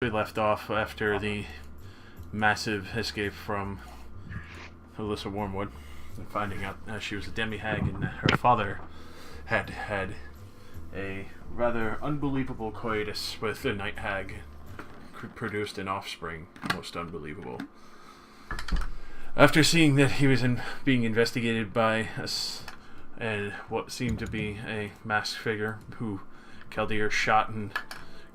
We left off after the massive escape from Alyssa Wormwood and finding out she was a demi-hag and that her father had had a rather unbelievable coitus with a night hag, produced an offspring. Most unbelievable. After seeing that he was being investigated by what seemed to be a masked figure who Kaldir shot and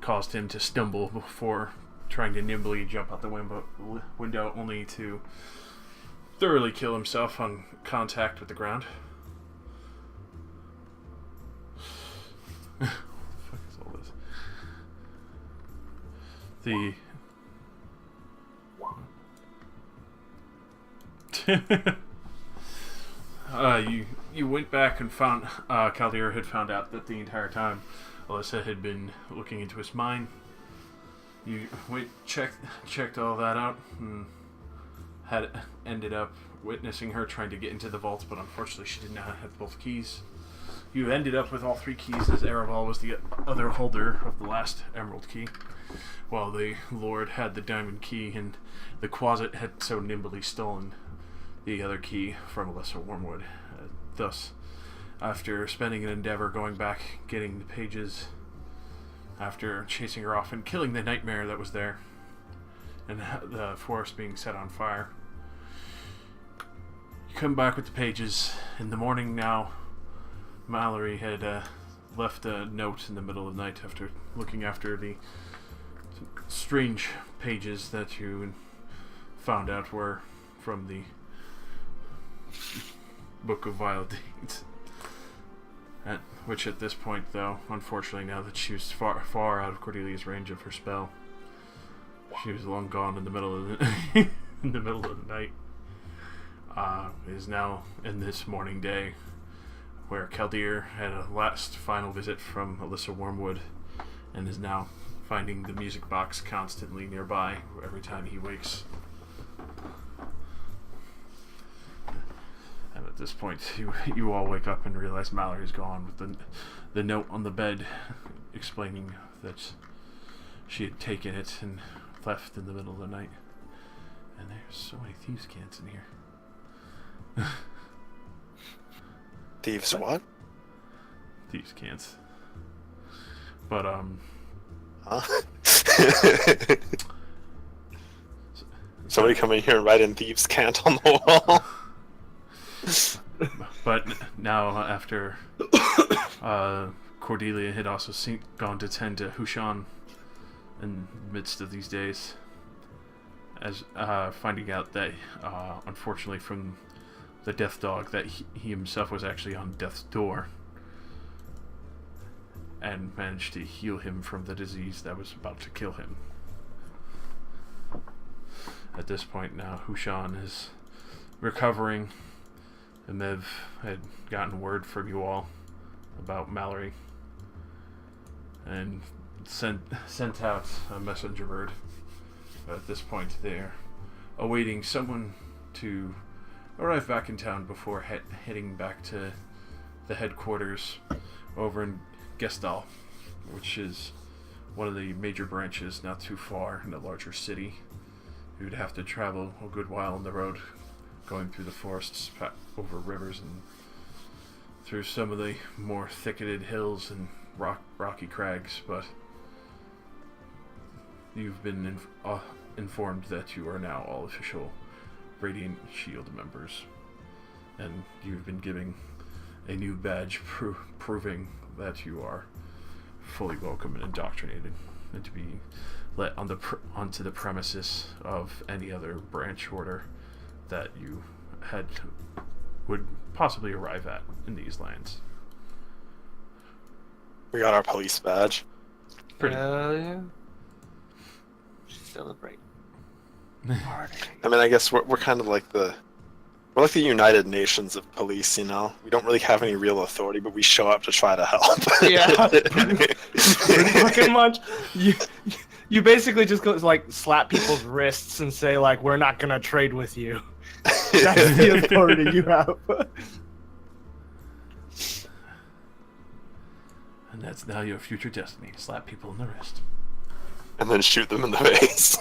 caused him to stumble before trying to nimbly jump out the window only to thoroughly kill himself on contact with the ground. What the fuck is all this? You went back and found Kaldir had found out that the entire time Alyssa had been looking into his mind. You checked all that out and had ended up witnessing her trying to get into the vault, but unfortunately she did not have both keys. You ended up with all three keys, as Ereval was the other holder of the last emerald key, while the Lord had the diamond key, and the Quasit had so nimbly stolen the other key from Alyssa Wormwood. Thus, after spending an endeavor going back, getting the pages, after chasing her off and killing the nightmare that was there, and the forest being set on fire, you come back with the pages. In the morning now, Mallory had left a note in the middle of the night after looking after the strange pages that you found out were from the Book of Vile Deeds. Which at this point, though, unfortunately, now that she was far out of Cordelia's range of her spell, she was long gone in the middle of the in the middle of the night. Is now in this morning day, where Kaldir had a last final visit from Alyssa Wormwood, and is now finding the music box constantly nearby every time he wakes. And at this point, you all wake up and realize Mallory's gone, with the note on the bed explaining that she had taken it and left in the middle of the night. And there's so many thieves' cants in here. Thieves what? Thieves' cants. But Huh? Somebody come in here and write in thieves' cant on the wall. But now, after Cordelia had also gone to tend to Hushan in the midst of these days, as finding out that, unfortunately, from the death dog, that he himself was actually on death's door, and managed to heal him from the disease that was about to kill him. At this point now, Hushan is recovering. Emev had gotten word from you all about Mallory and sent out a messenger bird. But at this point, they're awaiting someone to arrive back in town before heading back to the headquarters over in Gestal, which is one of the major branches not too far in a larger city. You'd have to travel a good while on the road, going through the forests, over rivers, and through some of the more thicketed hills and rocky crags, but you've been informed that you are now all official Radiant Shield members, and you've been given a new badge proving that you are fully welcome and indoctrinated, and to be let onto the premises of any other branch order that you would possibly arrive at in these lands. We got our police badge. Hell yeah. Celebrate. I mean, I guess we're kind of like we're like the United Nations of police, you know? We don't really have any real authority, but we show up to try to help. Yeah. Pretty fucking much. You basically just go like slap people's wrists and say like, we're not gonna trade with you. That's the authority you have. And that's now your future destiny. Slap people in the wrist. and then shoot them in the face.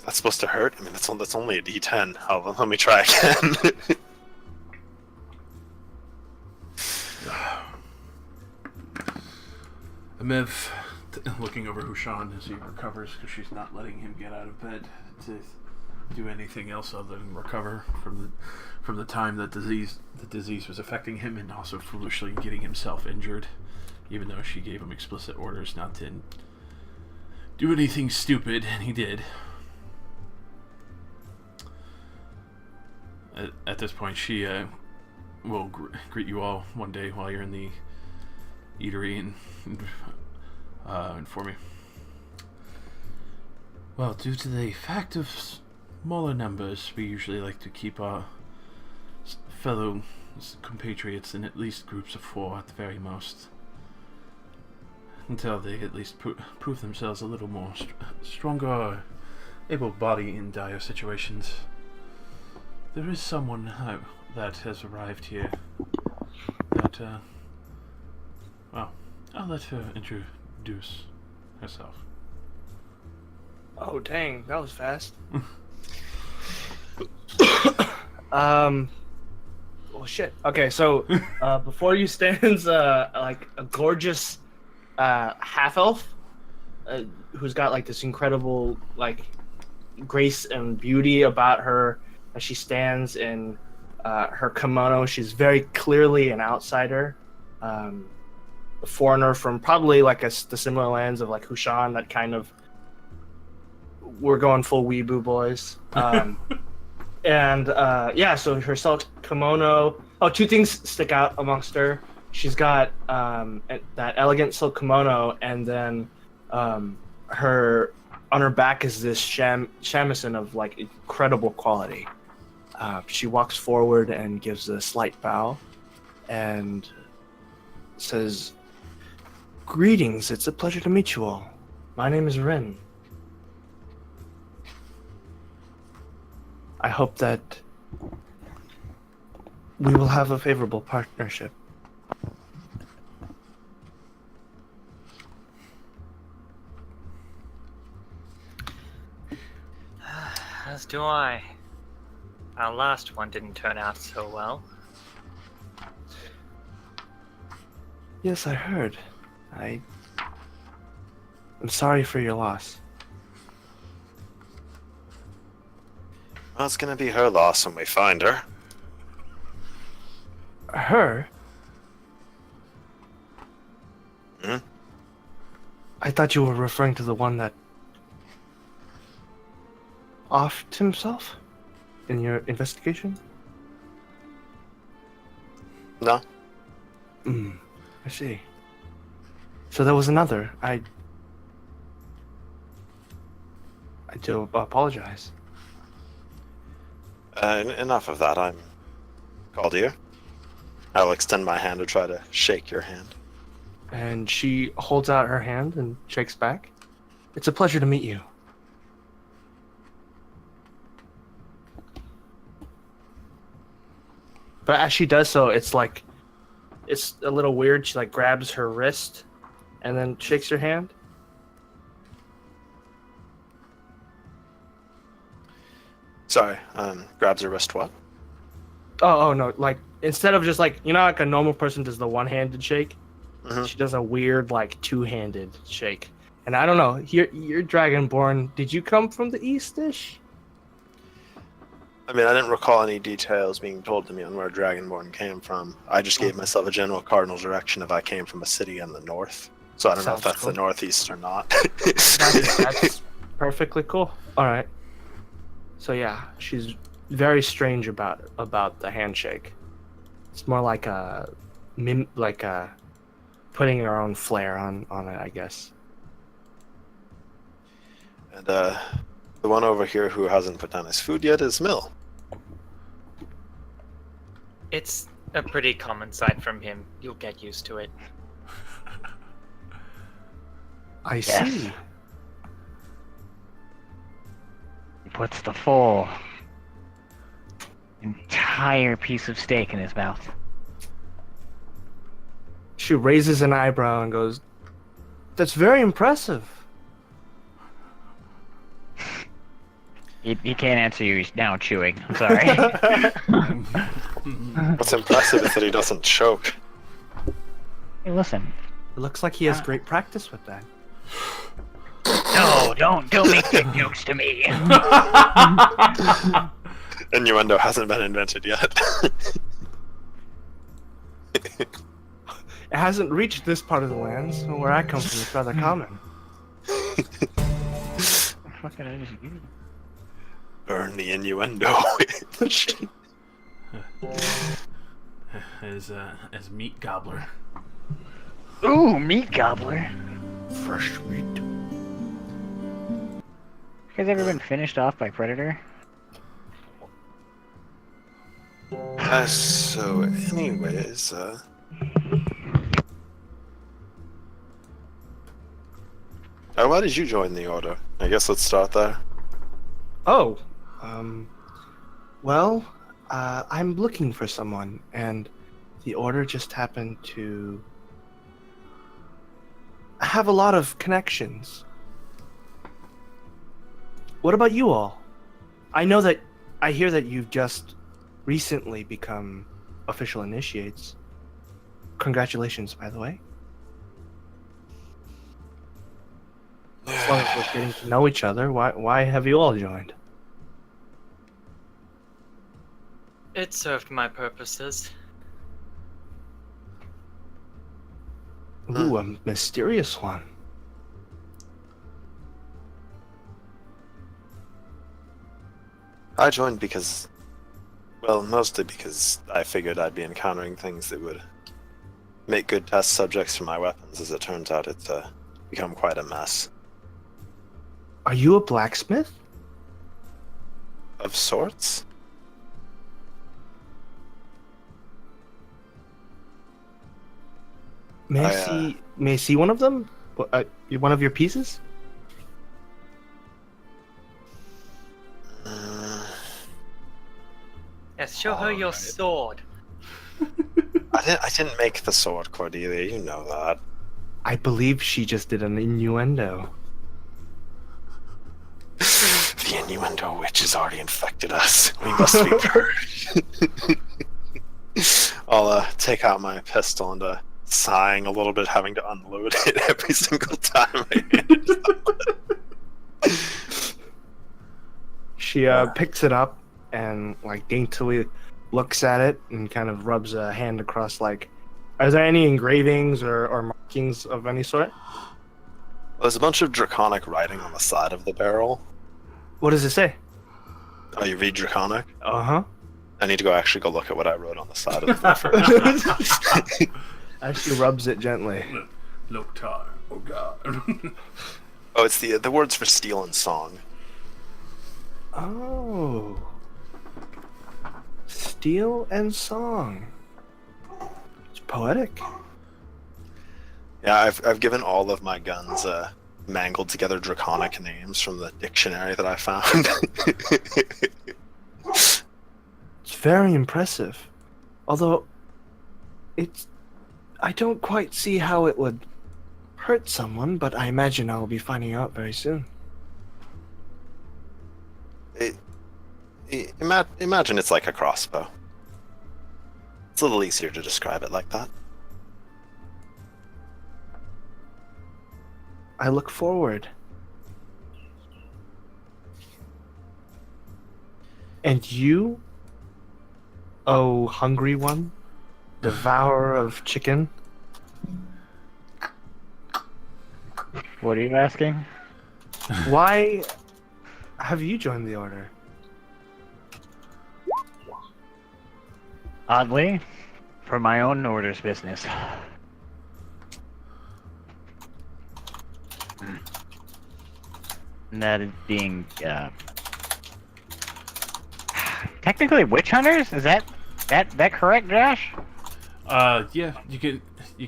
That's supposed to hurt? I mean, that's only a D10. Oh, let me try again. Amev, looking over Hushan as he recovers, because she's not letting him get out of bed to do anything else other than recover from the time that the disease was affecting him, and also foolishly getting himself injured, even though she gave him explicit orders not to do anything stupid, and he did. At this point, she will greet you all one day while you're in the eatery and inform you. Well, due to the fact of smaller numbers, we usually like to keep our fellow compatriots in at least groups of 4 at the very most, until they at least prove themselves a little more stronger or able-bodied in dire situations. There is someone that has arrived here that, well, I'll let her introduce herself. Oh, dang, that was fast. Well, shit. Okay, so before you stands like a gorgeous half elf who's got like this incredible like grace and beauty about her as she stands in her kimono. She's very clearly an outsider, a foreigner from probably like the similar lands of like Hushan, that kind of. We're going full weeaboo boys. And yeah, so her silk kimono. Oh, 2 things stick out amongst her. She's got that elegant silk kimono, and then her on her back is this shamisen of like incredible quality. She walks forward and gives a slight bow, and says, "Greetings. It's a pleasure to meet you all. My name is Rin. I hope that we will have a favorable partnership." As do I. Our last one didn't turn out so well. Yes, I heard. I'm sorry for your loss. Well, it's gonna be her loss when we find her. Her? Hmm? I thought you were referring to the one that offed himself in your investigation? No. I see. So there was another. I do apologize. Enough of that. I'm Galdir. I'll extend my hand to try to shake your hand. And she holds out her hand and shakes back. It's a pleasure to meet you. But as she does so, it's like, it's a little weird. She like grabs her wrist and then shakes her hand. Sorry, grabs her wrist what? Oh no, like instead of just like, you know, like a normal person does the one-handed shake, Mhm. she does a weird like two-handed shake. And I don't know, you're Dragonborn. Did you come from the East-ish? I mean, I didn't recall any details being told to me on where Dragonborn came from. I just gave myself a general cardinal direction if I came from a city in the north. So I don't know if Sounds that's cool. the northeast or not. That's perfectly cool. All right. So yeah, she's very strange about the handshake. It's more like a putting her own flair on it, I guess. And the one over here who hasn't put down his food yet is Mill. It's a pretty common sight from him. You'll get used to it. I Yes. see. He puts the full entire piece of steak in his mouth. She raises an eyebrow and goes, "That's very impressive." He can't answer you. He's now chewing. I'm sorry. What's impressive is that he doesn't choke. Hey, listen. It looks like he has great practice with that. No, don't make big jokes to me. Innuendo hasn't been invented yet. It hasn't reached this part of the lands. Where I come from, it's rather common. What can I just do? Burn the innuendo. As meat gobbler. Ooh, meat gobbler. Fresh meat. You guys ever been finished off by Predator? So, anyways, why did you join the Order? I guess let's start there. Oh, well, I'm looking for someone, and the Order just happened to have a lot of connections. What about you all? I hear that you've just recently become official initiates. Congratulations, by the way. As long as we're getting to know each other, why have you all joined? It served my purposes. Ooh, a mysterious one. I joined because, well, mostly because I figured I'd be encountering things that would make good test subjects for my weapons. As it turns out, it's become quite a mess. Are you a blacksmith? Of sorts? May I see one of them? One of your pieces? Yes, show her your sword. I didn't make the sword, Cordelia. You know that. I believe she just did an innuendo. The innuendo witch has already infected us. We must be purged. I'll take out my pistol and sighing a little bit, having to unload it every single time I hand it. She picks it up and like daintily looks at it and kind of rubs a hand across. Like, are there any engravings or markings of any sort? There's a bunch of draconic writing on the side of the barrel. What does it say? Oh, you read draconic? Uh-huh. I need to go look at what I wrote on the side of the first. As she rubs it gently. Loktar. Oh god. Oh, it's the words for steel and song. Oh. Steel and song. It's poetic. Yeah, I've given all of my guns mangled together draconic names from the dictionary that I found. It's very impressive. Although, I don't quite see how it would hurt someone, but I imagine I'll be finding out very soon. Imagine it's like a crossbow. It's a little easier to describe it like that. I look forward. And you, oh hungry one, devourer of chicken? What are you asking? Why have you joined the Order? Oddly, for my own order's business. And that is being, technically witch hunters? Is that correct, Josh? Yeah, you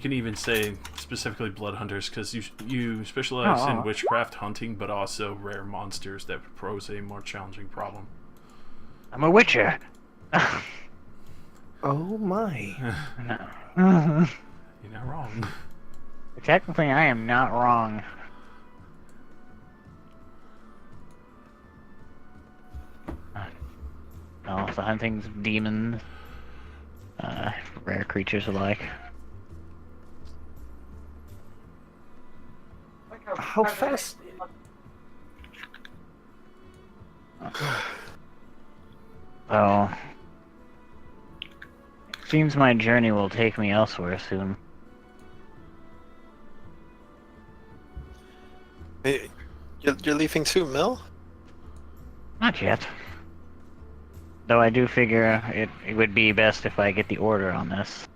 can even say specifically blood hunters because you specialize in witchcraft hunting, but also rare monsters that pose a more challenging problem. I'm a witcher. Oh my. No. You're not wrong. Technically, I am not wrong. No, the hunting's demons, rare creatures alike. How fast? So, seems my journey will take me elsewhere soon. Hey, you're leaving too, Mill? Not yet. Though I do figure it would be best if I get the order on this.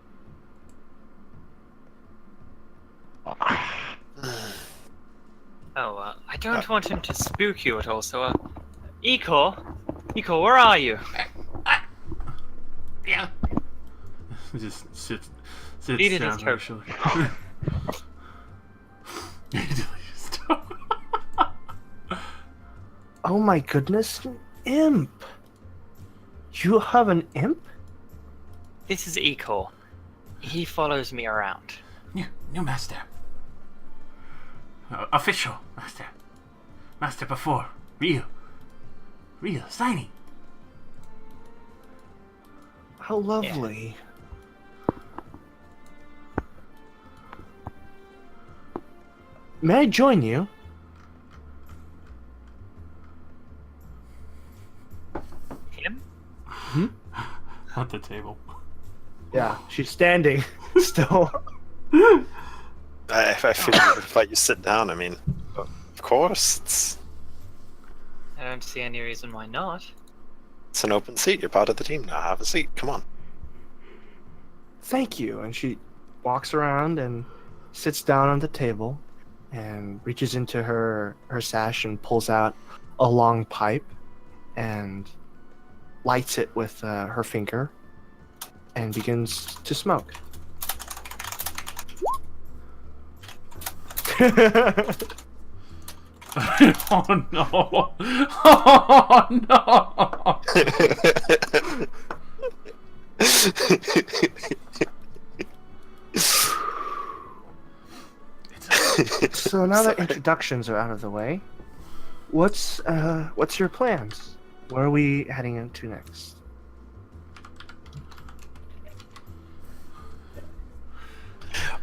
Oh, I don't want him to spook you at all, so, Iko, where are you? Yeah. Just sits Needed down his toe. actually. Oh my goodness, an imp! You have an imp? This is Iko. He follows me around. New master. Official master. Master before. Real, shiny. How lovely. May I join you? Him? At the table. Yeah, she's standing still. I figured if you sit down, I mean, of course, I don't see any reason why not. it's an open seat. You're part of the team now. Have a seat. Come on. Thank you. And she walks around and sits down on the table and reaches into her sash and pulls out a long pipe and lights it with her finger and begins to smoke. Oh no! Oh no! So now that introductions are out of the way, what's your plans? Where are we heading into next?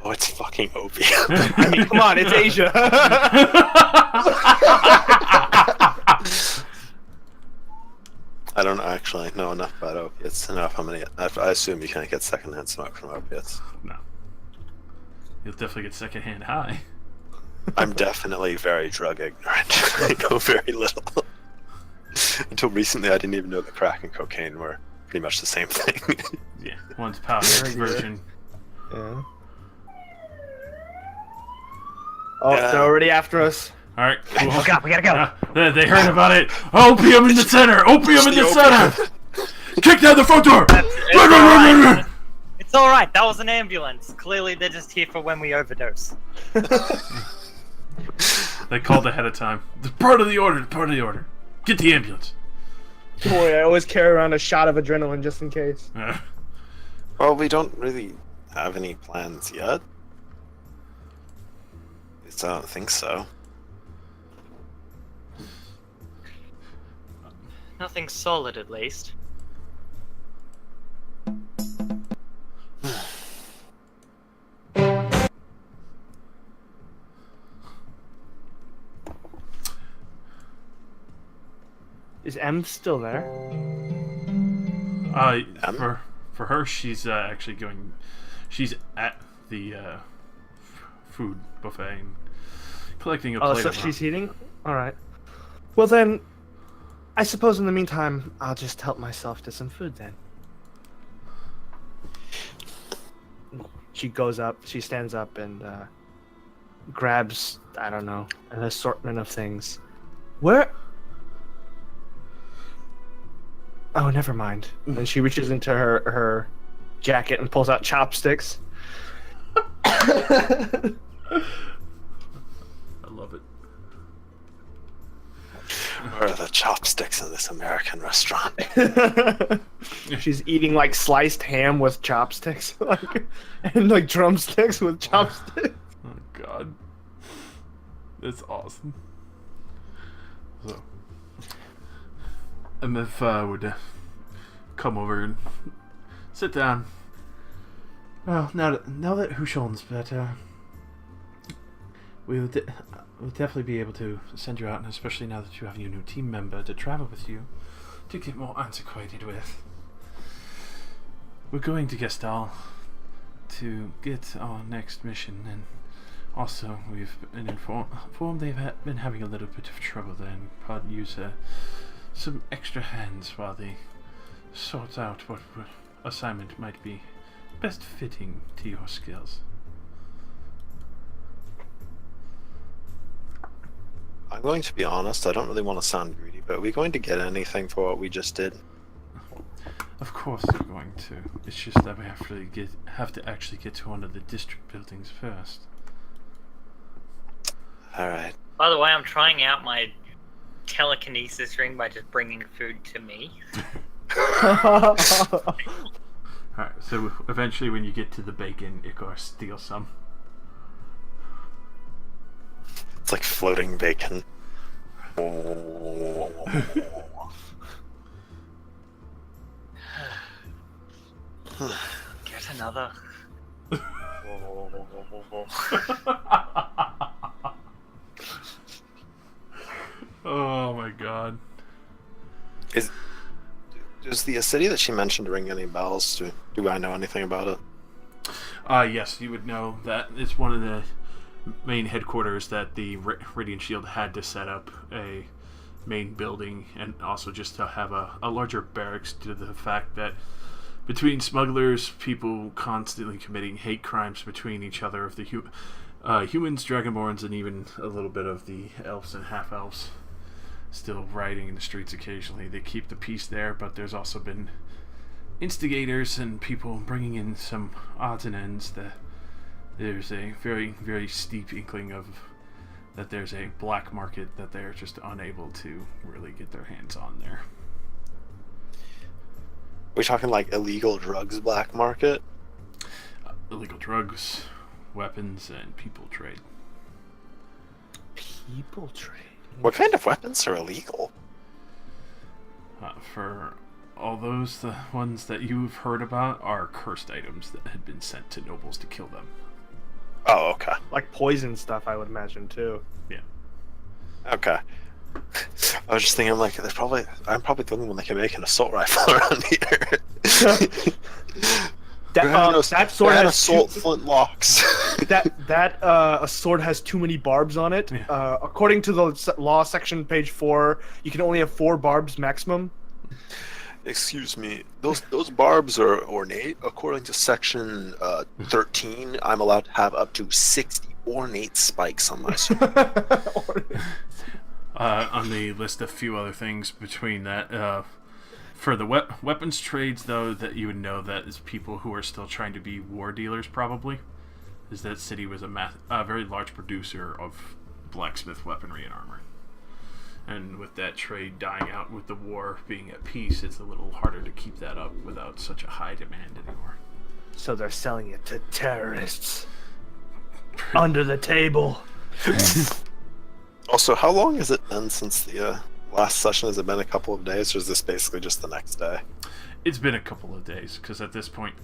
Oh, it's fucking opium. I mean, come on, it's Asia. I don't actually know enough about opiates to know if I'm gonna get. I assume you can't get secondhand smoke from opiates. No. You'll definitely get secondhand high. I'm definitely very drug ignorant. I know very little. Until recently, I didn't even know that crack and cocaine were pretty much the same thing. Yeah, one's powder, Very good. virgin. Yeah. Oh, Yeah. they're already after us. All right. Oh god, we gotta go! They heard about it. Opium in the center. Opium in the center. Kick down the front door. It's alright, that was an ambulance. Clearly they're just here for when we overdose. They called ahead of time. The part of the order. Part of the order. Get the ambulance. Don't worry, I always carry around a shot of adrenaline just in case. Well, we don't really have any plans yet. At least I don't think so. Nothing solid, at least. Is M still there? For her, she's actually going. She's at the food buffet and collecting a Oh, plate so of she's eating? Alright. Well then, I suppose in the meantime, I'll just help myself to some food then. She stands up and grabs, I don't know, an assortment of things. Where? Oh, never mind. And she reaches into her jacket and pulls out chopsticks. I love it. Where are the chopsticks? chopsticks in this American restaurant. She's eating like sliced ham with chopsticks, like, and like drumsticks with chopsticks. Oh God, that's awesome. So, Emeth would come over and sit down. Well, now that Hushon's better, we'll definitely be able to send you out, and especially now that you have your new team member to travel with you, to get more acquainted with. We're going to Gestal to get our next mission, and also we've been informed they've been having a little bit of trouble there, and probably use some extra hands while they sort out what assignment might be best fitting to your skills. I'm going to be honest, I don't really want to sound greedy, but are we going to get anything for what we just did? Of course we're going to. It's just that we have to actually get to one of the district buildings first. Alright. By the way, I'm trying out my telekinesis ring by just bringing food to me. Alright, so eventually when you get to the bacon, Ikar steals some. It's like floating bacon. Get another. Oh my God. Does the city that she mentioned ring any bells? Do I know anything about it? Yes, you would know that it's one of the main headquarters that the Radiant Shield had to set up a main building, and also just to have a larger barracks due to the fact that between smugglers, people constantly committing hate crimes between each other of the humans, dragonborns, and even a little bit of the elves and half-elves still rioting in the streets occasionally. They keep the peace there, but there's also been instigators and people bringing in some odds and ends that there's a very, very steep inkling of that there's a black market that they're just unable to really get their hands on there. We're talking like illegal drugs black market? Illegal drugs, weapons, and people trade. People trade. What kind of weapons are illegal? For all those, the ones that you've heard about are cursed items that had been sent to nobles to kill them. Oh, okay. Like poison stuff, I would imagine too. Yeah. Okay. I was just thinking, like, I'm probably the only one that can make an assault rifle around here. That sword has assault flintlocks. a sword has too many barbs on it. Yeah. According to the law section, page 4, you can only have 4 barbs maximum. Excuse me, those barbs are ornate. According to section 13, I'm allowed to have up to 60 ornate spikes on my sword. On the list, a few other things between that. For the weapons trades, though, that you would know that is people who are still trying to be war dealers, probably, is that city was a very large producer of blacksmith weaponry and armor. And with that trade dying out with the war being at peace, it's a little harder to keep that up without such a high demand anymore. So they're selling it to terrorists. Under the table. Also, how long has it been since the last session? Has it been a couple of days, or is this basically just the next day? It's been a couple of days, because at this point,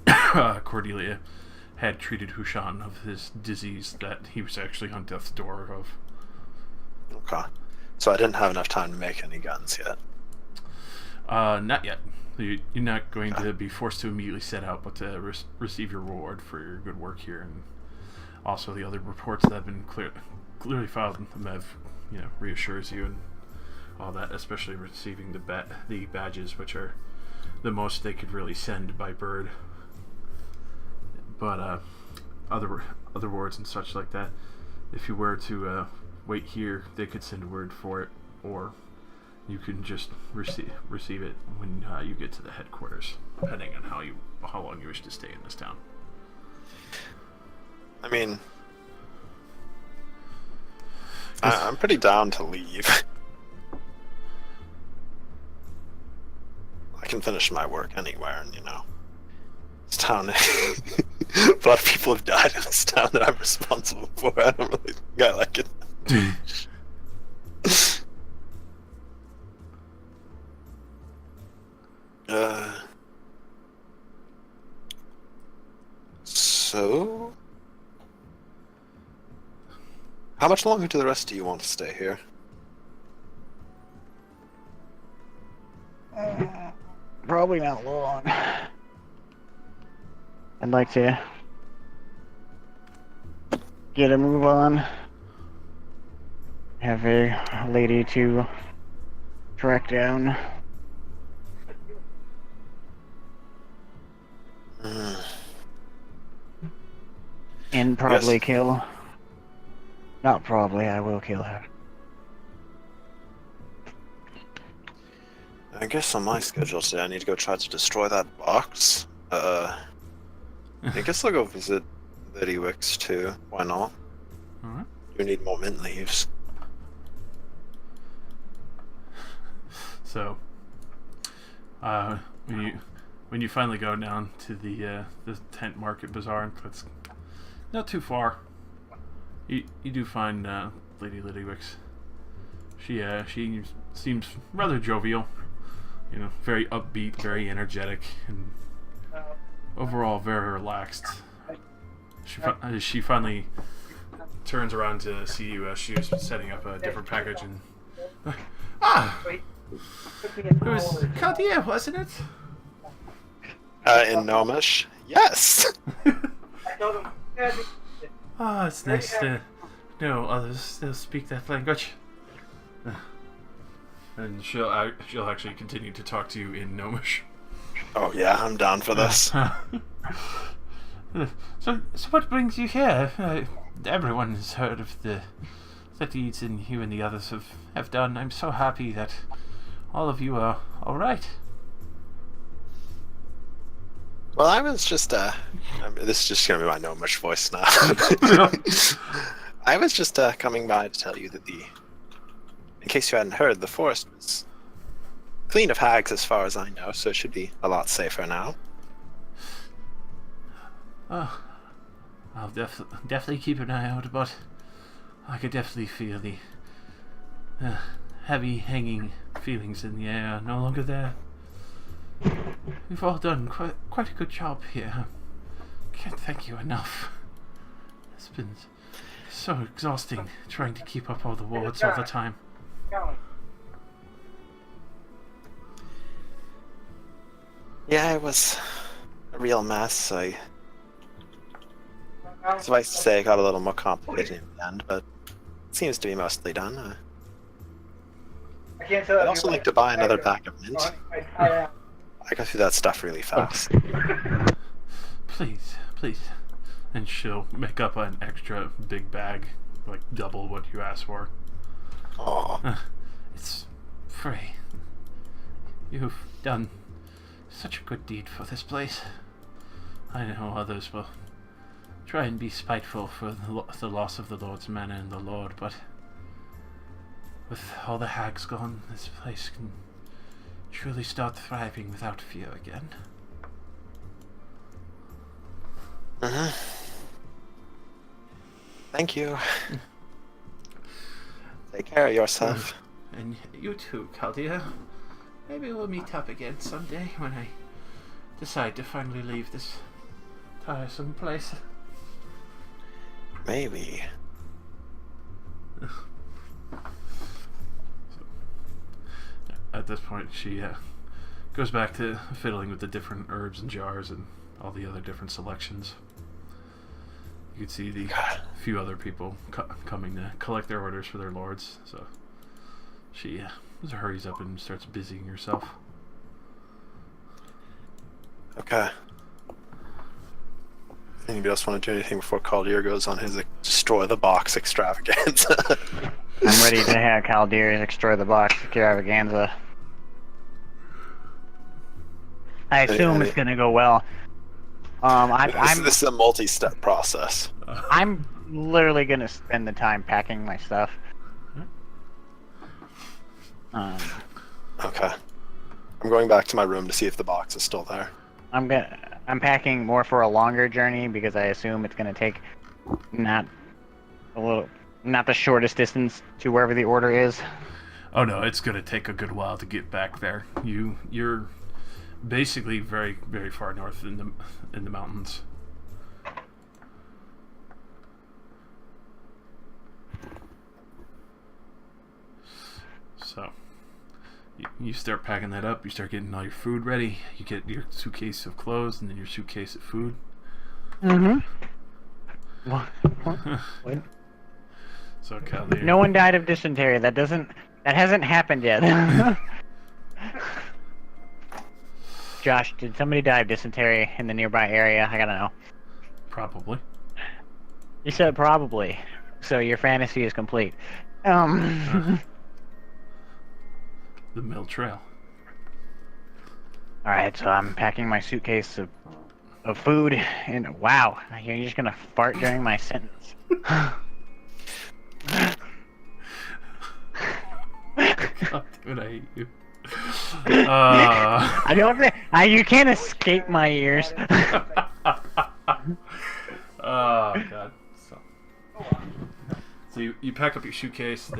Cordelia had treated Hushan of his disease that he was actually on death's door of. Okay. So I didn't have enough time to make any guns yet. Not yet. You're not going to be forced to immediately set out, but to receive your reward for your good work here, and also the other reports that have been clearly filed. Mev, reassures you and all that, especially receiving the badges, which are the most they could really send by bird. But other words and such like that, if you were to wait here, they could send word for it, or you can just receive it when you get to the headquarters, depending on how long you wish to stay in this town. I mean, I'm pretty down to leave. can finish my work anywhere, and this town. A lot of people have died in this town that I'm responsible for. I don't really think I like it. So, how much longer do the rest of you want to stay here? Probably not long. I'd like to get a move on. Have a lady to track down. And probably Yes. kill. Not probably, I will kill her. I guess on my schedule today, I need to go try to destroy that box. I guess I'll go visit Lady Wicks too. Why not? Alright. You need more mint leaves. So, when you finally go down to the tent market bazaar, that's not too far. You do find Lady Lidwicks. She seems rather jovial, very upbeat, very energetic, and overall very relaxed. She finally turns around to see you as she was setting up a different package, and it was Caldia, wasn't it? In Gnomish? Yes! It's nice to know others still speak that language. And she'll actually continue to talk to you in Gnomish. Oh yeah, I'm down for this. So what brings you here? Everyone has heard of the deeds and you and the others have done. I'm so happy that all of you are alright. Well, I was just, this is just gonna be my Gnomish voice now. I was just coming by to tell you that in case you hadn't heard, the forest was clean of hags as far as I know, so it should be a lot safer now. Oh, I'll definitely keep an eye out, but I could definitely feel the heavy hanging feelings in the air are no longer there. We've all done quite a good job here. Can't thank you enough. It's been so exhausting trying to keep up all the wards all the time. Yeah, it was a real mess. Suffice to say, it got a little more complicated in the end, but it seems to be mostly done. I'd also like to buy another pack of mint. I go through that stuff really fast. Please. And she'll make up an extra big bag, like double what you asked for. Oh, It's free. You've done such a good deed for this place. I know others will try and be spiteful for the loss of the Lord's Manor and the Lord, but with all the hags gone, this place can truly start thriving without fear again. Thank you. Take care of yourself. And you too, Caldia. Maybe we'll meet up again someday when I decide to finally leave this tiresome place. Maybe. At this point, she goes back to fiddling with the different herbs and jars and all the other different selections. You can see the few other people coming to collect their orders for their lords, so she hurries up and starts busying herself. Okay. Anybody else want to do anything before Caldir goes on his destroy the box extravaganza? I'm ready to have Caldir destroy the box extravaganza. I assume it's gonna go well. This is a multi-step process. I'm literally gonna spend the time packing my stuff. Okay. I'm I'm going back to my room to see if the box is still there. I'm packing more for a longer journey because I assume it's gonna take not the shortest distance to wherever the order is. Oh no, it's gonna take a good while to get back there. You're basically very, very far north in the mountains. So you start packing that up. You start getting all your food ready. You get your suitcase of clothes and then your suitcase of food. Mm-hmm. What? So Caldear. No one died of dysentery. That hasn't happened yet. Josh, did somebody die of dysentery in the nearby area? I gotta know. Probably. You said probably. So your fantasy is complete. The Mill Trail. Alright, so I'm packing my suitcase of food and wow, you're just gonna fart during my sentence. God, dude, I hate you. I don't think you can't escape my ears. Oh god. So you pack up your suitcase.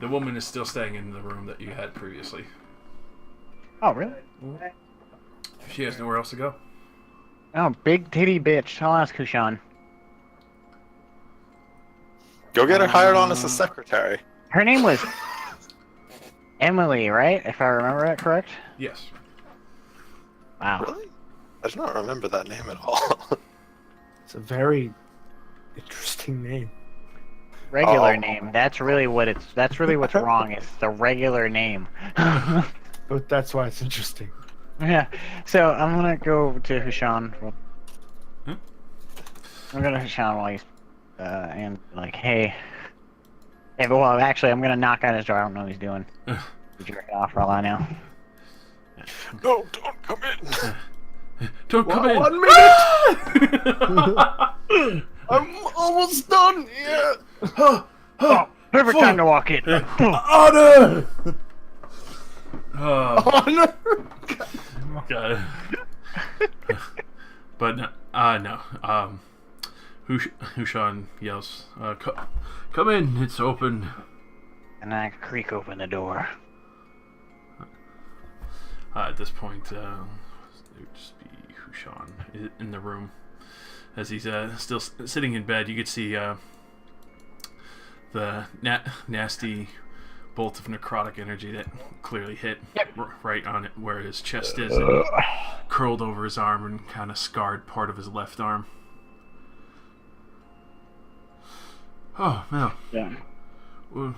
The woman is still staying in the room that you had previously. Oh really? She has nowhere else to go. Oh, big titty bitch. I'll ask Kushan. Go get her hired on as a secretary. Her name was Emily, right? If I remember that correct. Yes. Wow. Really? I do not remember that name at all. It's a very interesting name. Regular Oh. name. That's really what's wrong. It's the regular name. But that's why it's interesting. Yeah. So I'm gonna go to Hushan. Hmm? I'm gonna Hushan while he's and like, hey. Hey, but well, actually, I'm gonna knock on his door. I don't know what he's doing. He's jerking off for all I know. No, don't come in. Don't come in. 1 minute! I'm almost done! Yeah! Oh, perfect time to walk in. Honor. Oh Honor! god. But no. Hushan yells, "Come in! It's open." And I creak open the door. At this point, it would just be Hushan in the room. As he's still sitting in bed, you could see the nasty bolt of necrotic energy that clearly hit right on it where his chest is, and curled over his arm and kind of scarred part of his left arm. Oh, Mel. Yeah. Well,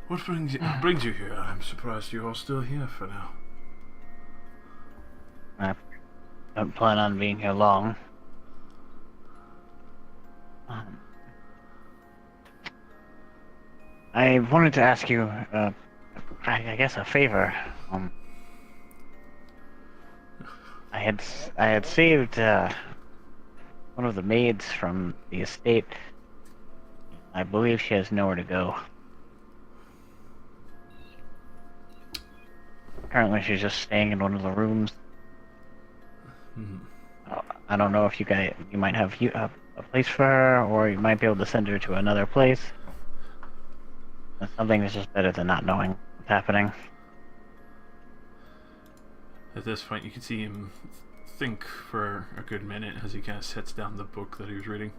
what brings you here? I'm surprised you're all still here for now. I don't plan on being here long. I wanted to ask you, I guess a favor. I had saved one of the maids from the estate. I believe she has nowhere to go. Currently, she's just staying in one of the rooms. I don't know if you might have a place for her, or you might be able to send her to another place. Something that's just better than not knowing what's happening. At this point, you can see him think for a good minute as he kind of sets down the book that he was reading.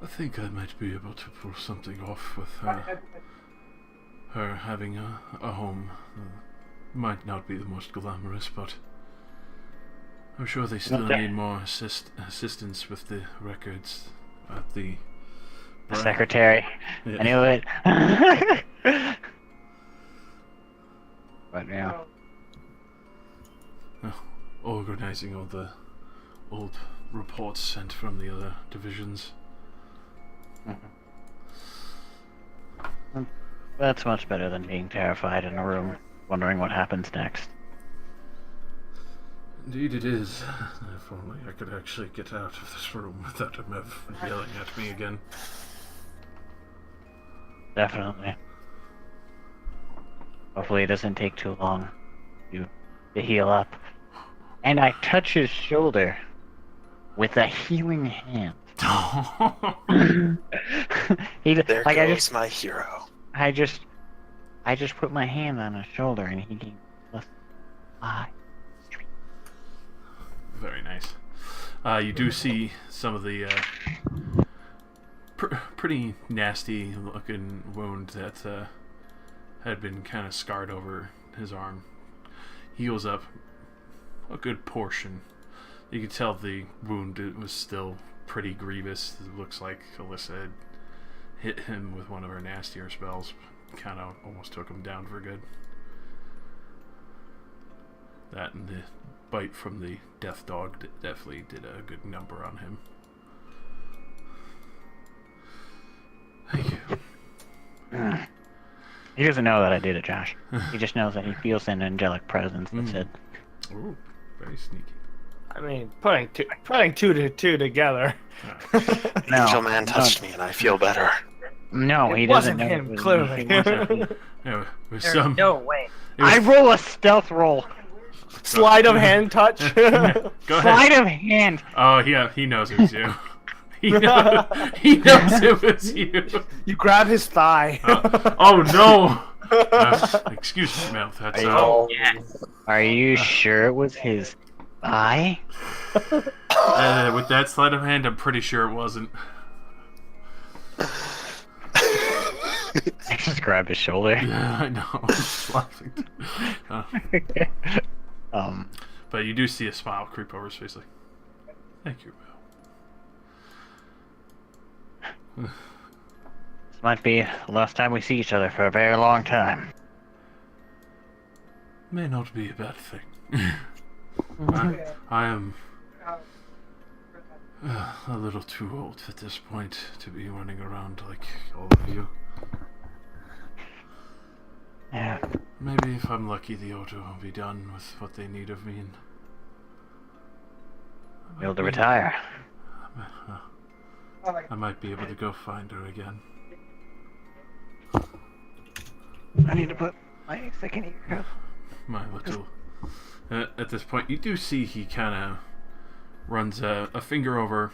I think I might be able to pull something off with her having a home. Might not be the most glamorous, but I'm sure they still need more assistance with the records at the Secretary. Yeah. I knew it. But yeah. Organizing all the old reports sent from the other divisions. That's much better than being terrified in a room, wondering what happens next. Indeed it is. If only I could actually get out of this room without him yelling at me again. Definitely. Hopefully it doesn't take too long to heal up. And I touch his shoulder with a healing hand. He There like goes my hero. I just put my hand on his shoulder and he gave +5. Very nice. You do see some of the pretty nasty looking wound that had been kind of scarred over his arm. Heals up a good portion. You can tell the wound was still pretty grievous. It looks like Alyssa had hit him with one of her nastier spells. Kind of almost took him down for good. That and the bite from the death dog definitely did a good number on him. Thank you. He doesn't know that I did it, Josh. He just knows that he feels an angelic presence. That's it. Ooh, very sneaky. I mean, putting two to two together. No, Angel Man touched me, and I feel better. No, It he doesn't wasn't know. him, it was clearly. me. It wasn't me. Yeah, with There's some. no way. it was- I roll a stealth roll. Sleight of hand touch. Go ahead. Sleight of hand. Oh yeah, he knows it was you. he knows it was you. You grab his thigh. Oh no! Excuse me, mouth. That's Yes. Are you sure it was his thigh? with that sleight of hand, I'm pretty sure it wasn't. I just grabbed his shoulder. Yeah, I know. I'm just laughing. But you do see a smile creep over his face, like, "Thank you, Bill." This might be the last time we see each other for a very long time. May not be a bad thing. I am a little too old at this point to be running around like all of you. Yeah. Maybe if I'm lucky, the Order will be done with what they need of me, and Be able to retire. I might be able to go find her again. I need to put my second ear up. My little. At this point, you do see he kind of runs a finger over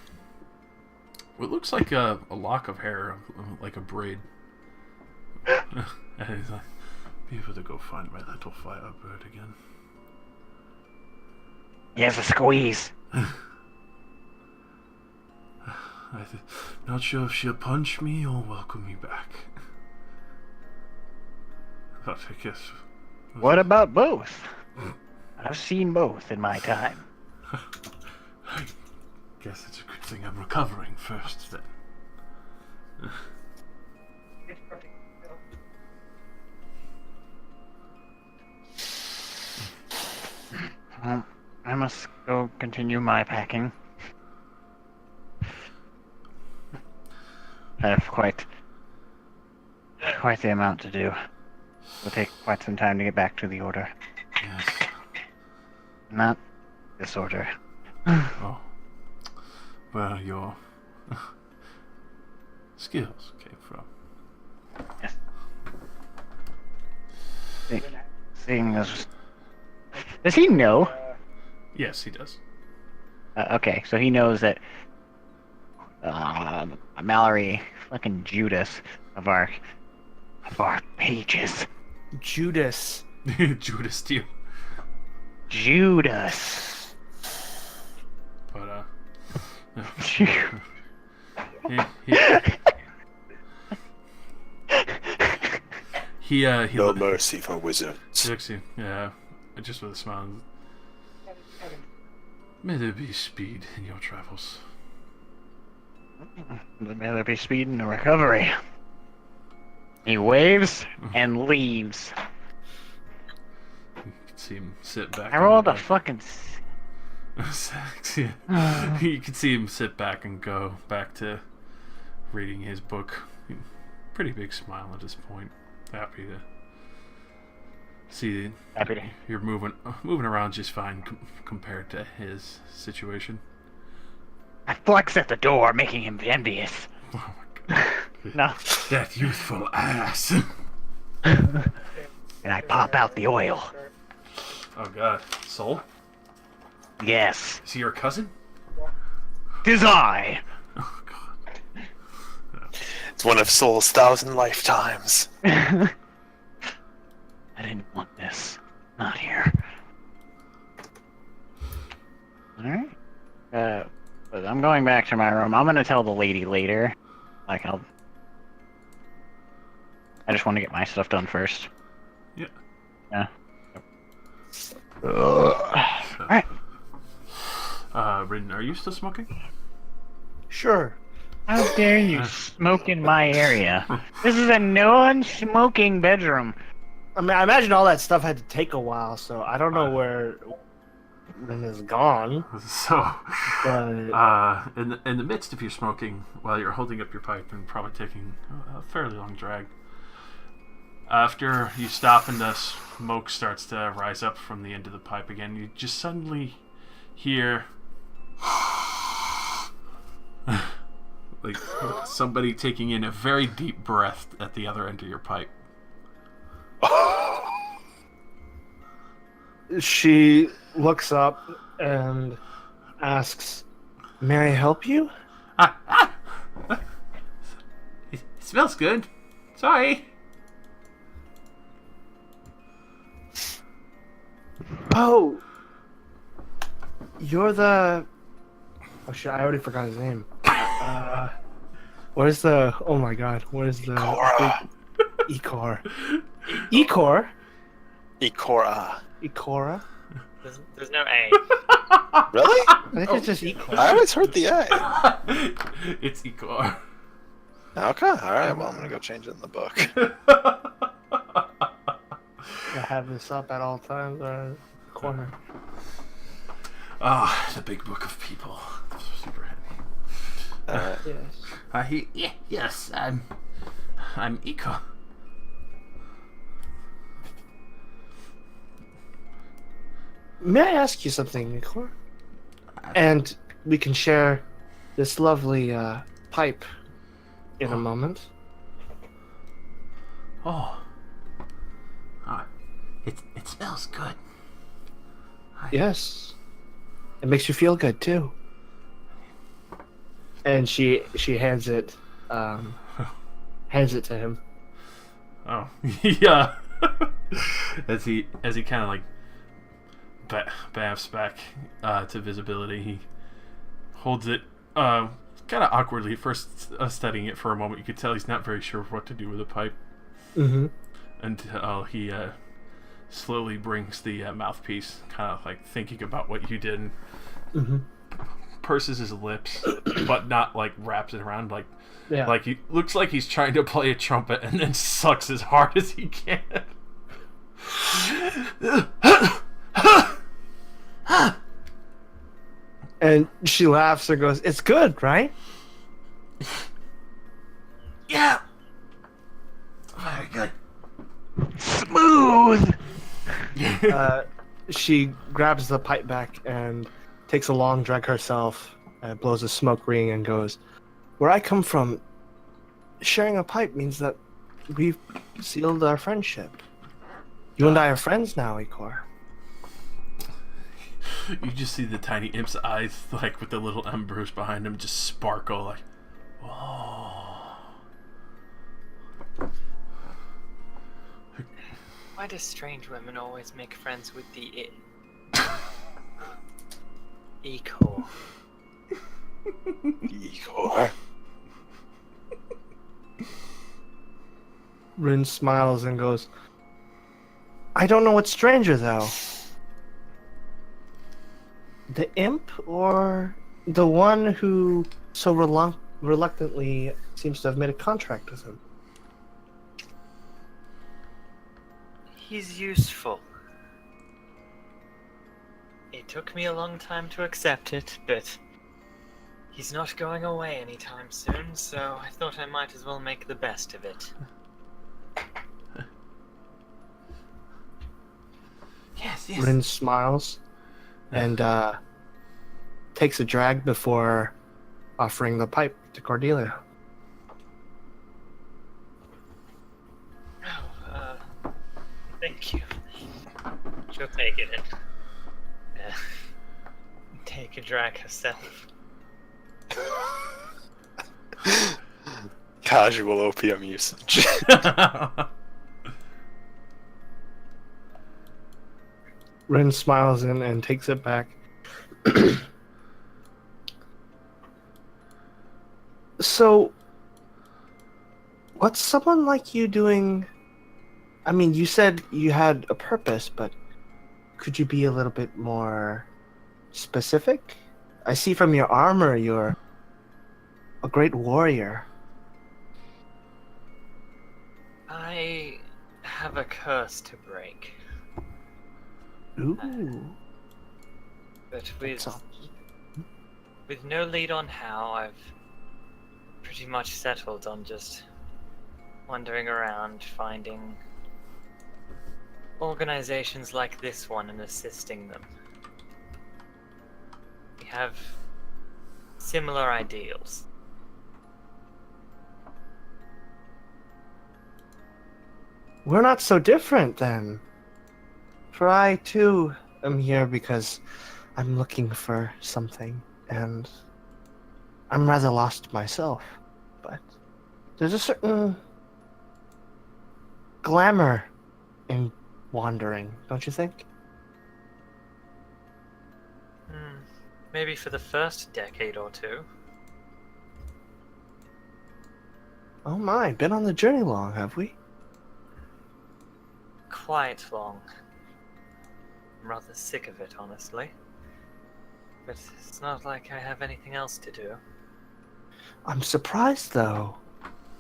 what looks like a lock of hair, like a braid. And he's like, "Be able to go find my little firebird again." He has a squeeze. Not sure if she'll punch me or welcome me back. But I guess. What about both? I've seen both in my time. I guess it's a good thing I'm recovering first then. I must go continue my packing. I have quite the amount to do. It will take quite some time to get back to the Order. Yes. Not this Order. Oh. Where your skills came from. Yes. Seeing as... Does he know? Yes, he does. Okay, so he knows that Mallory, fucking Judas of our pages. Judas. Judas Steele. Judas. But he No mercy for wizards. looks you, yeah, just with a smile. May there be speed in your travels. May there be speed in the recovery. He waves and leaves. You can see him sit back. I rolled a on the fucking... Sex, yeah. You can see him sit back and go back to reading his book. Pretty big smile at this point. Happy to see Happy to... you're moving around just fine compared to his situation. I flex at the door, making him envious. Oh my god. No. That youthful ass. and I pop out the oil. Oh god. Soul? Yes, Is he your cousin? 'tis I. Oh god. It's one of Soul's 1,000 lifetimes. I didn't want this. Not here. Alright. But I'm going back to my room. I'm gonna tell the lady later. Like, I just want to get my stuff done first. Yeah. Yeah. Alright. Rin, are you still smoking? Sure. How dare you smoke in my area? This is a non-smoking bedroom. I mean, I imagine all that stuff had to take a while, so I don't know where Rin is gone. So, But in the midst of your smoking, while you're holding up your pipe and probably taking a fairly long drag, after you stop and the smoke starts to rise up from the end of the pipe again, you just suddenly hear like somebody taking in a very deep breath at the other end of your pipe. she looks up and asks, "May I help you?" It smells good. Sorry. Oh, you're the. Oh shit! I already forgot his name. What is the? Oh my god! What is the? Ikora. Ikor. Ikor. Ikora. Ikora. There's no A. Really? I think it's just Ikor. I always heard the A. It's Ikor. Okay, alright, well, I'm gonna go change it in the book. I have this up at all times. Corner. Ah, the big book of people. Super heavy. Yes. Yes, I'm Ikor. May I ask you something, Ikor? And we can share this lovely pipe in a moment. Oh. It smells good. Yes. It makes you feel good too. And she hands it to him. Oh, yeah. as he kind of like bafs back to visibility, he holds it kind of awkwardly. First, studying it for a moment, you could tell he's not very sure what to do with the pipe. Mm-hmm. Until he slowly brings the mouthpiece, kind of like thinking about what you did, and Mm-hmm. purses his lips, but not like wraps it around. Like, Yeah. like he looks like he's trying to play a trumpet, and then sucks as hard as he can. And she laughs and goes, "It's good, right?" Yeah. Very good. Smooth. She grabs the pipe back and takes a long drag herself, blows a smoke ring, and goes, "Where I come from, sharing a pipe means that we've sealed our friendship. You and I are friends now, Ikor." You just see the tiny imp's eyes, like with the little embers behind him, just sparkle. Like, oh. Why do strange women always make friends with the Eco? Ikora. Rin smiles and goes, "I don't know what's stranger though. The imp or the one who so reluctantly seems to have made a contract with him?" He's useful. It took me a long time to accept it, but he's not going away anytime soon, so I thought I might as well make the best of it. Yes, Rin smiles and takes a drag before offering the pipe to Cordelia. Thank you. She'll take it and take a drag herself. Casual opium usage. Rin smiles and takes it back. So, what's someone like you doing? I mean, you said you had a purpose, but could you be a little bit more specific? I see from your armor you're a great warrior. I have a curse to break, Ooh. but That's all. with no lead on how, I've pretty much settled on just wandering around, finding organizations like this one and assisting them. We have similar ideals. We're not so different then. For I too am here because I'm looking for something, and I'm rather lost myself. But there's a certain glamour in wandering, don't you think? Maybe for the first decade or two. Oh my, been on the journey long, have we? Quite long. I'm rather sick of it, honestly. But it's not like I have anything else to do. I'm surprised though.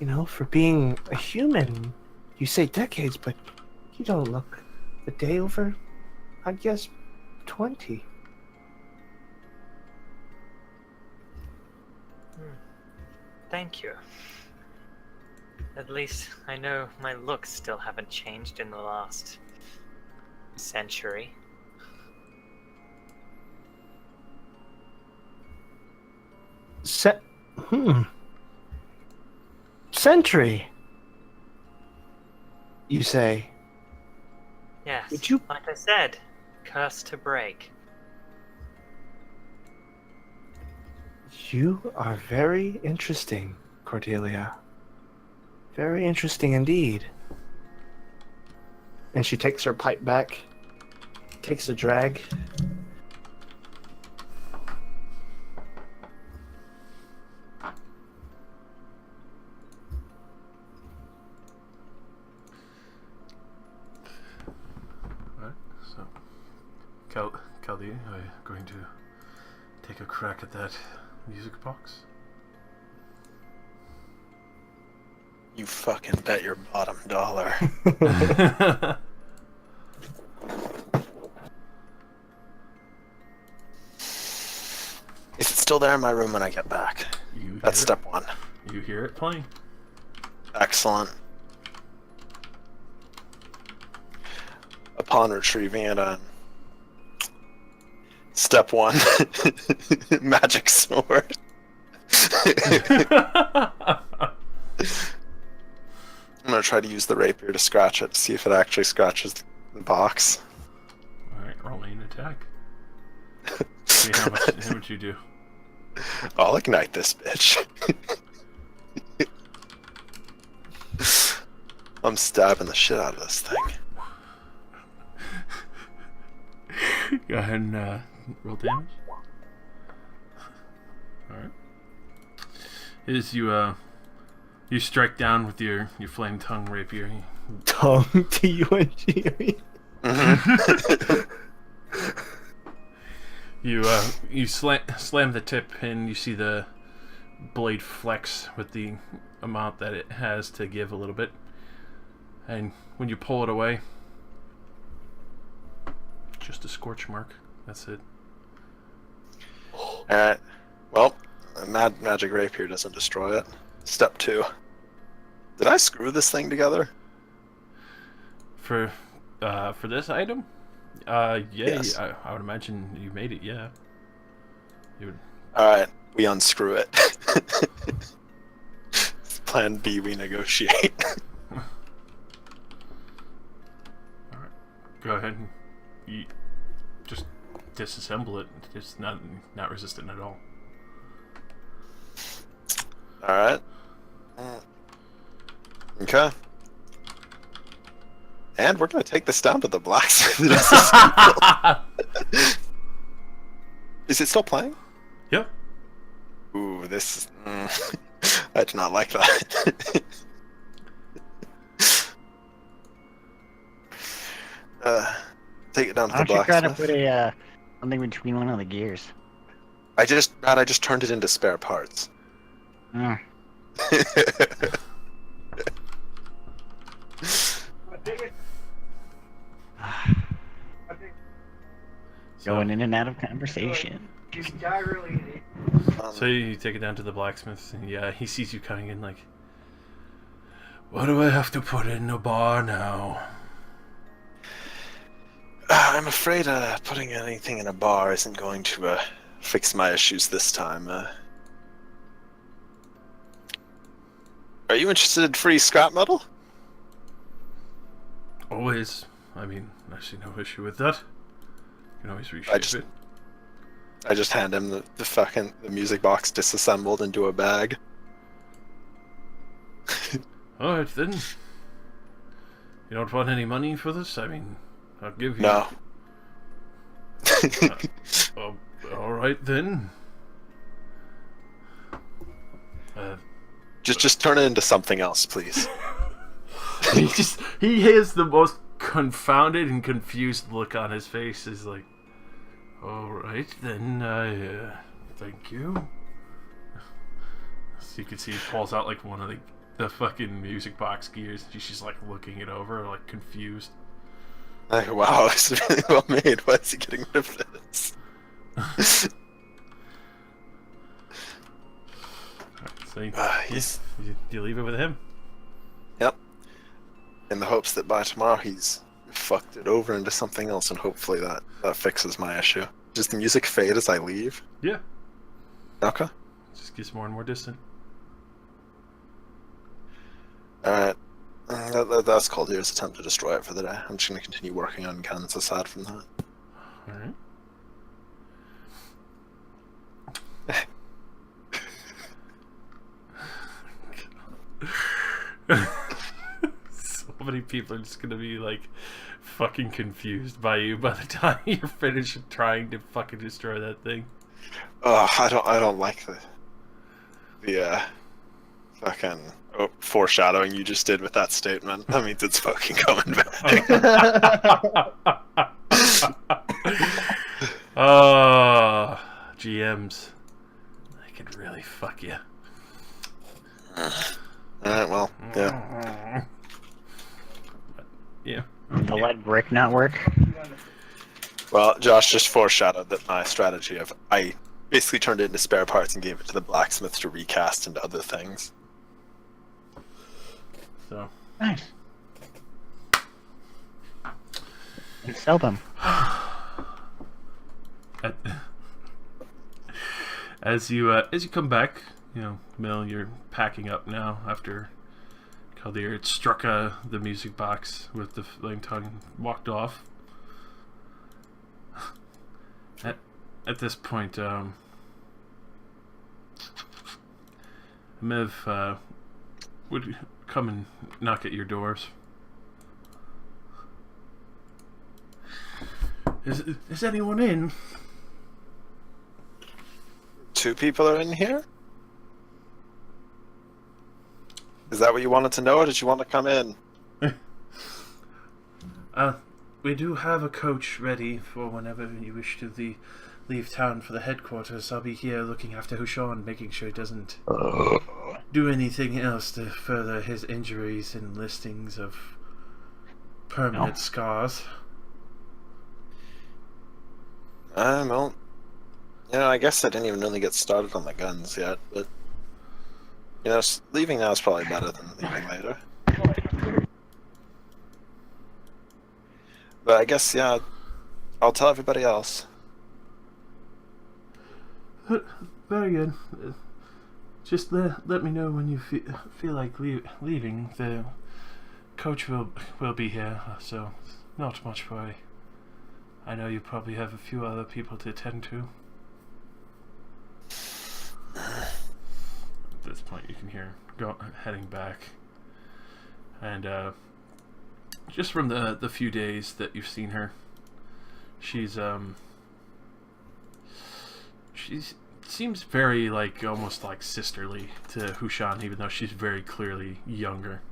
You know, for being a human, you say decades, but you don't look a day over, I'd guess, 20. Thank you. At least I know my looks still haven't changed in the last century. Century. You say? Yes, Would you- like I said, curse to break. You are very interesting, Cordelia. Very interesting indeed. And she takes her pipe back, takes a drag. Alright, so Caldi, are you going to take a crack at that music box? You fucking bet your bottom dollar. Is it still there in my room when I get back? That's step one. You hear it playing. Excellent. Upon retrieving it, step one, magic sword. I'm gonna try to use the rapier to scratch it, see if it actually scratches the box. Alright, roll an attack. See how much you do. I'll ignite this bitch. I'm stabbing the shit out of this thing. Go ahead and roll damage. Alright. As you strike down with your flame tongue rapier. Tongue, T-U-N-G. You slam the tip and you see the blade flex with the amount that it has to give a little bit. And when you pull it away, just a scorch mark. That's it. Alright. Well, magic rapier doesn't destroy it. Step two. Did I screw this thing together? For this item? Yeah, Yes. I would imagine you made it, yeah. You would... Alright, we unscrew it. Plan B, we negotiate. go ahead and you just disassemble it. It's not resistant at all. All right. Okay. And we're gonna take this down to the blacksmith. Is it still playing? Yep. Ooh, this. I do not like that. Take it down to Why the don't you try to blacksmith. put a something between one of the gears? I just turned it into spare parts. Mm. Going in and out of conversation. So you take it down to the blacksmith, and yeah, he sees you coming in like, what do I have to put in the bar now? I'm afraid putting anything in a bar isn't going to fix my issues this time. Are you interested in free scrap metal? Always. I mean, I see no issue with that. You can always reshape just- it. I just hand him the music box disassembled into a bag. Alright then. You don't want any money for this? I mean, I'll give you... No. Alright then. Just turn it into something else, please. He has the most confounded and confused look on his face. He's like, alright then, thank you. So you can see he pulls out like one of the fucking music box gears. She's like looking it over, like confused. Like, wow, this is really well made. Why is he getting rid of this? So He's you leave it with him. in the hopes that by tomorrow he's fucked it over into something else, and hopefully that fixes my issue. Does the music fade as I leave? Yeah. Okay. Just gets more and more distant. Alright. That's Caldere's attempt to destroy it for the day. I'm just going to continue working on guns aside from that. Alright. So many people are just gonna be like fucking confused by you by the time you're finished trying to fucking destroy that thing. Oh, I don't like the fucking foreshadowing you just did with that statement. That means it's fucking coming back. GMs. I could really fuck you. Alright, well, yeah. Yeah. The lead brick not work? Well, Josh just foreshadowed that my strategy of I basically turned it into spare parts and gave it to the blacksmith to recast into other things. So Nice. And sell them. as you come back, you know, Mel, you're packing up now after Caldere had struck the music box with the flame tongue and walked off. At this point, Mev would come and knock at your doors. Is anyone in? 2 people are in here? Is that what you wanted to know, or did you want to come in? We do have a coach ready for whenever you wish to leave town for the headquarters. I'll be here looking after Hushan, making sure he doesn't do anything else to further his injuries and listings of permanent scars. Well, I guess I didn't even really get started on the guns yet, but leaving now is probably better than leaving later. But I guess, yeah, I'll tell everybody else. Very good. Just let me know when you feel like leaving. The coach will be here, so not much, boy. I know you probably have a few other people to attend to. At this point, you can hear heading back, and just from the few days that you've seen her, she's seems very like almost like sisterly to Hushan, even though she's very clearly younger.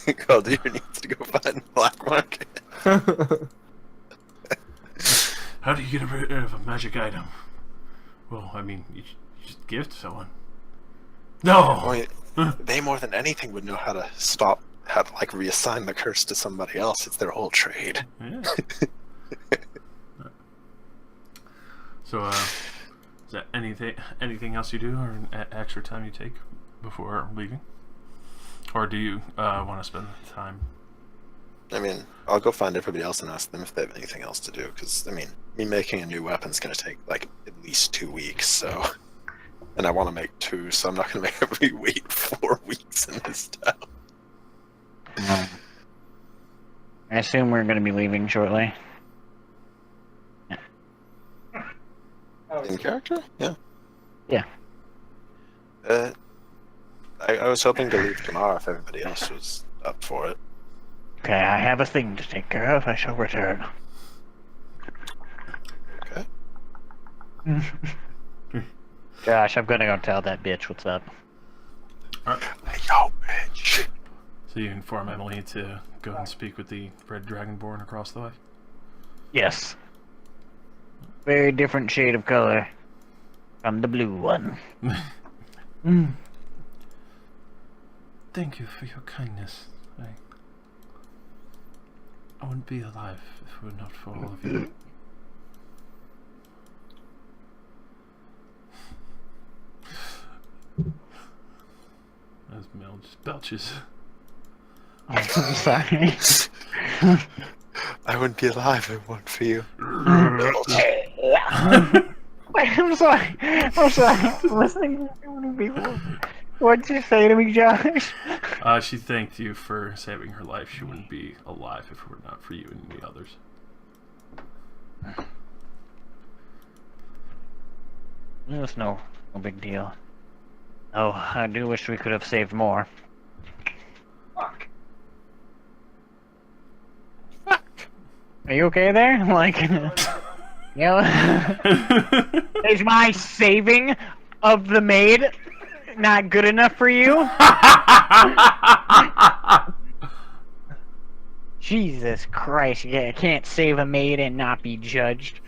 Caldir needs to go find the black market. How do you get rid of a magic item? Well, I mean, you just give it to someone. No! Wait, they more than anything would know how to reassign the curse to somebody else. It's their whole trade. Yeah. So, is that anything else you do, or an extra time you take before leaving? Or do you want to spend time? I mean, I'll go find everybody else and ask them if they have anything else to do. Because, I mean, me making a new weapon's going to take, like, at least 2 weeks, so... And I want to make 2, so I'm not going to make everybody wait 4 weeks in this town. I assume we're going to be leaving shortly. In character? Yeah. Yeah. I was hoping to leave tomorrow if everybody else was up for it. Okay, I have a thing to take care of. I shall return. Okay. Josh, I'm gonna go tell that bitch what's up. Alright. Yo, bitch. So you inform Emily to go and speak with the Red Dragonborn across the way? Yes. Very different shade of color from the blue one. Thank you for your kindness. I wouldn't be alive if it were not for all of you. As Mel just belches. I'm sorry. I wouldn't be alive if it weren't for you. Wait, I'm sorry. I'm sorry. I'm listening to people. What'd you say to me, Josh? She thanked you for saving her life. She wouldn't be alive if it were not for you and the others. It was no big deal. Oh, I do wish we could have saved more. Fuck. Are you okay there? Like, you know, is my saving of the maid not good enough for you? Jesus Christ, yeah, I can't save a maid and not be judged.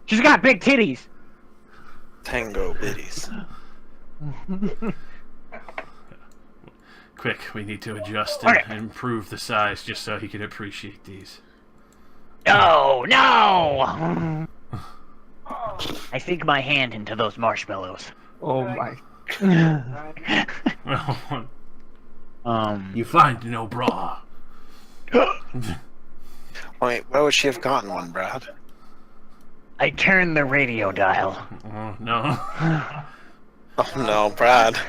She's got big titties! Tango biddies. Quick, we need to adjust and improve the size just so he can appreciate these. No, no! I sink my hand into those marshmallows. Oh my. You find no bra. Wait, where would she have gotten one, Brad? I turned the radio dial. Oh, no. Oh no, Brad.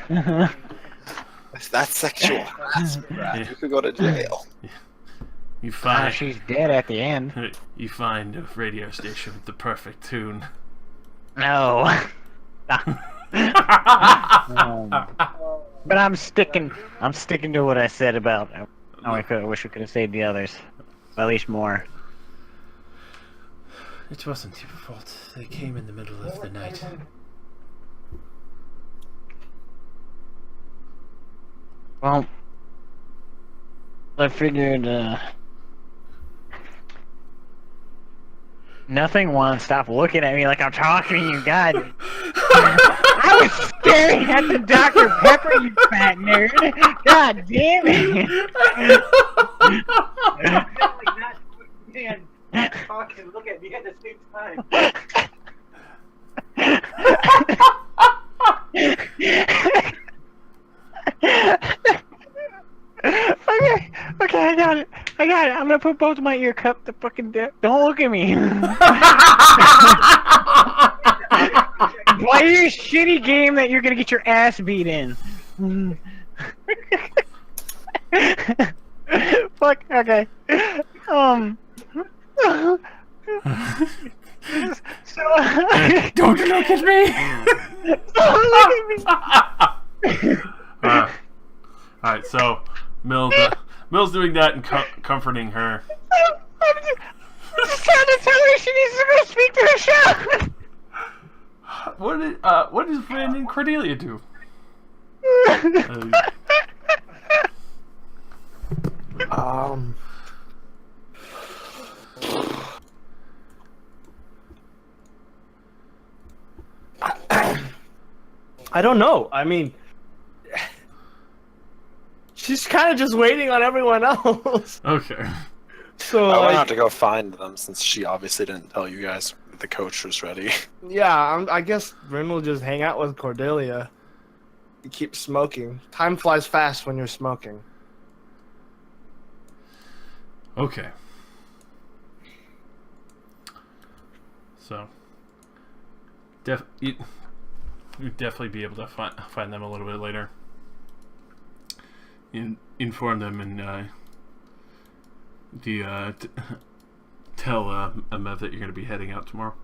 That's sexual harassment, Brad. You could go to jail. You find She's dead at the end. You find a radio station with the perfect tune. No. But I'm sticking to what I said about. I wish we could have saved the others, at least more. It wasn't your fault. They came in the middle of the night. Well, I figured, nothing one. Stop looking at me like I'm talking to you, God. I was staring at the Dr. Pepper, you fat nerd. God damn it. Talk and look at me at the same time. Okay, I got it. gonna put both my ear cup the fucking don't look at me. Play your shitty game that you're gonna get your ass beat in. Fuck. Okay. So. Don't look at me. Don't look at me. Alright, so Mill's doing that and comforting her. I'm just trying to tell her she needs to go speak to the show. What does Finn and Cordelia do? I don't know. I mean, she's kind of just waiting on everyone else. Okay. So I went like, out to go find them since she obviously didn't tell you guys the coach was ready. yeah, I guess Rin will just hang out with Cordelia. You keep smoking. Time flies fast when you're smoking. Okay. So, you'd definitely be able to find them a little bit later. Inform them and tell Amev that you're going to be heading out tomorrow.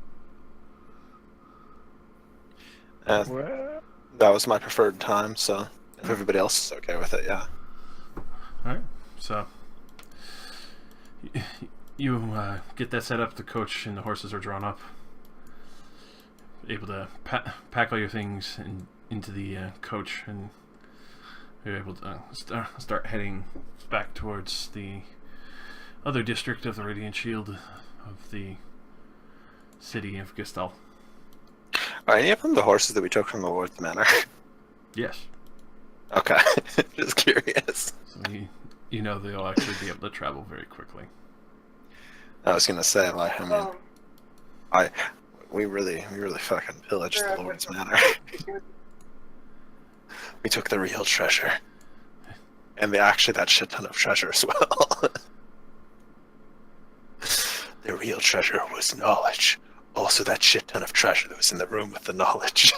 That was my preferred time, so if everybody else is okay with it, yeah. Alright, so you get that set up, the coach and the horses are drawn up. Able to pack all your things into the coach, and you're able to start heading back towards the other district of the Radiant Shield of the city of Gistal. Are any of them the horses that we took from the Lord's Manor? Yes. Okay, just curious. So you know they'll actually be able to travel very quickly. I was gonna say, like, I mean, we really fucking pillaged the Lord's Manor. We took the real treasure, and actually that shit ton of treasure as well. The real treasure was knowledge. Also, that shit ton of treasure that was in the room with the knowledge.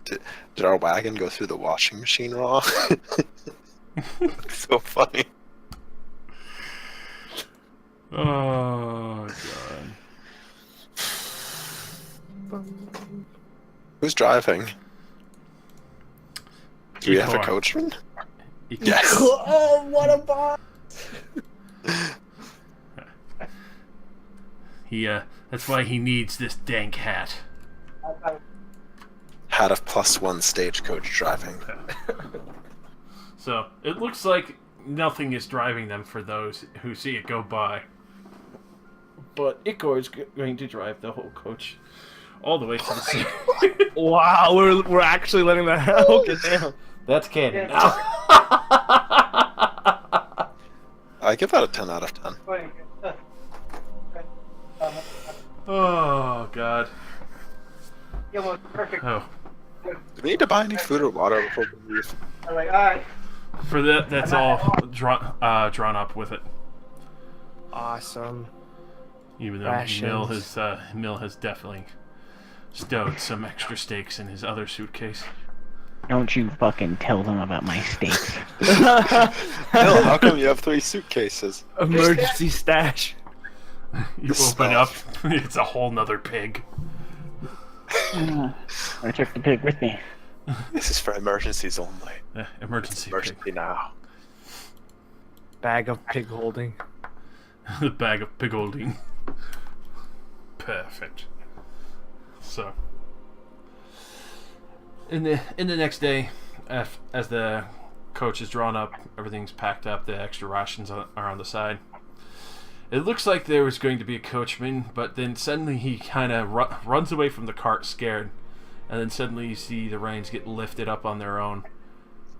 Did our wagon go through the washing machine raw? So funny. Oh god. Who's driving? Do we have a Ikor. coachman? Yes. Oh, what a boss! That's why he needs this dank hat. Hat of +1 stagecoach driving. So it looks like nothing is driving them for those who see it go by. But Ikor is going to drive the whole coach all the way to the city. Wow, we're actually letting that happen. Okay, damn. That's canon now. I give that a 10 out of 10. Oh god. Perfect. Oh, Do we need to buy any food or water before we leave? I'm like, alright. for that's all drawn up with it. Awesome. Even though Rations. Mill has definitely stowed some extra steaks in his other suitcase. Don't you fucking tell them about my steaks. Bill, how come you have 3 suitcases? Emergency stash. You open up, it's a whole nother pig. I took the pig with me. This is for emergencies only. Emergency pig. Emergency now. Bag of pig holding. The bag of pig holding. Perfect. So, in the next day, as the coach is drawn up, everything's packed up, the extra rations are on the side. It looks like there was going to be a coachman, but then suddenly he kind of runs away from the cart scared, and then suddenly you see the reins get lifted up on their own,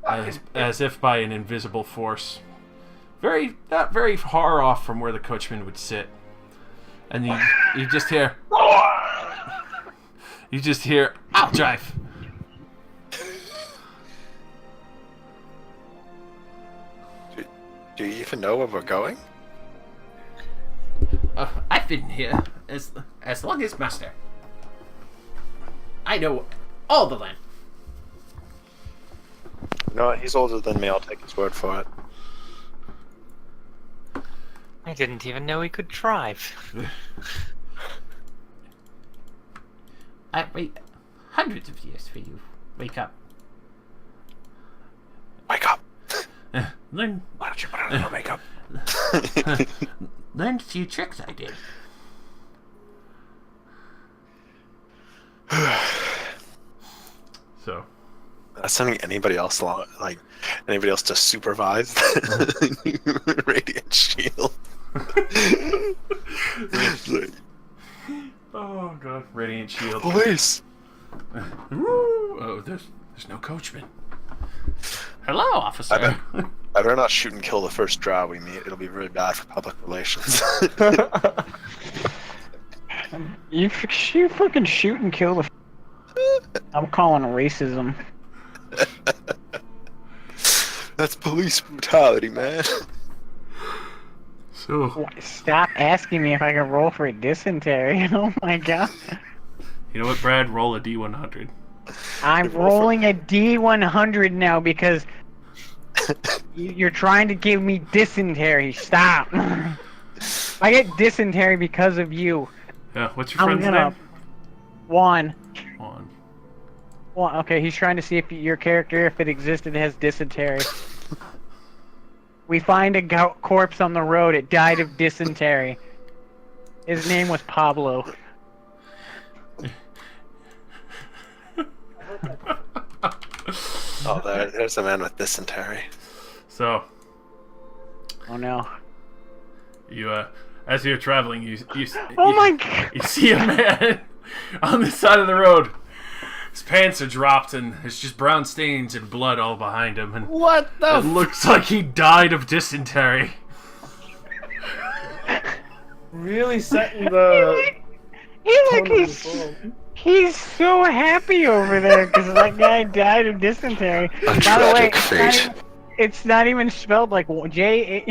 as if by an invisible force. Not very far off from where the coachman would sit. And you just hear, I'll drive. Do you even know where we're going? I've been here as long as Master. I know all the land. No, he's older than me. I'll take his word for it. I didn't even know he could drive. I wait hundreds of years for you. Wake up. Wake up! Learn Why don't you put on a little makeup? learn a few tricks I did. So, Sending anybody else along, like anybody else to supervise the radiant shield. Like, oh god, radiant shield. police. Woo! Oh, there's no coachman. Hello, officer. I better not shoot and kill the first drow we meet. It'll be really bad for public relations. You fucking shoot and kill the. I'm calling racism. That's police brutality, man. So, Stop asking me if I can roll for dysentery. Oh my god. you know what, Brad? Roll a D100. I'm rolling a D100 now because you're trying to give me dysentery. Stop. I get dysentery because of you. Yeah, what's your I'm friend's gonna. name? One. Juan. Well, okay, he's trying to see if your character, if it existed, has dysentery. We find a corpse on the road. It died of dysentery. His name was Pablo. Oh, there's a man with dysentery. So, Oh no. you as you're traveling, you Oh my god. you see a man on the side of the road. His pants are dropped and there's just brown stains and blood all behind him, and What the? it looks like he died of dysentery. Really setting the. He's so happy over there because that guy died of dysentery. By the way, it's not even spelled like J,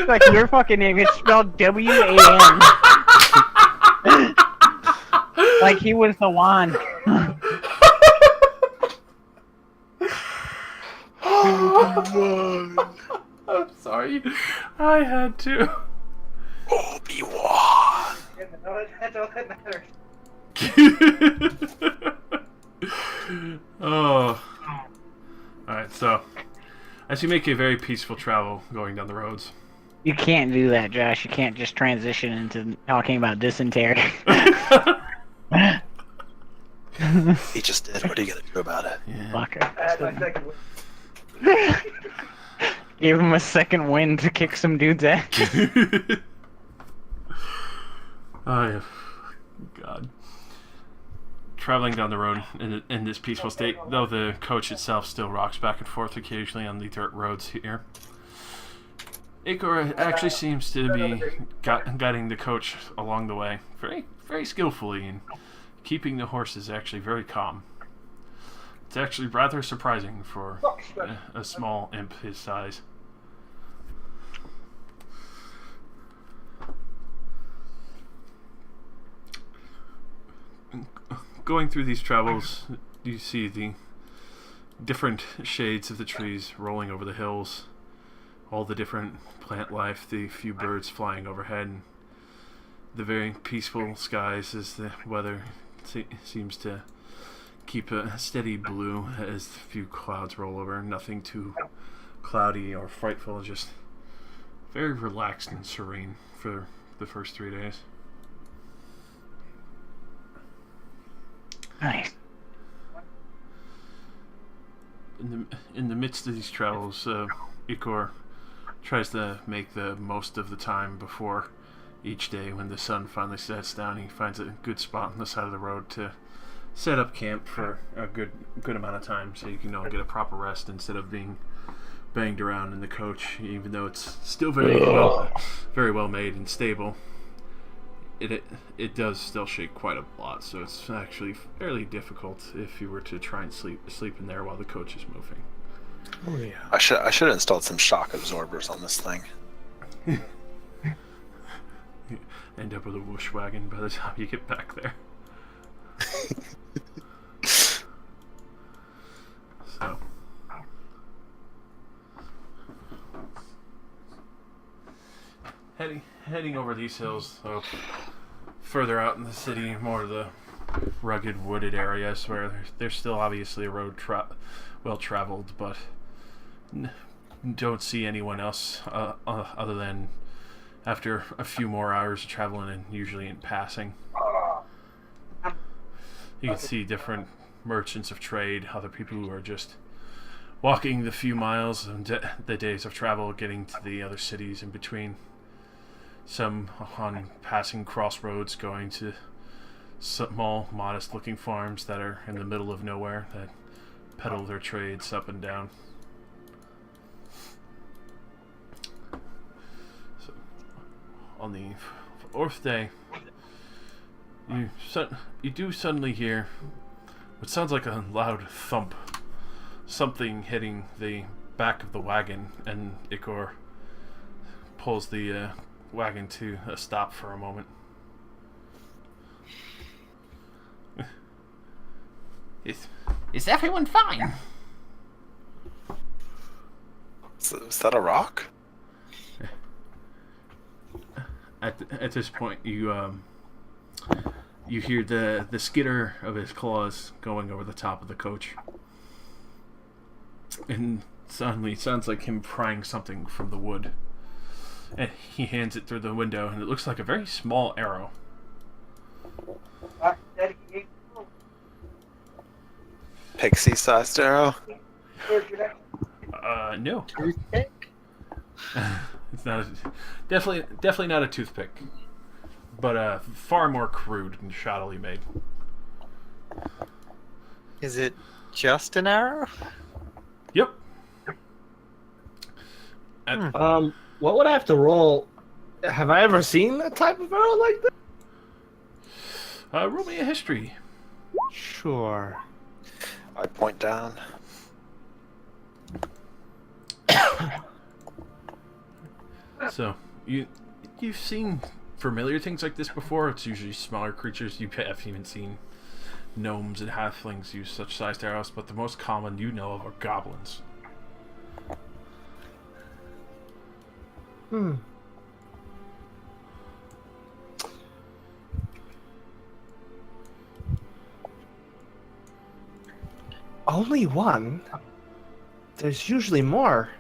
like your fucking name. It's spelled W-A-N. Like he was the one. I'm sorry, I had to. Obi-Wan. That's all that matters. Oh. Alright, so as you make a very peaceful travel going down the roads. You can't do that, Josh. You can't just transition into talking about dysentery. He just did. What are you gonna do about it? Yeah. Fucker. Gave him a second win to kick some dude's ass. Oh yeah. God. Traveling down the road in this peaceful state, though the coach itself still rocks back and forth occasionally on the dirt roads here. Ikor actually seems to be guiding the coach along the way very, very skillfully, and keeping the horses actually very calm. It's actually rather surprising for a small imp his size. Going through these travels, you see the different shades of the trees rolling over the hills, all the different plant life, the few birds flying overhead, and the very peaceful skies as the weather seems to keep a steady blue as the few clouds roll over. Nothing too cloudy or frightful, just very relaxed and serene for the first 3 days. Nice. In the midst of these travels, Ikor tries to make the most of the time before each day. When the sun finally sets down, he finds a good spot on the side of the road to set up camp for a good amount of time, so you can all get a proper rest instead of being banged around in the coach. Even though it's still very well made and stable, it does still shake quite a lot, so it's actually fairly difficult if you were to try and sleep in there while the coach is moving. Oh yeah. I should have installed some shock absorbers on this thing. End up with a whoosh wagon by the time you get back there. So. Heading over these hills, so further out in the city, more of the rugged wooded areas where there's still obviously a road well traveled, but don't see anyone else other than after a few more hours of traveling and usually in passing. You can see different merchants of trade, other people who are just walking the few miles and the days of travel getting to the other cities in between. Some on passing crossroads going to small, modest-looking farms that are in the middle of nowhere that peddle their trades up and down. So, on the fourth day, you do suddenly hear what sounds like a loud thump. Something hitting the back of the wagon, and Ikor pulls the wagon to a stop for a moment. Is everyone fine? Is that a rock? At this point, you hear the skitter of his claws going over the top of the coach, and suddenly it sounds like him prying something from the wood. And he hands it through the window, and it looks like a very small arrow. Pixie-sized arrow? No. Toothpick? It's not definitely not a toothpick, but far more crude and shoddily made. Is it just an arrow? Yep. What would I have to roll? Have I ever seen a type of arrow like that? Roll me a history. Sure. I point down. So you've seen familiar things like this before. It's usually smaller creatures. You have even seen gnomes and halflings use such sized arrows, but the most common you know of are goblins. Only one? There's usually more.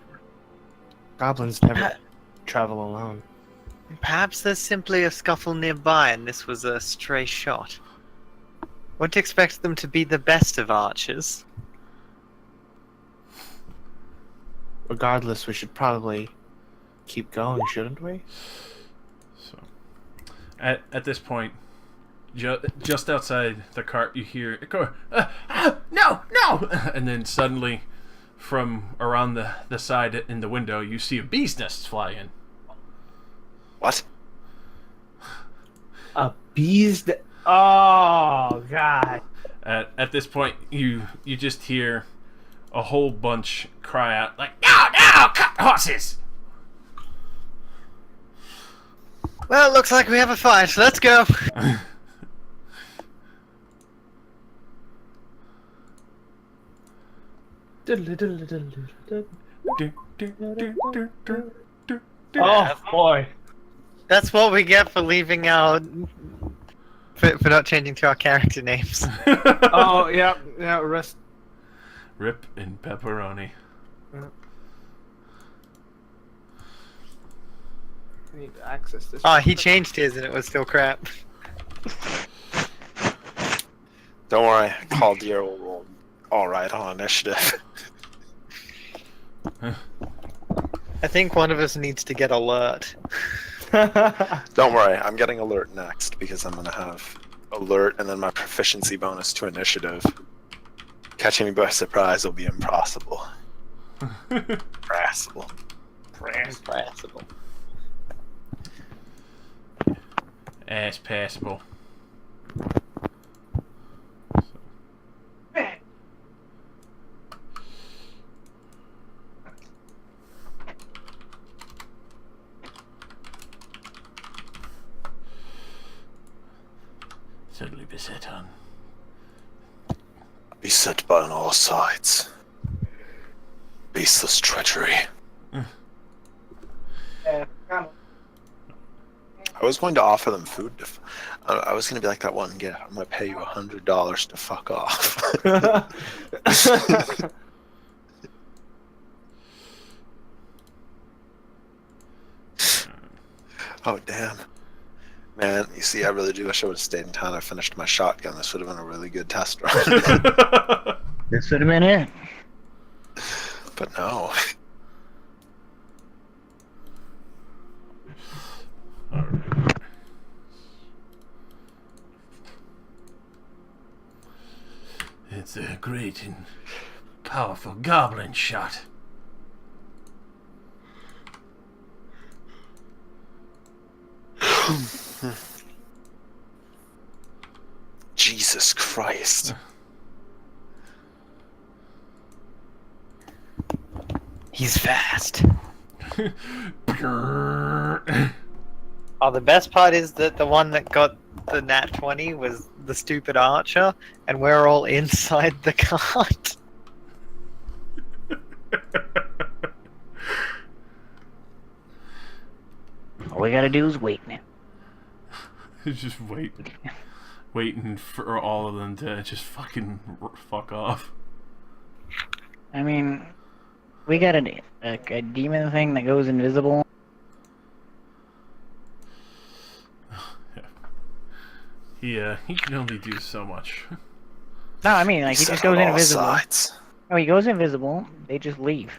Goblins never travel alone. Perhaps there's simply a scuffle nearby and this was a stray shot. Wouldn't expect them to be the best of archers. Regardless, we should probably keep going, shouldn't we? So, at this point, just outside the cart, you hear Ikor, no! And then suddenly, from around the side in the window, you see a bee's nest fly in. What? A bee's... Oh, God. At this point, you just hear a whole bunch cry out, like, no, cut horses! Well, it looks like we have a fight. Let's go. Oh, boy. That's what we get for leaving our... For not changing to our character names. Oh, yeah, rest. Rip and pepperoni. I need to access this. Oh, he changed his and it was still crap. Don't worry, Caldier will roll alright on initiative. I think one of us needs to get alert. Don't worry, I'm getting alert next because I'm gonna have alert and then my proficiency bonus to initiative. Catching me by surprise will be impossible. Impossible. Impossible. As passable. truly beset on. Beset by on all sides. Baseless treachery. I was going to offer them food. I was going to be like that one. Yeah, I'm going to pay you $100 to fuck off. Oh, damn. Man, you see, I really do wish I would have stayed in town. I finished my shotgun. This would have been a really good test run. This would have been it. But no. It's a great and powerful goblin shot. Jesus Christ. He's fast. Oh, Oh, the best part is that the one that got the nat 20 was the stupid archer, and we're all inside the cart. All we gotta do is wait now. just waiting for all of them to just fuck off. I mean, we got a demon thing that goes invisible. He can only do so much. No, I mean, like, he just goes on all invisible. sides. Oh, he goes invisible, they just leave.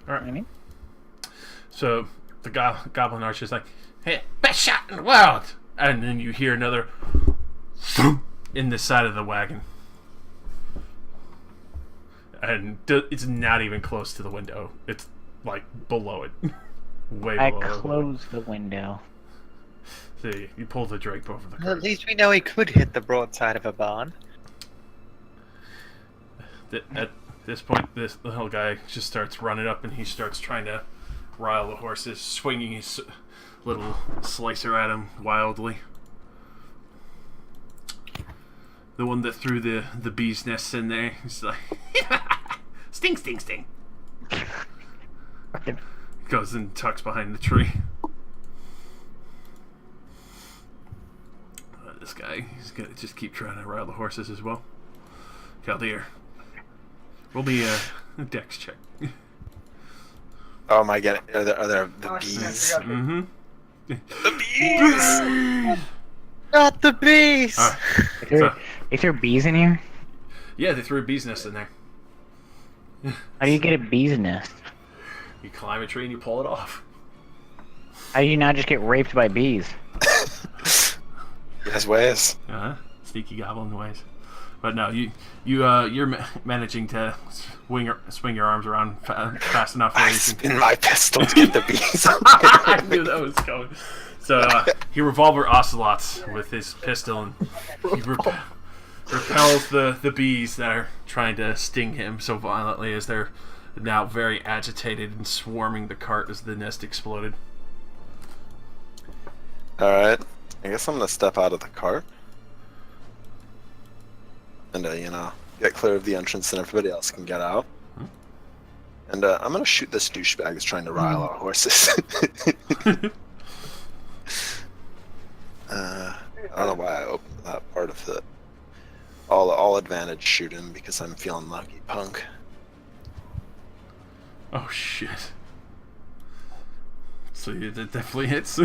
Alright. You know what I mean? So the goblin archer's like, "Hey, best shot in the world!" And then you hear another thump in the side of the wagon, and it's not even close to the window. It's like below it, way I below. close the window. See, you pull the drape over the At curtain. least we know he could hit the broadside of a barn. At this point, this little guy just starts running up, and he starts trying to rile the horses, swinging his little slicer at him wildly. The one that threw the bee's nests in there, he's like, sting, sting, sting. Goes and tucks behind the tree. This guy, he's gonna just keep trying to rile the horses as well. Chaldeer, roll me a dex check. Oh my god, are there the bees? Mm-hmm. The bees! Not the beast! So, Is there bees in here? yeah, they threw a bee's nest in there. How do you get a bee's nest? You climb a tree and you pull it off. How do you not just get raped by bees? He has ways. Sneaky goblin ways. But no, you're managing to swing your arms around fast enough. I Where you can... spin my pistol to get the bees. I knew that was coming. So he revolver ocelots with his pistol, and he repels the bees that are trying to sting him so violently as they're now very agitated and swarming the cart as the nest exploded. Alright, I guess I'm gonna step out of the cart. And, get clear of the entrance and everybody else can get out. And I'm gonna shoot this douchebag who's trying to rile our horses. I don't know why I opened that part of the all advantage shoot him because I'm feeling lucky, punk. Oh shit! So yeah, that definitely hits.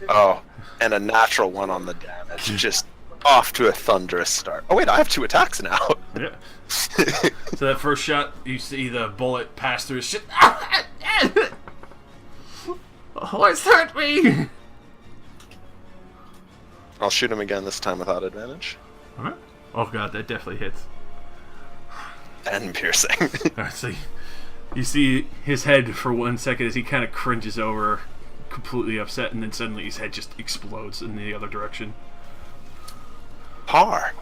Oh, and a natural one on the damage, just off to a thunderous start. Oh wait, I have 2 attacks now. Yeah. So that first shot, you see the bullet pass through his shit. The horse hurt me. I'll shoot him again this time without advantage. Alright. Oh god, that definitely hits. And piercing. Alright, so you see his head for 1 second as he kind of cringes over, completely upset, and then suddenly his head just explodes in the other direction. Par.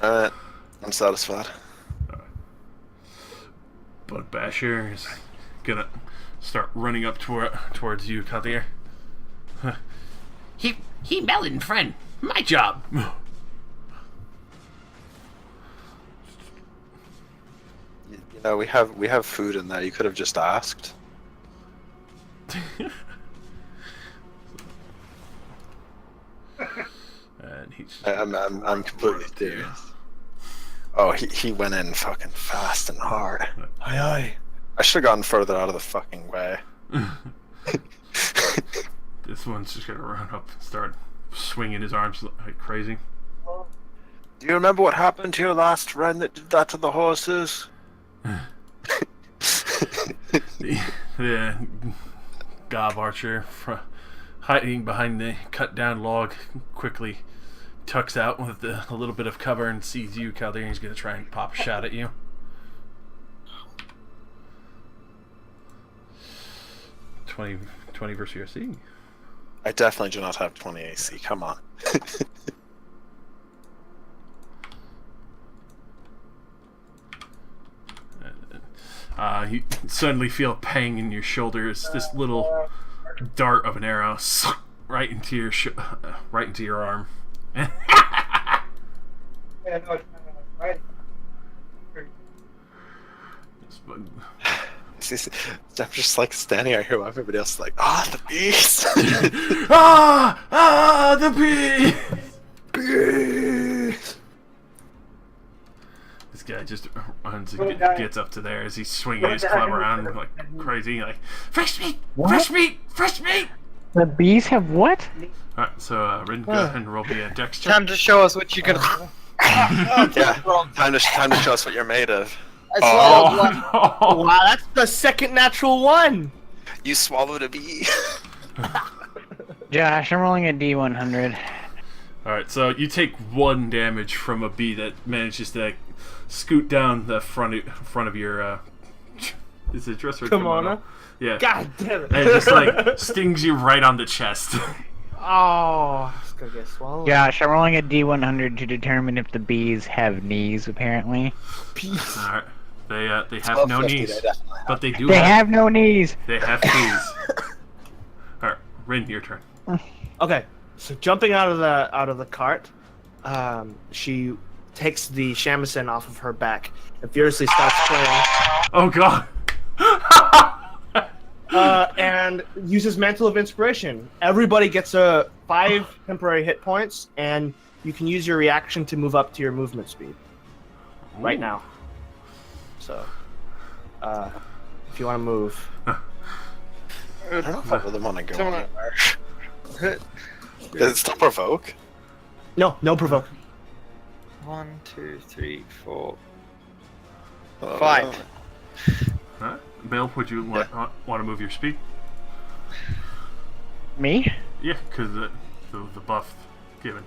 Alright, I'm satisfied. Bud Basher is gonna start running up towards you, Kaldir. He melon, friend. My job. You know, we have food in there. You could have just asked. And he's I'm completely serious. Oh, he went in fucking fast and hard. Aye aye. I should have gone further out of the fucking way. This one's just gonna run up and start swinging his arms like crazy. Do you remember what happened to your last friend that did that to the horses? The Gob Archer, hiding behind the cut down log, quickly tucks out with a little bit of cover and sees you, Kaldir, and he's gonna try and pop a shot at you. $20 versus your AC. I definitely do not have 20 AC. Come on. You suddenly feel a pang in your shoulder as this little dart of an arrow right into your arm. I'm just like standing out here while everybody else is like, the beast! The bee! This guy just runs and gets up to there as he's swinging his club around like crazy, like, fresh meat! Fresh meat! Fresh meat! The bees have what? Alright, so Rin, go ahead and roll me a dex check. Time to show us what you can. Yeah, time to show us what you're made of. Wow, that's the second natural one. You swallowed a bee. Josh, I'm rolling a D100. Alright, so you take 1 damage from a bee that manages to scoot down the front of your is it dress or Kimono? Yeah. God damn it. And it just like stings you right on the chest. Oh, it's gonna get swallowed. Josh, I'm rolling a D100 to determine if the bees have knees, apparently. Alright. They have no 1250, knees. they definitely have. But they do They have no knees! they have knees. Alright, Rin, your turn. Okay, so jumping out of the cart, she takes the shamisen off of her back and furiously starts playing, Oh god. and uses Mantle of Inspiration. Everybody gets 5 temporary hit points, and you can use your reaction to move up to your movement speed right now. So, if you want to move. I don't know if I really want to go anywhere. Does it still provoke? No provoke. 1, 2, 3, 4, Oh, 5. Alright. Bill, would you want to move your speed? Me? Yeah, because the buff given.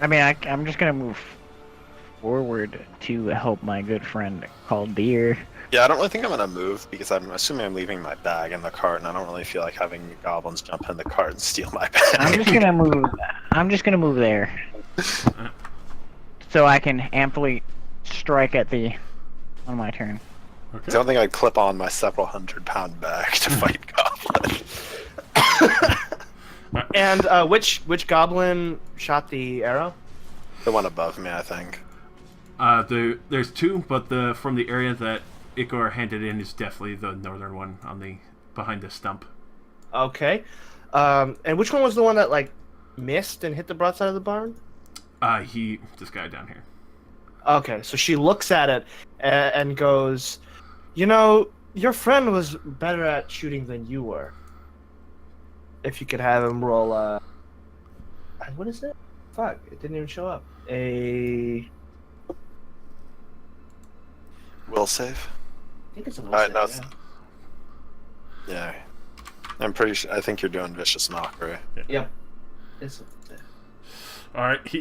I mean, I'm just gonna move forward to help my good friend called Deer. Yeah, I don't really think I'm gonna move because I'm assuming I'm leaving my bag in the cart, and I don't really feel like having goblins jump in the cart and steal my bag. I'm just gonna move there. So I can amply strike on my turn. Okay. I don't think I'd clip on my several 100-pound bag to fight goblin. And which goblin shot the arrow? The one above me, I think. There's 2, but from the area that Ikor handed in is definitely the northern one on behind the stump. Okay. And which one was the one that like missed and hit the broadside of the barn? This guy down here. Okay, so she looks at it and goes, "You know, your friend was better at shooting than you were. If you could have him roll what is it? Fuck, it didn't even show up. I Will save? think it's a will Alright, save, no, yeah. I'm pretty sure. I think you're doing vicious mockery. Yep. It's Alright, he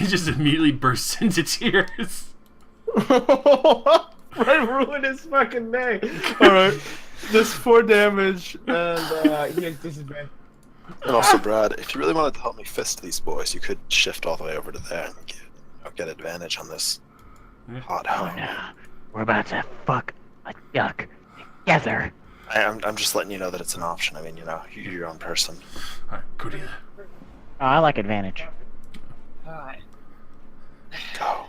just immediately bursts into tears. Right, ruined his fucking day. Alright. Just 4 damage, and he has disadvantage. And also, Brad, if you really wanted to help me fist these boys, you could shift all the way over to there and get advantage on this hot home. We're about to fuck a duck together. I'm just letting you know that it's an option. I mean, you're your own person. Alright, go to you. Oh, I like advantage. Alright. Go.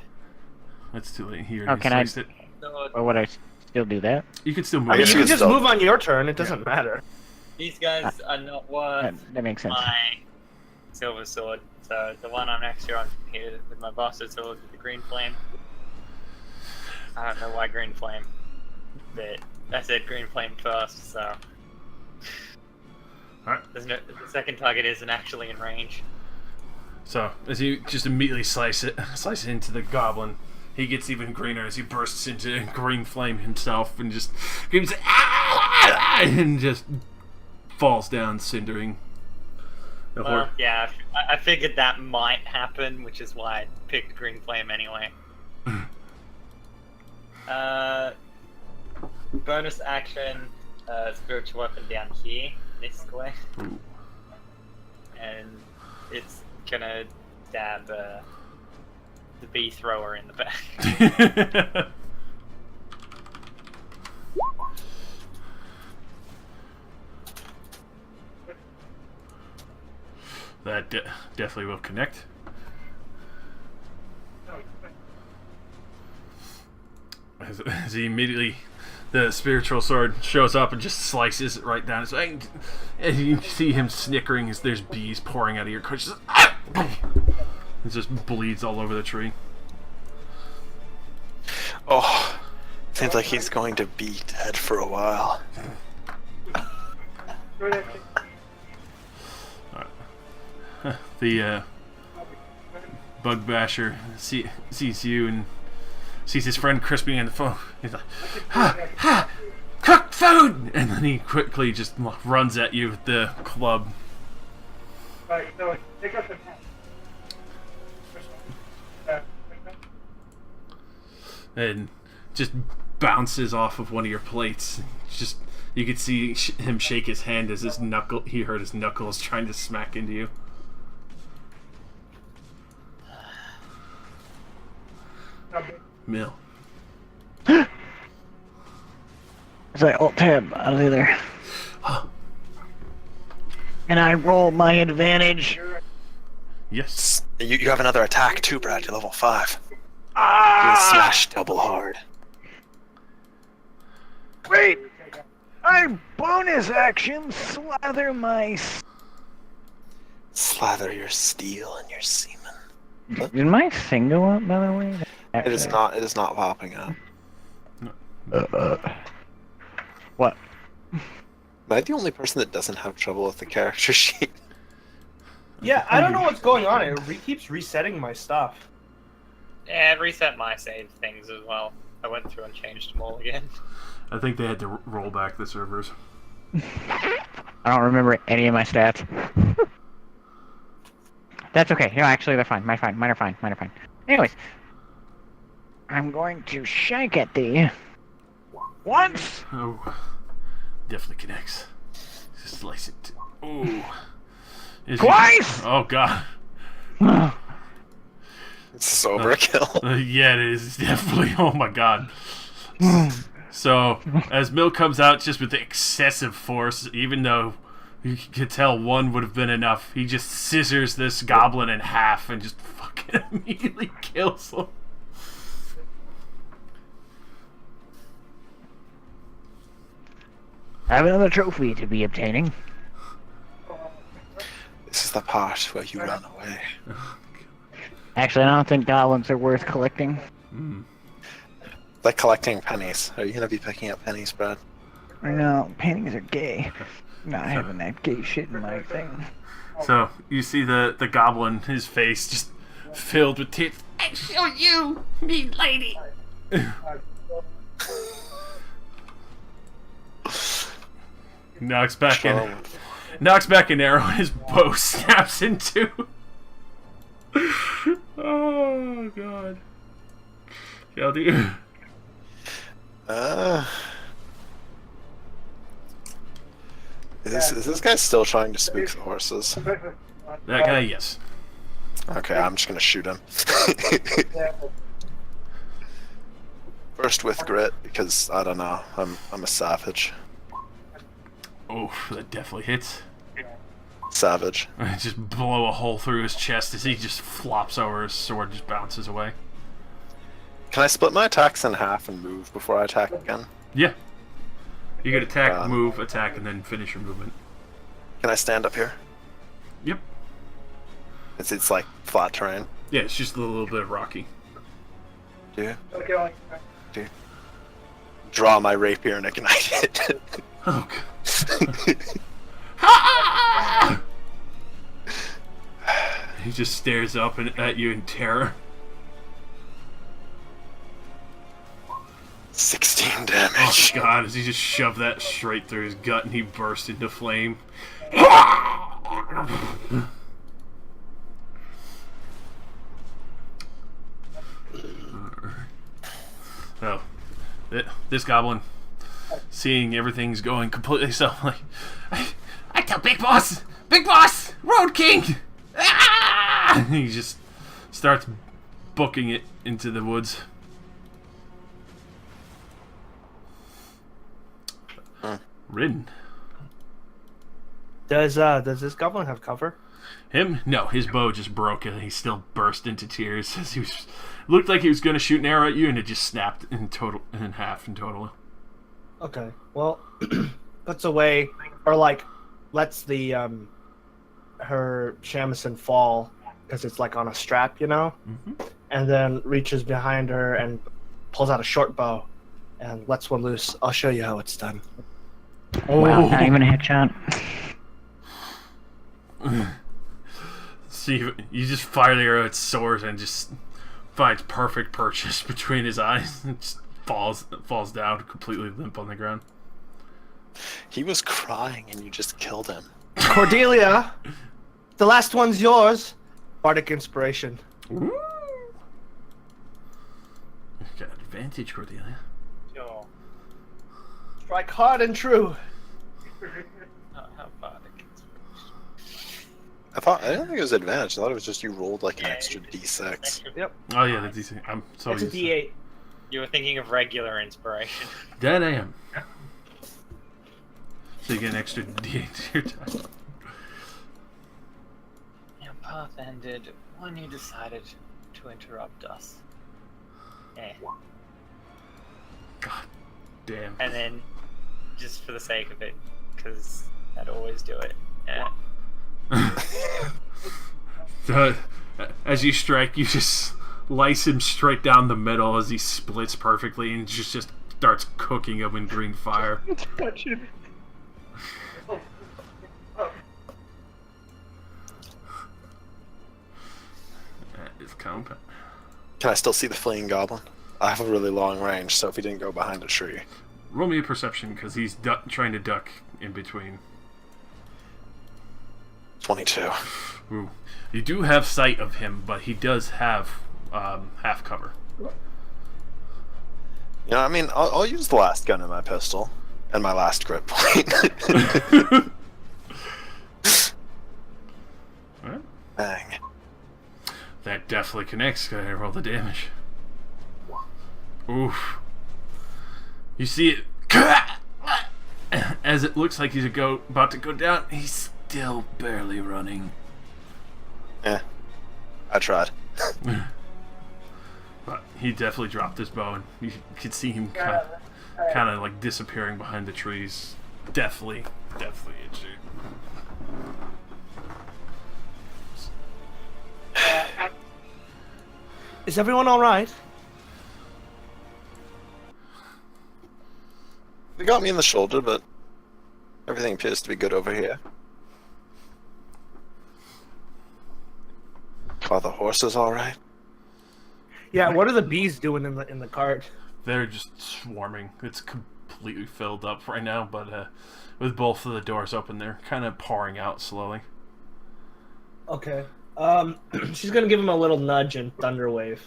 That's too late. He Oh, already can I- sliced it. So Or would I still do that? You can still move. I mean, guess you you can can just still- move on your turn. It doesn't matter. these guys are not worth That makes sense. my silver sword. So the one I'm next to on here with my bastard sword with the green flame. I don't know why green flame, but I said green flame first, so. Alright. The second target isn't actually in range. So, as you just immediately slice it into the goblin, he gets even greener as he bursts into green flame himself and just screams, "Ah!" and just falls down, cindering. The Well, hor- yeah, I figured that might happen, which is why I picked green flame anyway. Bonus action, spiritual weapon down here, this square, Ooh. and it's gonna stab the bee thrower in the back. That definitely will connect. As he immediately, the spiritual sword shows up and just slices it right down his leg. And you see him snickering as there's bees pouring out of your crotch. It just bleeds all over the tree. Oh, seems like he's going to be dead for a while. The bug basher sees you and sees his friend crisping in the phone. He's like, "Ha ha, cooked food!" And then he quickly just runs at you with the club. And just bounces off of one of your plates. Just you could see him shake his hand as he hurt his knuckles trying to smack into you. Mill. So I alt tab out of there. And I roll my advantage. Yes. You have another attack too, Brad. You're level 5. You can smash double hard. Wait! I bonus action slather my. Slather your steel and your semen. Did my thing go up, by the way? It is not. It is not popping up. What? Am I the only person that doesn't have trouble with the character sheet? Yeah, I don't know what's going on. It keeps resetting my stuff. Yeah, reset my save things as well. I went through and changed them all again. I think they had to roll back the servers. I don't remember any of my stats. That's okay. No, actually, they're fine. Mine are fine. Anyways, I'm going to shake at thee once. Oh, definitely connects. Just slice it. Ooh. Twice! Oh god. It's overkill. Yeah, it is definitely. Oh my god. So, as Mill comes out just with excessive force, even though you could tell one would have been enough, he just scissors this goblin in half and just fucking immediately kills him. I have another trophy to be obtaining. This is the part where you run away. Actually, I don't think goblins are worth collecting. Like collecting pennies. Are you gonna be picking up pennies, Brad? No, paintings are gay. Not having that gay shit in my thing. So, you see the goblin, his face just filled with tears. I show you, me lady. Knocks back an arrow and his bow snaps in two. Oh god. Yeah, dude. Is this guy still trying to spook the horses? That guy, yes. Okay, I'm just gonna shoot him. First with grit, because I don't know, I'm a savage. Oh, that definitely hits. Savage. Just blow a hole through his chest as he just flops over. His sword just bounces away. Can I split my attacks in half and move before I attack again? Yeah. You can attack, move, attack, and then finish your movement. Can I stand up here? Yep. It's like flat terrain. Yeah, it's just a little bit rocky. Do you? Draw my rapier and ignite it. Oh, God. He just stares up at you in terror. 16 Oh, damage. God, as he just shoved that straight through his gut and he burst into flame. Oh, this goblin, seeing everything's going completely south, like, I tell Big Boss, Road King! Ah! He just starts booking it into the woods. Ridden. Does this goblin have cover? Him? No, his bow just broke and he still burst into tears as he was looked like he was going to shoot an arrow at you and it just snapped in half in total. Okay. Well, puts away or like lets the her shamisen fall because it's like on a strap, you know, and then reaches behind her and pulls out a short bow and lets one loose. I'll show you how it's done. Wow, not even a headshot. See, you just fire the arrow, it soars and just finds perfect purchase between his eyes and just falls down completely limp on the ground. He was crying and you just killed him. Cordelia, the last one's yours. Bardic inspiration. Ooh. You've got advantage, Cordelia. Sure. Strike hard and true. How Bardic I didn't think it was advantage. I thought it was just you rolled like an extra d6. Extra- Yep. Oh yeah, that's decent. I'm so It's a used to D8. You were thinking of regular inspiration. that I am. So you get an extra D8 to your time. Your path ended when you decided to interrupt us. God damn. And then, just for the sake of it, because I'd always do it. So, as you strike, you just slice him straight down the middle as he splits perfectly and just starts cooking him in green fire. That is combat. Can I still see the fleeing goblin? I have a really long range, so if he didn't go behind a tree. Roll me a perception because he's trying to duck in between. 22. Ooh. You do have sight of him, but he does have half cover. You know, I mean, I'll use the last gun in my pistol and my last grip point. Alright. Bang. That definitely connects. Gotta roll the damage. Oof. You see it as it looks like he's about to go down. He's still barely running. I tried. But he definitely dropped his bow, and you could see him kind of like disappearing behind the trees. Definitely injured. Is everyone all right? They got me in the shoulder, but everything appears to be good over here. Are the horses all right? Yeah. What are the bees doing in the cart? They're just swarming. It's completely filled up right now, but with both of the doors open, they're kind of pouring out slowly. Okay. She's gonna give him a little nudge and thunderwave.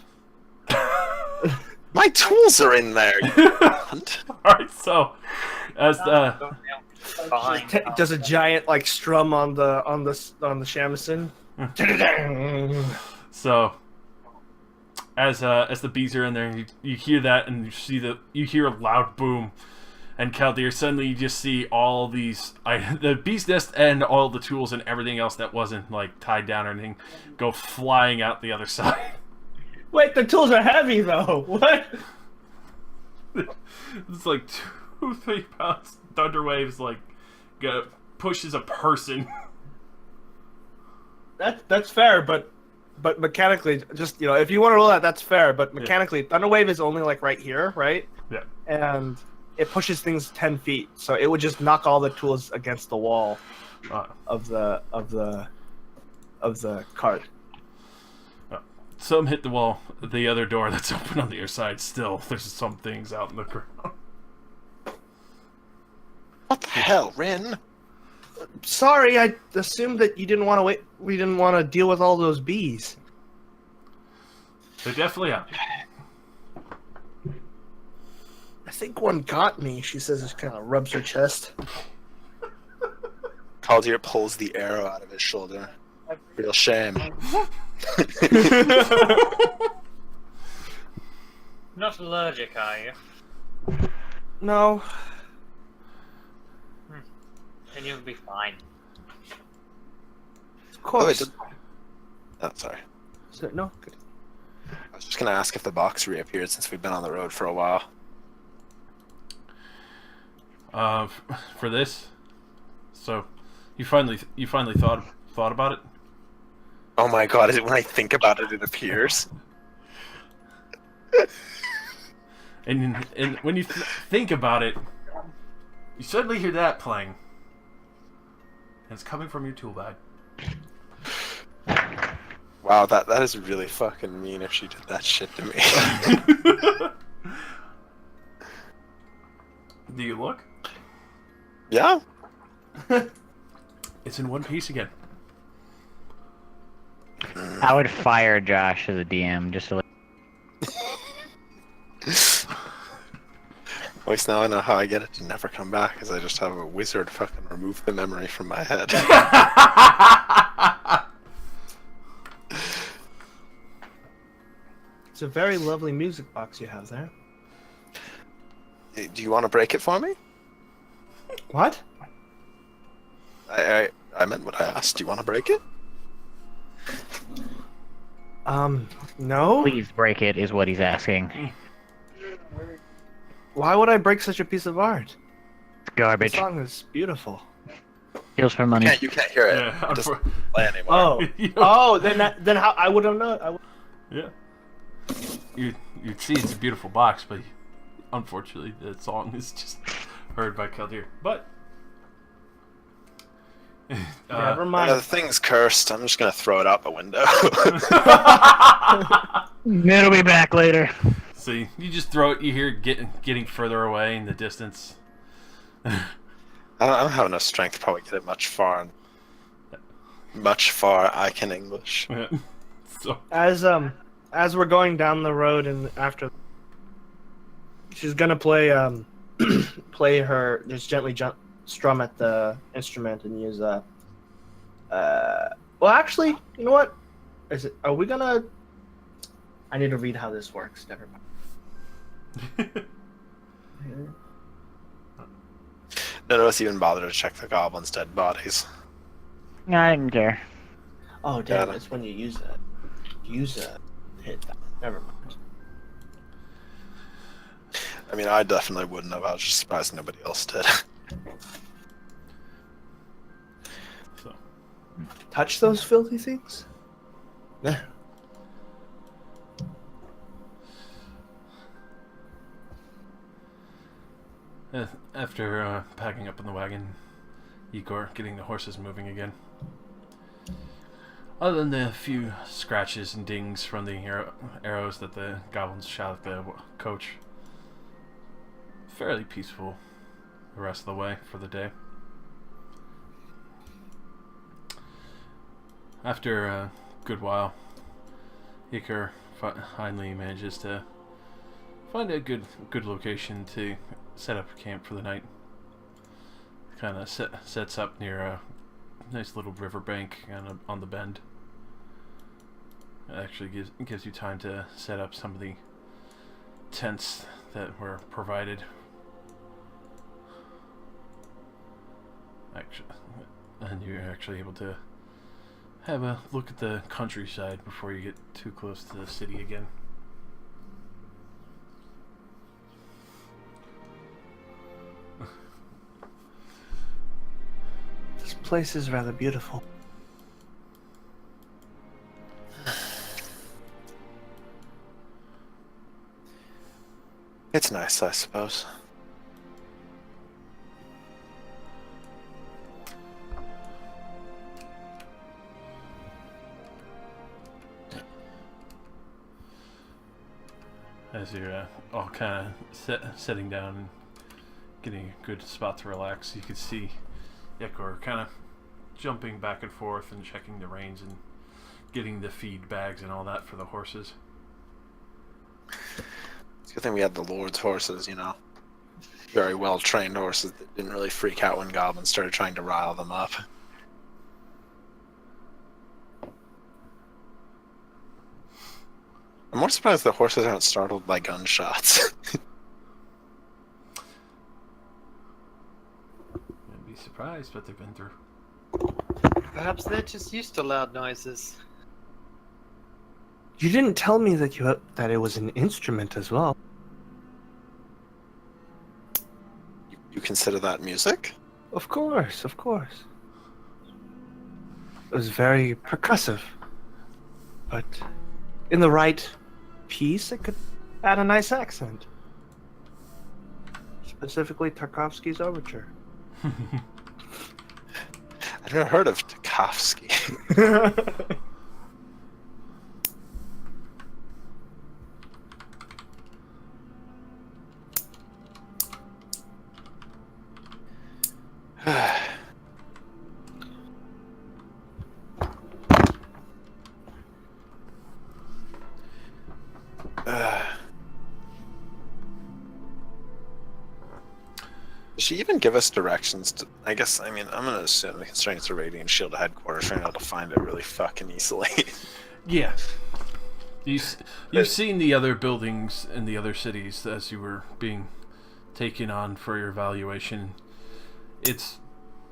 My tools are in there. You cunt. Alright, so as the Fine. Does a giant like strum on the shamisen? so as the bees are in there, and you hear that, and you hear a loud boom, and Kaldir, suddenly you just see all these the bee's nest and all the tools and everything else that wasn't like tied down or anything go flying out the other side. Wait, the tools are heavy though. What? It's like 2-3 pounds. Thunderwave's like pushes a person. That's fair, but mechanically, just if you want to roll that, that's fair. But mechanically, Thunderwave is only like right here, right? Yeah. And it pushes things 10 feet, so it would just knock all the tools against the wall of the cart. Some hit the wall. The other door that's open on the other side, still, there's some things out in the ground. What the hell, Rin? Sorry, I assumed that you didn't want to wait. We didn't want to deal with all those bees. They're definitely out. I think one got me. She says it kind of rubs her chest. Kaldir pulls the arrow out of his shoulder. Real shame. Not allergic, are you? No. Then you'll be fine. Of course. Oh, sorry. No. Good. I was just gonna ask if the box reappeared since we've been on the road for a while. For this, so you finally thought about it. Oh my god! Is it when I think about it, it appears? And when you think about it, you suddenly hear that playing, and it's coming from your tool bag. Wow, that is really fucking mean if she did that shit to me. Do you look? Yeah. It's in one piece again. I would fire Josh as a DM just to. At least now I know how I get it to never come back, because I just have a wizard fucking remove the memory from my head. It's a very lovely music box you have there. Do you want to break it for me? What? I meant what I asked. Do you want to break it? No. Please break it, is what he's asking. Why would I break such a piece of art? It's The garbage. song is beautiful. Steals for money. You can't hear it. Yeah, It doesn't play anymore. Oh, You know- oh, then how I would have known. Yeah. You'd see it's a beautiful box, but unfortunately the song is just heard by Kaldir. But Never The mind. thing's cursed. I'm just gonna throw it out the window. It'll be back later. see, you just throw it. You hear it getting further away in the distance. I don't have enough strength to probably get it much far. Much far. I can English. So As we're going down the road and after, she's gonna play play her just gently strum at the instrument and use well, actually, you know what? Are we gonna? I need to read how this works. Never mind. None of us even bother to check the goblins' dead bodies. No, I didn't care. Oh damn! Yeah. It's when you use a hit. Never mind. I mean, I definitely wouldn't have. I was just surprised nobody else did. so Touch those filthy things. Yeah. after packing up in the wagon, Igor getting the horses moving again. Other than the few scratches and dings from the arrows that the goblins shot at the coach, fairly peaceful the rest of the way for the day. After a good while, Iker finally manages to find a good location to set up camp for the night. Kind of sets up near a nice little riverbank on the bend. actually gives you time to set up some of the tents that were provided. Actually, and you're actually able to have a look at the countryside before you get too close to the city again. This place is rather beautiful. It's nice, I suppose. As you're all kind of setting down and getting a good spot to relax, you can see Yekor kind of jumping back and forth and checking the reins and getting the feed bags and all that for the horses. It's a good thing we had the Lord's horses, you know. Very well trained horses that didn't really freak out when goblins started trying to rile them up. I'm more surprised the horses aren't startled by gunshots. You'd be surprised what they've been through. Perhaps they're just used to loud noises. You didn't tell me that that it was an instrument as well. You consider that music? Of course, of course. It was very percussive, but in the right piece, it could add a nice accent. Specifically, Tarkovsky's Overture. I've never heard of Tchaikovsky. Does she even give us directions to, I guess, I mean, I'm gonna assume, considering it's a Radiant Shield headquarters, we're able to find it really fucking easily. Yeah. You've seen the other buildings in the other cities as you were being taken on for your evaluation. It's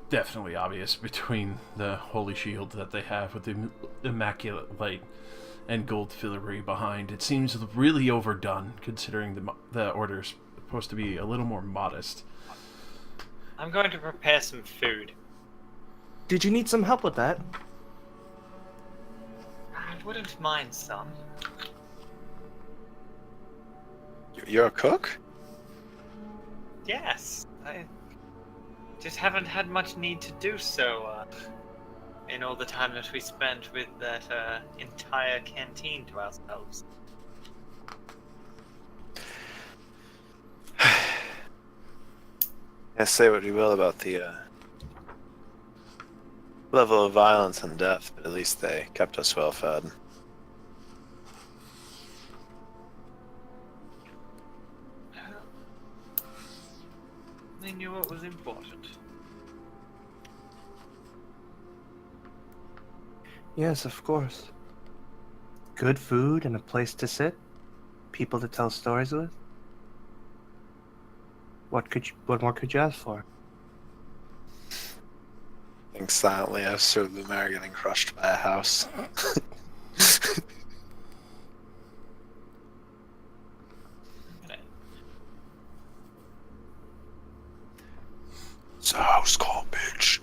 definitely obvious between the holy shield that they have with the immaculate light and gold filigree behind. It seems really overdone, considering the order's supposed to be a little more modest. I'm going to prepare some food. Did you need some help with that? I wouldn't mind some. You're a cook? Yes, I just haven't had much need to do so in all the time that we spent with that entire canteen to ourselves. Yeah, say what you will about the level of violence and death, but at least they kept us well fed. They knew what was important. Yes, of course. Good food and a place to sit. People to tell stories with. What more could you ask for? I think silently I saw Lumare getting crushed by a house. It's a house call, bitch.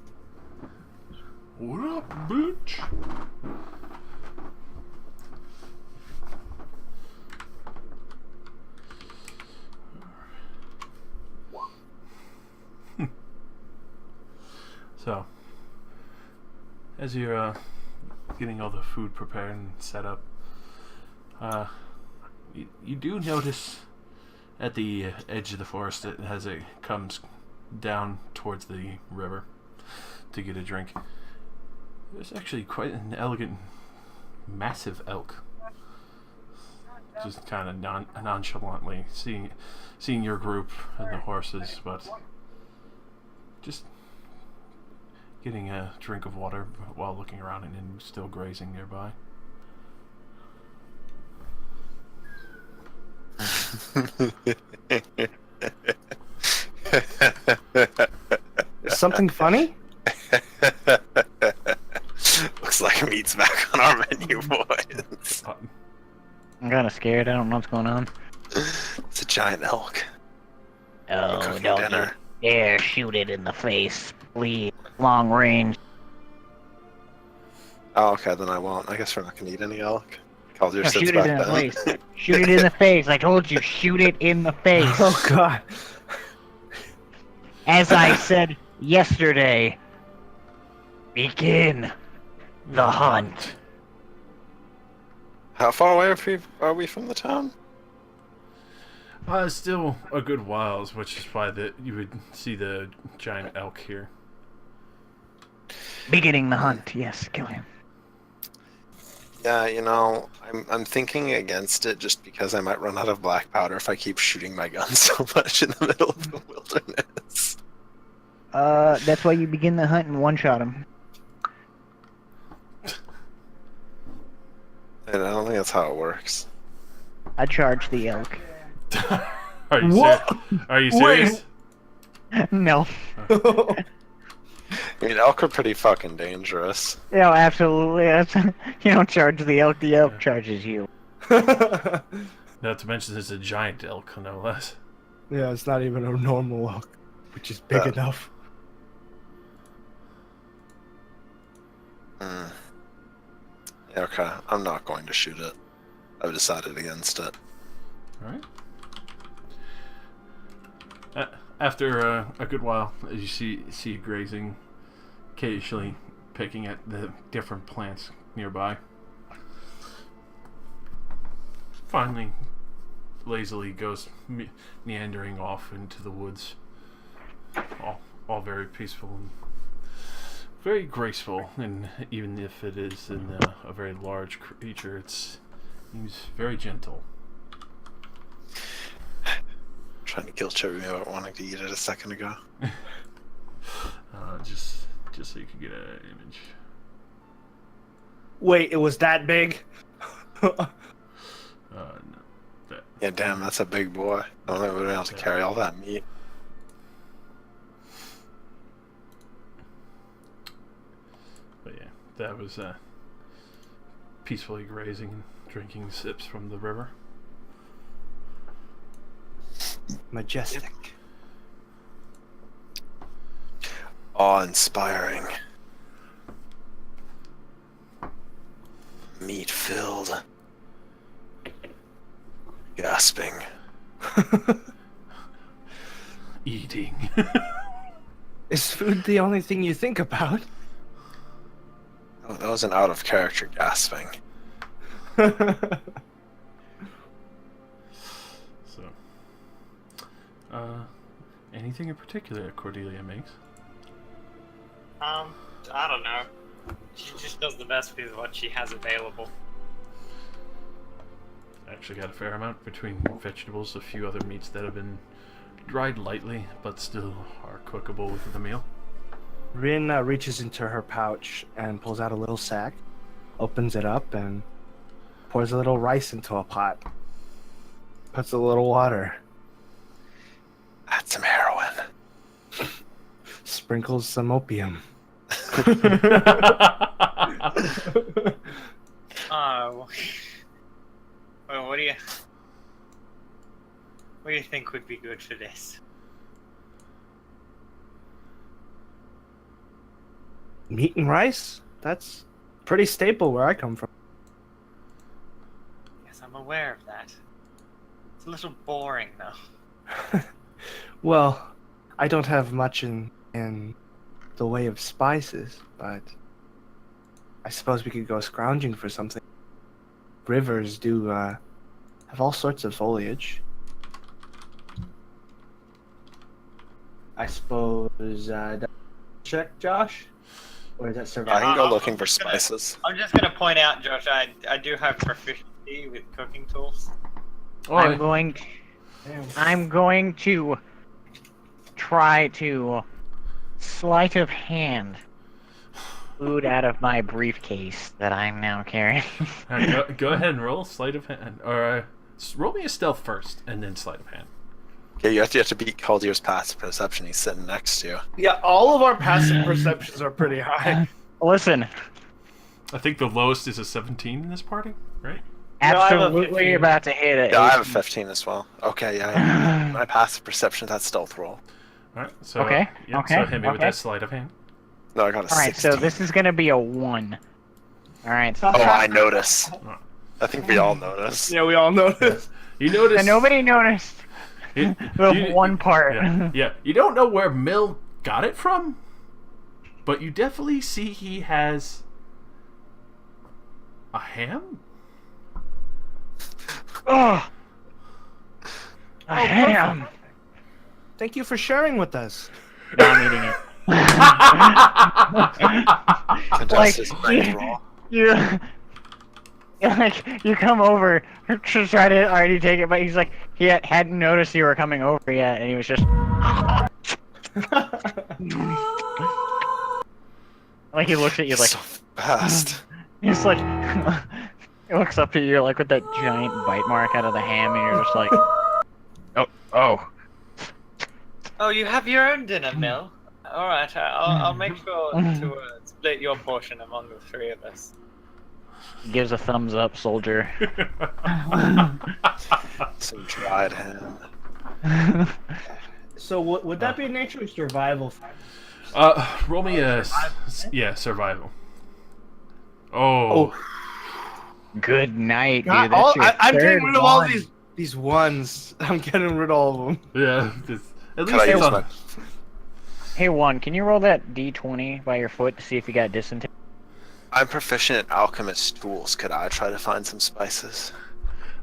What up, bitch? So, as you're getting all the food prepared and set up, you do notice at the edge of the forest that as it comes down towards the river to get a drink, there's actually quite an elegant, massive elk. Just kind of nonchalantly seeing your group and the horses, but just getting a drink of water while looking around and still grazing nearby. Is something funny? Looks like meat's back on our menu, boys. I'm kind of scared. I don't know what's going on. It's a giant elk. Oh, Cooking don't dinner. you dare shoot it in the face, please. Long range. Oh, okay, then I won't. I guess we're not gonna eat any elk. Caldir No, sits shoot it back in the down. face. Shoot it in the face. I told you, shoot it in the face. Oh god. As I said yesterday, begin the hunt. How far away are we from the town? Still a good while, which is why you would see the giant elk here. Beginning the hunt. Yes, kill him. Yeah, you know, I'm thinking against it just because I might run out of black powder if I keep shooting my gun so much in the middle of the wilderness. That's why you begin the hunt and one-shot him. And I don't think that's how it works. I charge the elk. Are you What? Are you serious? No. I mean, elk are pretty fucking dangerous. No, absolutely. You don't charge the elk charges you. Not to mention it's a giant elk, no less. Yeah, it's not even a normal elk, which is big Yeah. enough. Hmm. Yeah, okay, I'm not going to shoot it. I've decided against it. Alright. After a good while, as you see it grazing, occasionally picking at the different plants nearby. Finally, lazily goes meandering off into the woods. All very peaceful and very graceful, and even if it is in a very large creature, it's very gentle. Trying to guilt trip me about wanting to eat it a second ago. Just so you can get an image. Wait, it was that big? No, that, Yeah, damn, that's a big boy. I don't think we'd be able to carry all that meat. but yeah, that was peacefully grazing and drinking sips from the river. Majestic. Awe-inspiring. Meat-filled. Gasping. Eating. Is food the only thing you think about? Oh, that was an out-of-character gasping. So, anything in particular that Cordelia makes? I don't know. She just does the best with what she has available. Actually got a fair amount between vegetables, a few other meats that have been dried lightly, but still are cookable with the meal. Rin reaches into her pouch and pulls out a little sack, opens it up, and pours a little rice into a pot. Puts a little water. That's some heroin. Sprinkles some opium. Oh. Well, what do you think would be good for this? Meat and rice? That's pretty staple where I come from. Yes, I'm aware of that. It's a little boring, though. Well, I don't have much in the way of spices, but I suppose we could go scrounging for something. Rivers do have all sorts of foliage. I suppose check, Josh? Or is that I survival? can go I'm looking for just gonna- spices. I'm just gonna point out, Josh, I do have proficiency with cooking tools. I'm going to try to sleight of hand food out of my briefcase that I'm now carrying. Alright, go ahead and roll sleight of hand, or roll me a stealth first, and then sleight of hand. Okay, you have to beat Caldier's passive perception. He's sitting next to you. Yeah, all of our passive perceptions are pretty high. Listen, I think the lowest is a 17 in this party, right? No, I have a absolutely 15. about to hit it. Yeah, I have a 15 as well. Okay, yeah. My passive perception, that's stealth roll. All right. So Okay, yeah, okay, So hit me with okay. that sleight of hand. No, I got a All right, 16. so this is gonna be a 1. All right. So Oh, I notice. I think we all notice. Yeah, we all know this. You notice nobody noticed it- the you- one part. Yeah, yeah. You don't know where Mill got it from, but you definitely see he has a ham. Oh, a ham. Thank you for sharing with us. No, I'm eating it. Contest Like, his brain roll. you, like, you come over to try to already take it, but he's like, he hadn't noticed you were coming over yet, and he was just like, he looks at you like, So fast. he's like, he looks up at you like with that giant bite mark out of the ham, and you're just like, oh. Oh, you have your own dinner, Mill. All right, I'll make sure to split your portion among the three of us. He gives a thumbs up, soldier. Some dried ham. So would that be a nature or survival? Roll me a survival. Oh, Good night, dude. God, That's your I'm getting third rid of all one. these ones. I'm getting rid of all of them. yeah. At Can I least use it's my... on. Hey, Juan, can you roll that d20 by your foot to see if you got dysentery? I'm proficient at alchemist tools. Could I try to find some spices?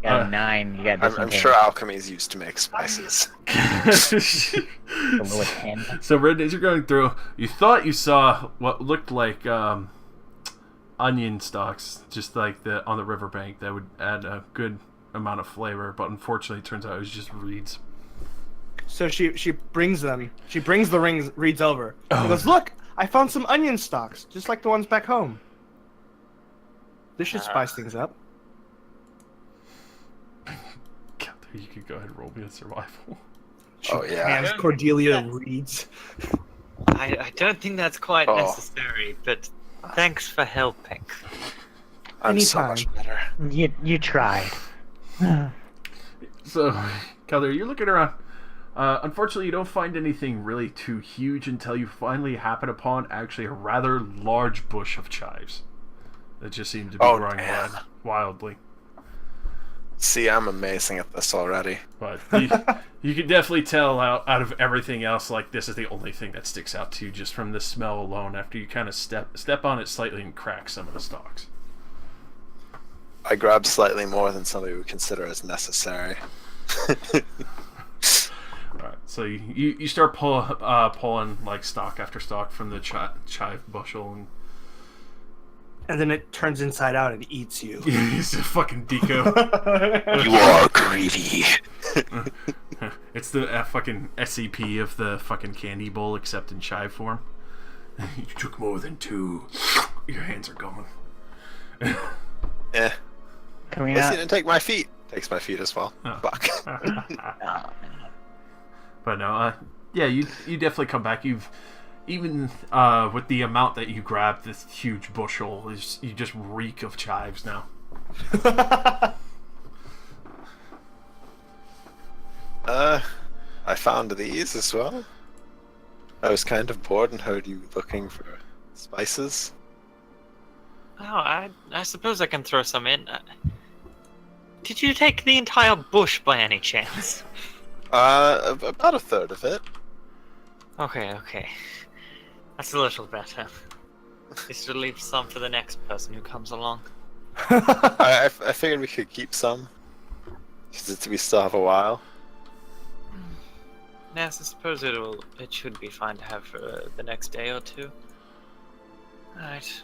You got a 9. You got I'm dysentery. sure alchemy is used to make spices. Below a 10. So, Red, as you're going through, you thought you saw what looked like onion stalks, just like on the riverbank, that would add a good amount of flavor. But unfortunately, it turns out it was just reeds. So she brings them. She brings the reeds over. Oh. She goes, look, I found some onion stalks, just like the ones back home. This should spice things up. You could go ahead and roll me a survival. She Oh, yeah. hands Cordelia reeds. I don't think that's quite Oh. necessary, but thanks for helping. I'm so Anytime. much better. You tried. So, Calder, you're looking around. Unfortunately, you don't find anything really too huge until you finally happen upon actually a rather large bush of chives that just seem to be Oh, growing man. wildly. See, I'm amazing at this already. But you can definitely tell out of everything else, like, this is the only thing that sticks out to you just from the smell alone after you kind of step on it slightly and crack some of the stalks. I grabbed slightly more than somebody would consider as necessary. Alright, so you start pulling like stalk after stalk from the chive bushel, and And then it turns inside out and eats you. it's a fucking deco. You are greedy. It's the fucking SCP of the fucking candy bowl, except in chive form. You took more than 2. Your hands are gone. Eh. Can we Yes, not? he didn't take my feet. Takes my feet as well. Oh. Fuck. But no, yeah, you definitely come back. You've even with the amount that you grabbed, this huge bushel you just reek of chives now. I found these as well. I was kind of bored and heard you looking for spices. Oh, I suppose I can throw some in. Did you take the entire bush by any chance? About a third of it. Okay. That's a little better. At least we'll leave some for the next person who comes along. I figured we could keep some. Because we still have a while. Yes, I suppose it should be fine to have for the next day or two. Alright,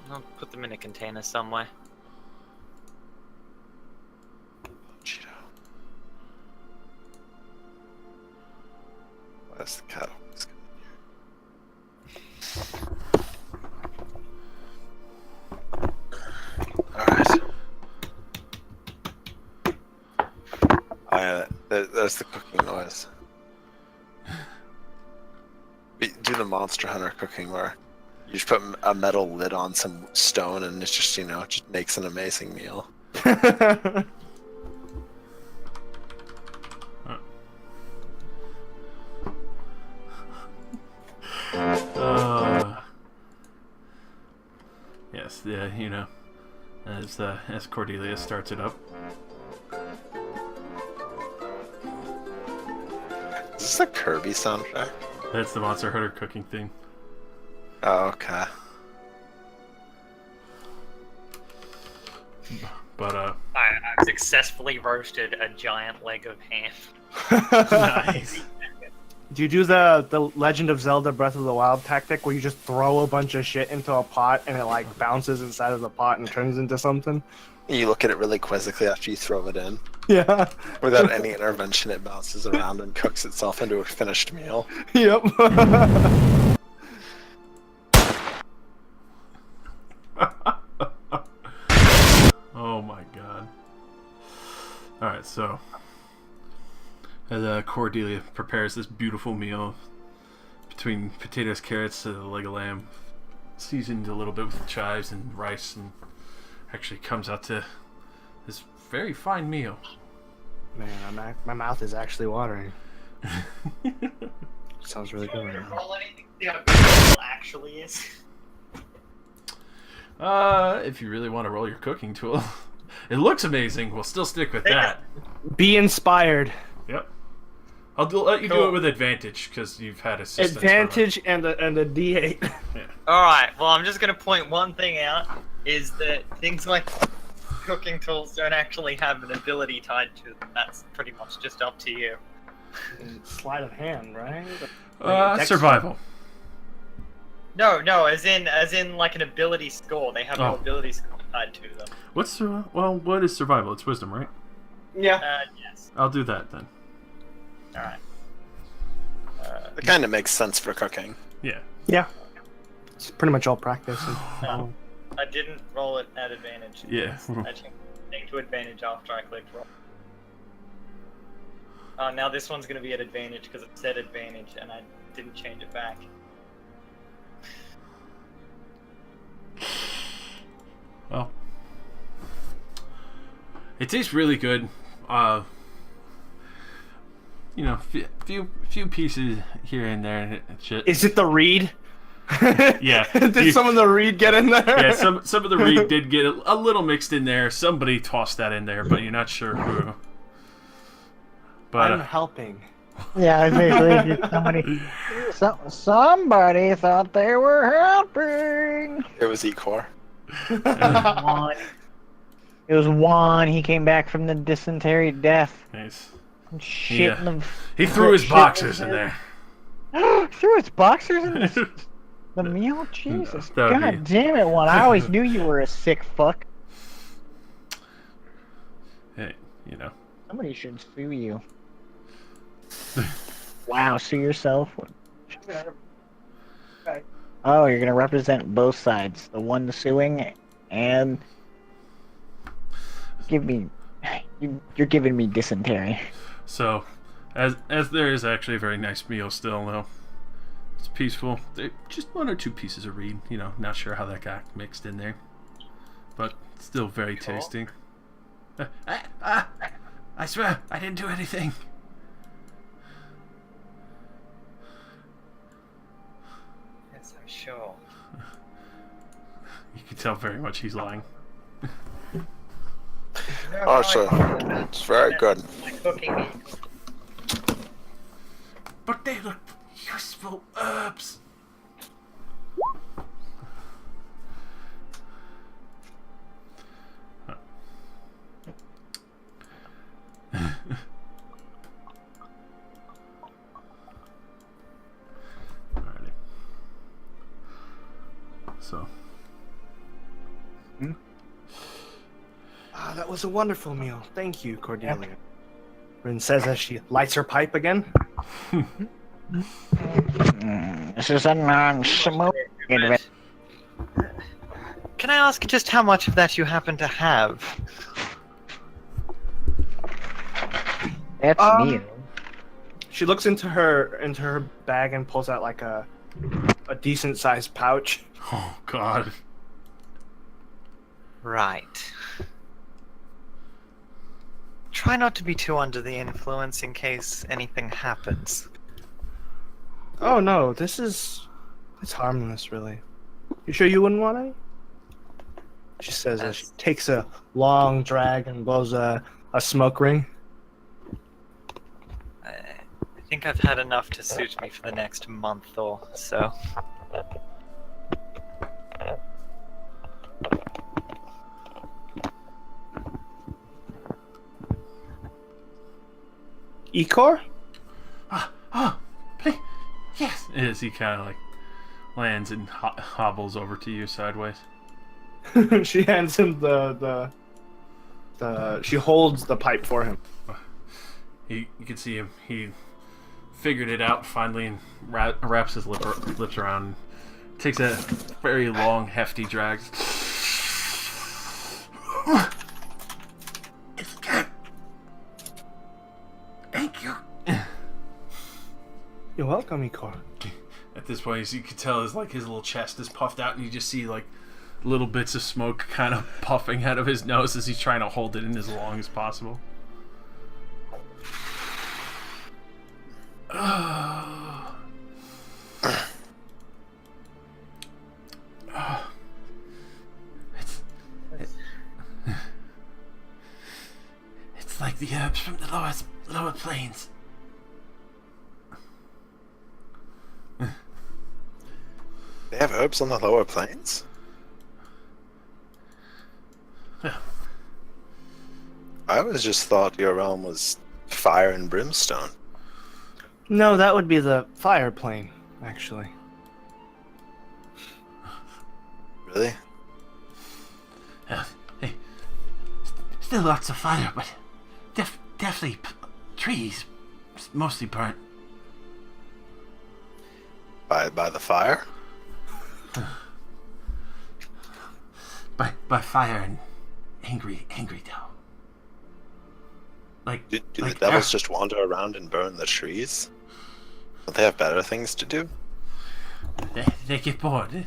I'll put them in a container somewhere. Cheeto. Where's the cat? Alright. That's the cooking noise. Do the Monster Hunter cooking where you just put a metal lid on some stone and it's just, just makes an amazing meal. Yes, yeah, as Cordelia starts it up. Is this a Kirby soundtrack? That's the Monster Hunter cooking thing. Oh, okay. But I successfully roasted a giant leg of ham. nice. Do you do the Legend of Zelda Breath of the Wild tactic where you just throw a bunch of shit into a pot and it like bounces inside of the pot and turns into something? You look at it really quizzically after you throw it in. Yeah. Without any intervention, it bounces around and cooks itself into a finished meal. Yep. Oh my god. Alright, so as Cordelia prepares this beautiful meal between potatoes, carrots, and a leg of lamb, seasoned a little bit with chives and rice, and actually comes out to this very fine meal. Man, my mouth is actually watering. Sounds really good right now. Roll anything to see how good it actually is. If you really want to roll your cooking tool. It looks amazing, we'll still stick with that. Be inspired. Yep. I'll let you do it with advantage, because you've had assistance. Advantage and a D8. Yeah. Alright, well, I'm just gonna point one thing out, is that things like cooking tools don't actually have an ability tied to them. That's pretty much just up to you. Sleight of hand, right? Survival. No, as in like an ability score. They have no ability score tied to them. What is survival? It's wisdom, right? Yeah. Yes. I'll do that then. Alright. It kind of makes sense for cooking. Yeah. Yeah. It's pretty much all practice. And, I didn't roll it at advantage. Yeah. I changed to advantage after I clicked roll. Now this one's going to be at advantage because it said advantage and I didn't change it back. Well, it tastes really good. Few pieces here and there. And shit. Is it the reed? Yeah. Did some of the reed get in there? Yeah, some of the reed did get a little mixed in there. Somebody tossed that in there, but you're not sure who. But I'm helping. Yeah, I basically somebody thought they were helping. It was Ecor. Juan. It was Juan. He came back from the dysentery death. nice. Shit in the. He threw his boxers in there. Threw his boxers in the meal? Jesus. That would God be- damn it, Juan. I always knew you were a sick fuck. Hey, Somebody should sue you. Wow, sue yourself? Oh, you're gonna represent both sides. The one suing and you're giving me dysentery. So, as there is actually a very nice meal still, though. It's peaceful. Just one or two pieces of reed, not sure how that got mixed in there. But still very tasty. I swear, I didn't do anything. Yes, I'm sure. You can tell very much he's lying. Oh, so it's very good. My cooking. But they look useful herbs. Alrighty. So. That was a wonderful meal. Thank you, Cordelia. Rin says as she lights her pipe again. This is a non-smoke adventure. Can I ask just how much of that you happen to have? That's meal. She looks into her bag and pulls out like a decent sized pouch. Oh God. Right. Try not to be too under the influence in case anything happens. Oh no, it's harmless, really. You sure you wouldn't want any? She says as she takes a long drag and blows a smoke ring. I think I've had enough to suit me for the next month or so. Ikor? Oh, please. Yes. As he kind of like lands and hobbles over to you sideways. She hands him she holds the pipe for him. You can see him. He figured it out finally and wraps his lips around. Takes a very long, hefty drag. It's good. Thank you. You're welcome, Ikor. At this point, as you can tell, his little chest is puffed out, and you just see like little bits of smoke kind of puffing out of his nose as he's trying to hold it in as long as possible. It's like the herbs from the lower plains. They have herbs on the lower plains? I always just thought your realm was fire and brimstone. No, that would be the fire plane, actually. Really? Hey, still lots of fire, but definitely trees, mostly burnt. By the fire? By fire and angry though. Like Do like, the devils just wander around and burn the trees? Don't they have better things to do? they get bored.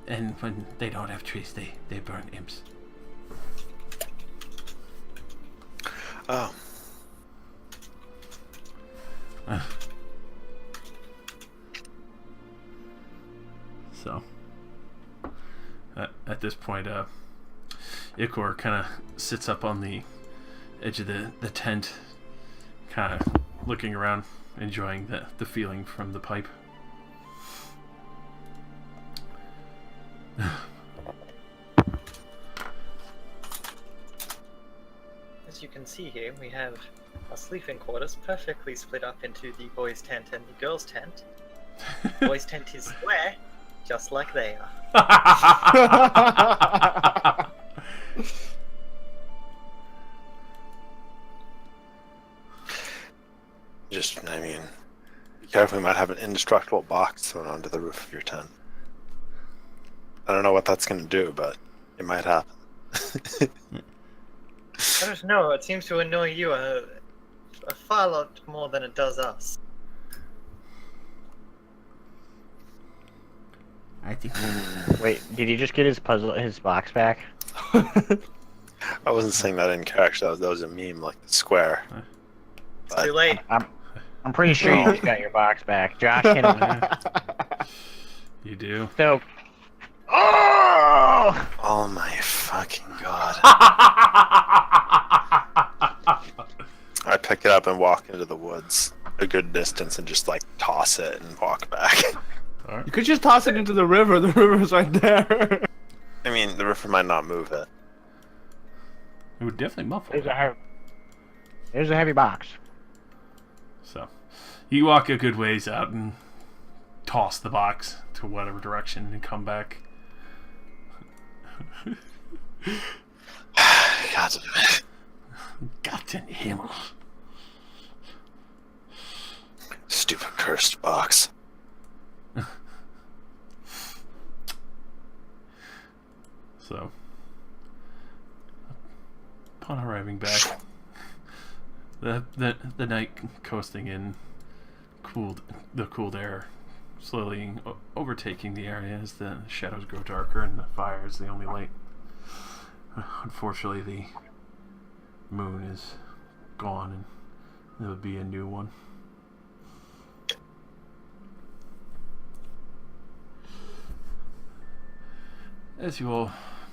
And when they don't have trees, they burn imps. Oh. So, at this point, Ikor kind of sits up on the edge of the tent, kind of looking around, enjoying the feeling from the pipe. As you can see here, we have our sleeping quarters perfectly split up into the boys' tent and the girls' tent. Boys' tent is square, just like they are. Just, I mean, be careful, you might have an indestructible box thrown onto the roof of your tent. I don't know what that's going to do, but it might happen. I don't know, it seems to annoy you a far lot more than it does us. I think. Wait, did he just get his box back? I wasn't saying that in character, that was a meme, like the square. It's too late. I'm pretty sure you just got your box back. Josh hit him. You do. So. Oh! Oh my fucking god. I pick it up and walk into the woods a good distance and just like toss it and walk back. You could just toss it into the river. The river's right there. I mean, the river might not move it. It would definitely muffle. There's a heavy box. So, you walk a good ways out and toss the box to whatever direction and come back. God damn it. Gott in Himmel. Stupid cursed box. So, upon arriving back, The night coasting in, the cooled air slowly overtaking the area as the shadows grow darker and the fire is the only light. Unfortunately, the moon is gone and there would be a new one. As you all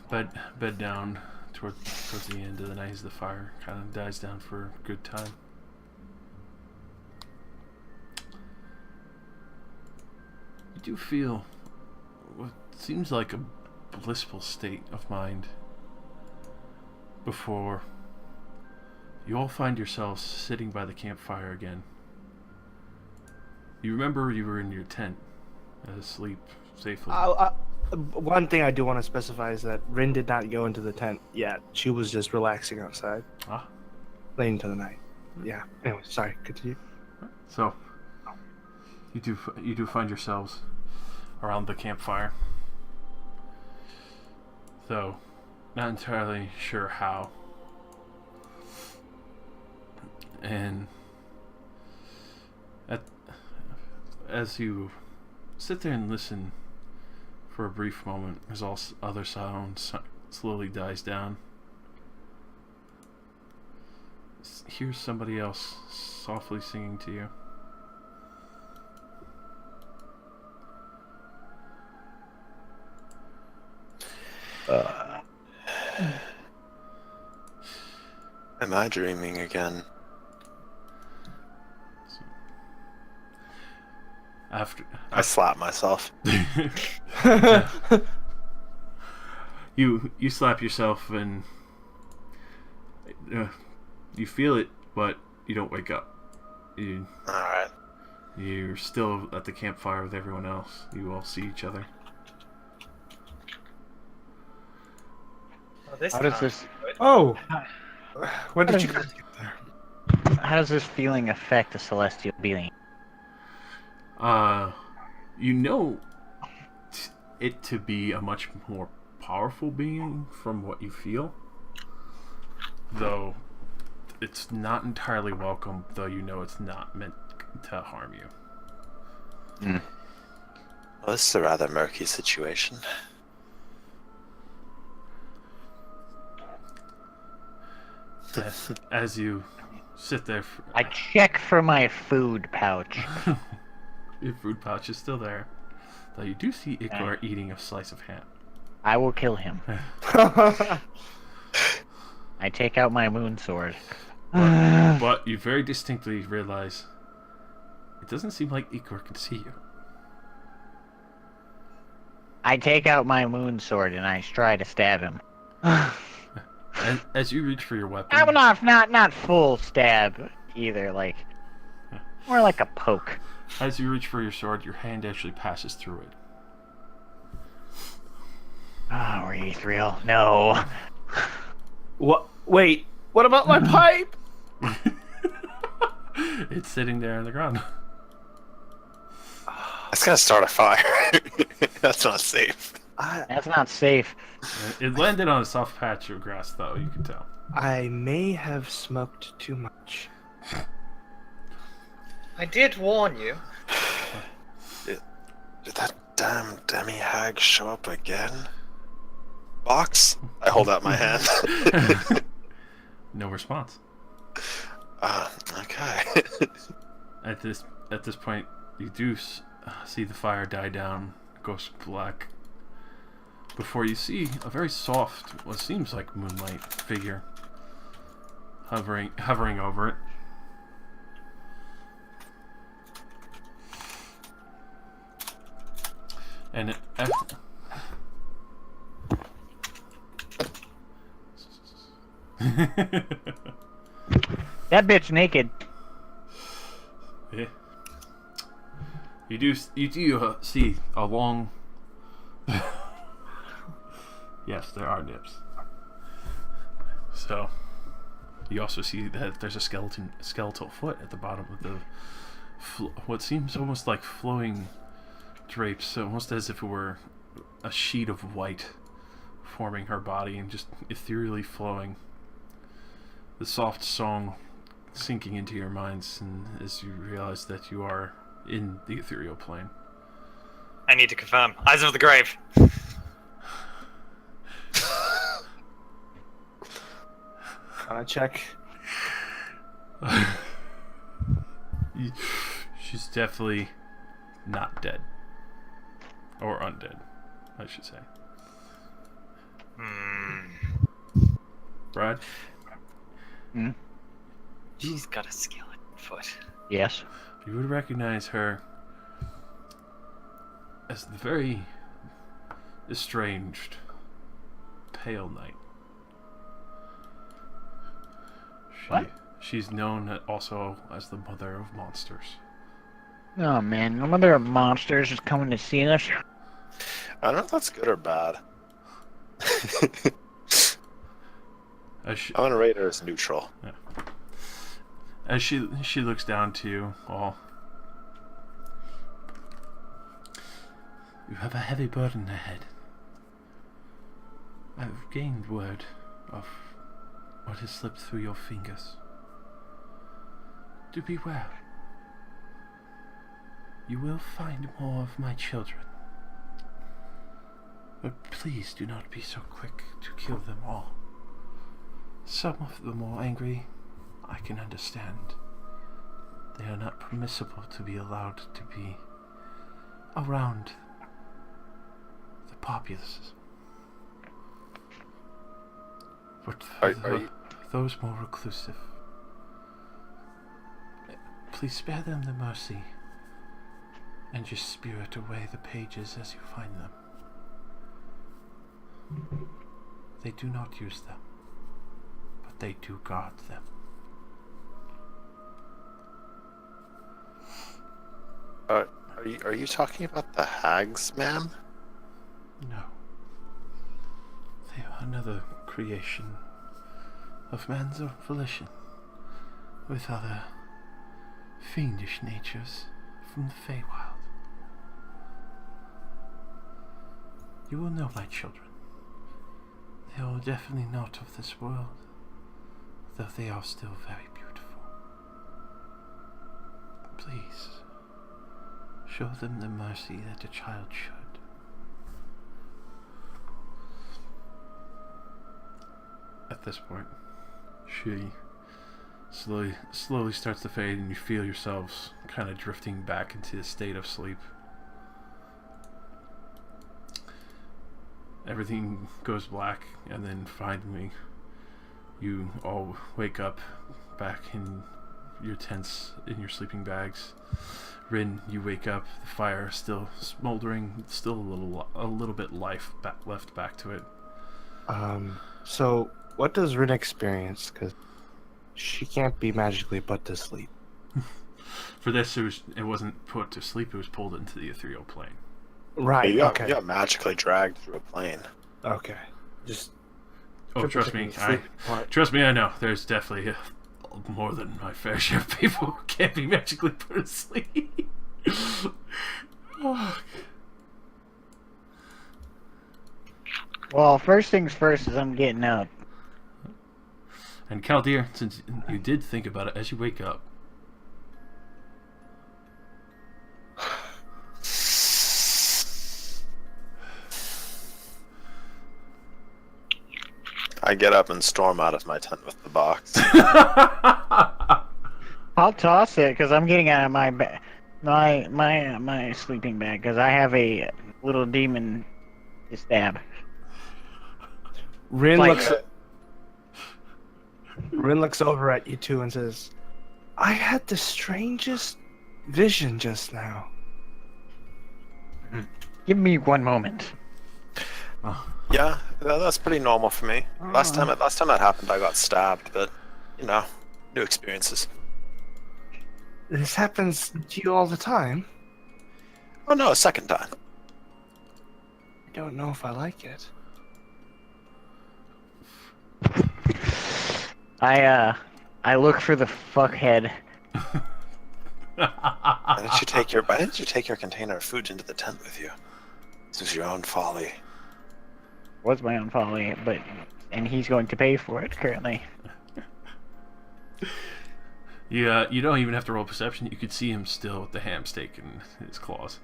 bed down towards the end of the night, as the fire kind of dies down for a good time. You do feel what seems like a blissful state of mind before you all find yourselves sitting by the campfire again. You remember you were in your tent, asleep safely. One thing I do want to specify is that Rin did not go into the tent yet. She was just relaxing outside, late into the night. Yeah. Anyway, sorry. Continue. So, you do find yourselves around the campfire, though not entirely sure how. And as you sit there and listen for a brief moment, as all other sounds slowly dies down, here's somebody else softly singing to you. Am I dreaming again? I slap myself. You slap yourself and you feel it, but you don't wake up. Alright. You're still at the campfire with everyone else. You all see each other. Well, this How does time- this Oh. When did you guys get there? how does this feeling affect the celestial being? You know it to be a much more powerful being from what you feel, though it's not entirely welcome, though you know it's not meant to harm you. Well, this is a rather murky situation. As you sit there, I check for my food pouch. your food pouch is still there, though you do see Ikor eating a slice of ham. I will kill him. I take out my moon sword. But you very distinctly realize it doesn't seem like Ikor can see you. I take out my moon sword and I try to stab him. As you reach for your weapon, I'm not full stab either, like more like a poke. as you reach for your sword, your hand actually passes through it. Oh, were you real? No. What? Wait. What about my pipe? It's sitting there on the ground. That's gonna start a fire. That's not safe. That's not safe. It landed on a soft patch of grass, though, you can tell. I may have smoked too much. I did warn you. Did that damn demi-hag show up again? Box? I hold out my hand. No response. Okay. At this point, you do see the fire die down, goes black, before you see a very soft, what seems like moonlight figure hovering over it. And That bitch naked. yeah. You do see a long. Yes, there are nips. So you also see that there's a skeletal foot at the bottom of the what seems almost like flowing drapes, almost as if it were a sheet of white forming her body and just ethereally flowing. The soft song sinking into your minds, and as you realize that you are in the ethereal plane. I need to confirm. Eyes of the grave. Check. She's definitely not dead. Or undead, I should say. Brad? She's got a skeleton foot. Yes. You would recognize her as the very estranged Pale Knight. What? She's known also as the Mother of Monsters. Oh man, the mother of monsters is coming to see us. I don't know if that's good or bad. As I'm gonna rate her as neutral. she looks down to you all. You have a heavy burden ahead. I've gained word of what has slipped through your fingers. Do beware. You will find more of my children. But please do not be so quick to kill them all. Some of them are angry, I can understand. They are not permissible to be allowed to be around the populace. But for those more reclusive, please spare them the mercy and just spirit away the pages as you find them. They do not use them, but they do guard them. Are you talking about the hags, ma'am? No. They are another creation of man's own volition, with other fiendish natures from the Feywild. You will know my children. They are definitely not of this world, though they are still very beautiful. Please, show them the mercy that a child should. At this point, she slowly starts to fade, and you feel yourselves kind of drifting back into a state of sleep. Everything goes black, and then finally you all wake up back in your tents, in your sleeping bags. Rin, you wake up, the fire is still smoldering, still a little bit life left back to it. So what does Rin experience? Because she can't be magically put to sleep. For this, it wasn't put to sleep, it was pulled into the ethereal plane. Right. You Okay. got magically dragged through a plane. Okay. Just. Oh, trust me, I know. There's definitely more than my fair share of people who can't be magically put to sleep. Well, first things first is I'm getting up. And Kaldir, since you did think about it, as you wake up, I get up and storm out of my tent with the box. I'll toss it because I'm getting out of my sleeping bag because I have a little demon to stab. Rin Like- looks over at you two and says, "I had the strangest vision just now." Give me one moment. Yeah, that's pretty normal for me. Last time that happened, I got stabbed, but new experiences. This happens to you all the time. Oh no, a second time. I don't know if I like it. I look for the fuckhead. Why didn't you take your container of food into the tent with you? This was your own folly. Was my own folly, and he's going to pay for it currently. You don't even have to roll perception. You could see him still with the ham steak in his claws.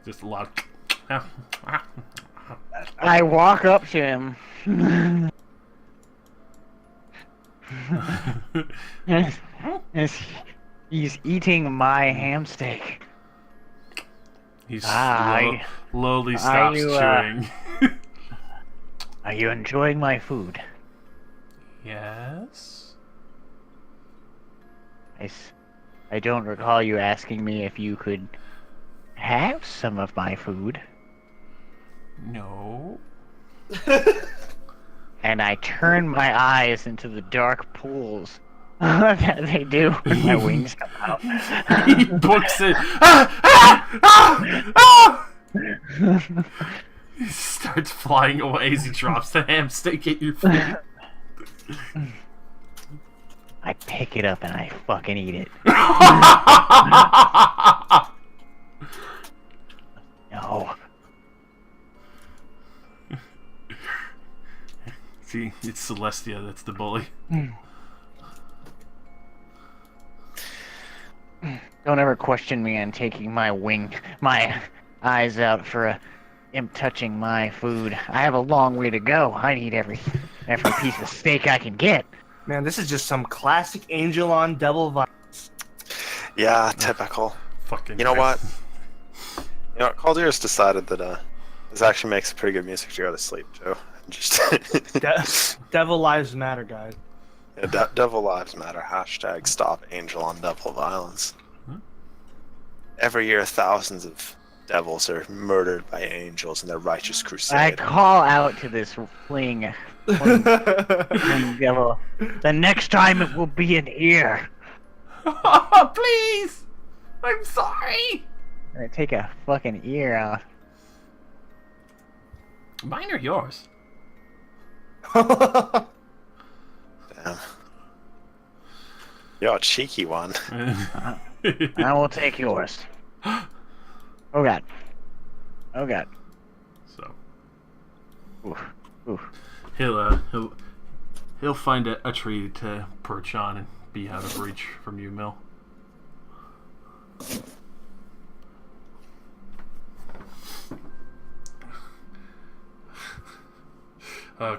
Just a lot. I walk up to him. He's eating my ham steak. He Ah, slowly stops you, chewing. Are you enjoying my food? Yes. I don't recall you asking me if you could have some of my food. No. And I turn my eyes into the dark pools that they do when my wings come out. He books it. He starts flying away as he drops the ham steak at your feet. I pick it up and I fucking eat it. No. See, it's Celestia that's the bully. Don't ever question me on taking my eyes out for a imp touching my food. I have a long way to go. I need every piece of steak I can get. Man, this is just some classic Angel on Devil violence. Yeah, typical. Fucking. You know what? You know, Calderas decided that this actually makes pretty good music to go to sleep to. Just Devil lives matter, guys. yeah, Devil Lives Matter. # stop Angel on Devil violence. Every year, thousands of devils are murdered by angels in their righteous I crusade. call out to this fleeing devil. The next time it will be an ear. Please! I'm sorry! I'm gonna take a fucking ear out. Mine or yours? Damn. You're a cheeky one. I will take yours. Oh god. Oh god. So Oof. Oof. he'll find a tree to perch on and be out of reach from you, Mill.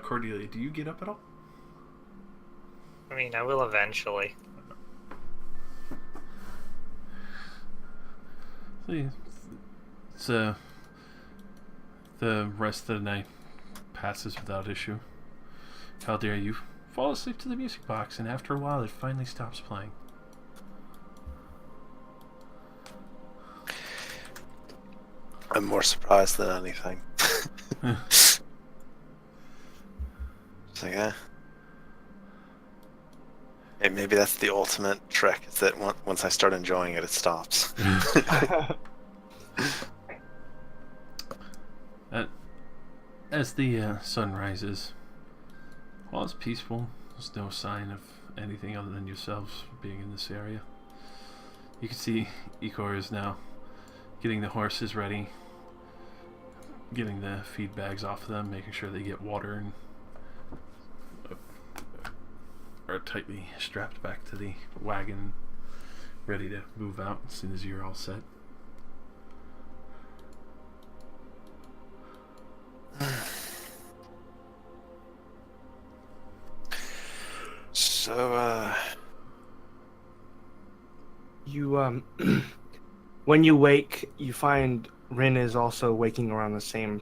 Cordelia, do you get up at all? I mean, I will eventually. So the rest of the night passes without issue. Caldera, you fall asleep to the music box, and after a while it finally stops playing. I'm more surprised than anything. It's like, hey, maybe that's the ultimate trick, is that once I start enjoying it, it stops. As the sun rises, while it's peaceful, there's no sign of anything other than yourselves being in this area. You can see Ikor is now getting the horses ready, getting the feed bags off of them, making sure they get water and are tightly strapped back to the wagon, ready to move out as soon as you're all set. So, You when you wake, you find Rin is also waking around the same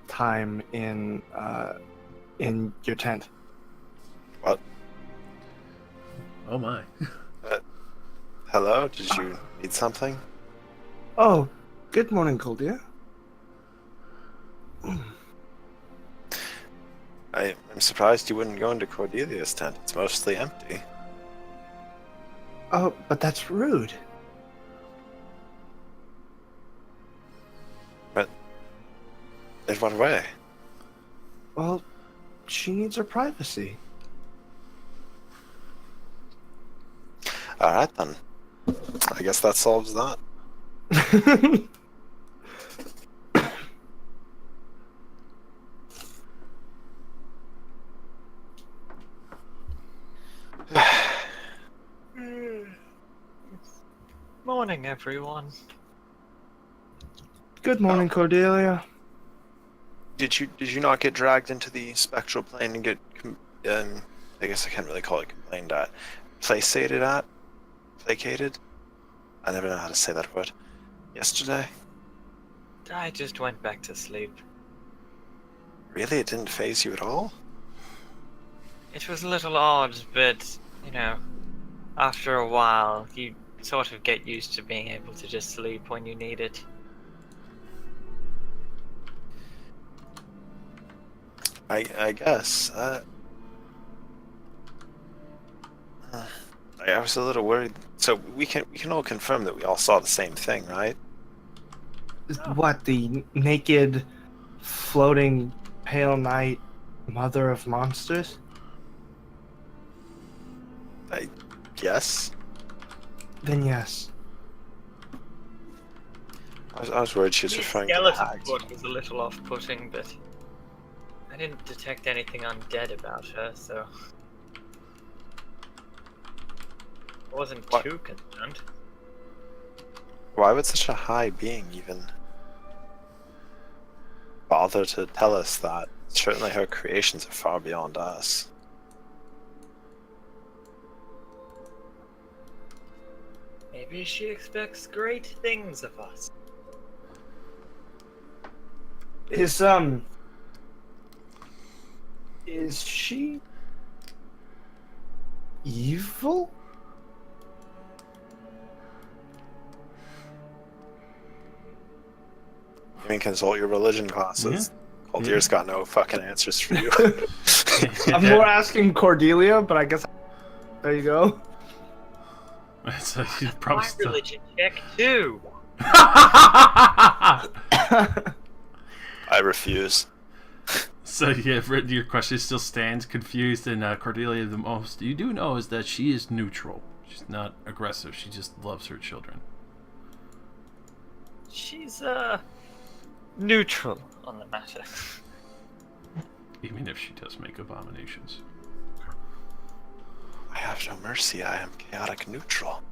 time in your tent. what? Oh my. Hello? Did you need something? Oh, good morning, Coldia. I'm surprised you wouldn't go into Cordelia's tent. It's mostly empty. Oh, but that's rude. But in what way? Well, she needs her privacy. Alright then. I guess that solves that. morning, everyone. Good morning, Cordelia. Did you not get dragged into the spectral plane and get I guess I can't really call it complained at, placated at, placated? I never know how to say that word. Yesterday? I just went back to sleep. Really, it didn't phase you at all? It was a little odd, but, you know, after a while, you sort of get used to being able to just sleep when you need it. I guess. I was a little worried. So we can all confirm that we all saw the same thing, right? What, the naked, floating, pale night mother of monsters? Yes. Then yes. I was worried she was The referring to skeleton hags. foot was a little off-putting, but I didn't detect anything undead about her, so I wasn't What? too concerned. Why would such a high being even bother to tell us that? Certainly her creations are far beyond us. Maybe she expects great things of us. Is she evil? You mean consult your religion classes? Caldeir's got no fucking answers for you. I'm more asking Cordelia, but I guess there you go. So you probably My still. religion check too. I refuse. So yeah, your question still stands confused, and Cordelia, the most you do know is that she is neutral. She's not aggressive. She just loves her children. She's neutral on the matter. Even if she does make abominations. I have no mercy. I am chaotic neutral.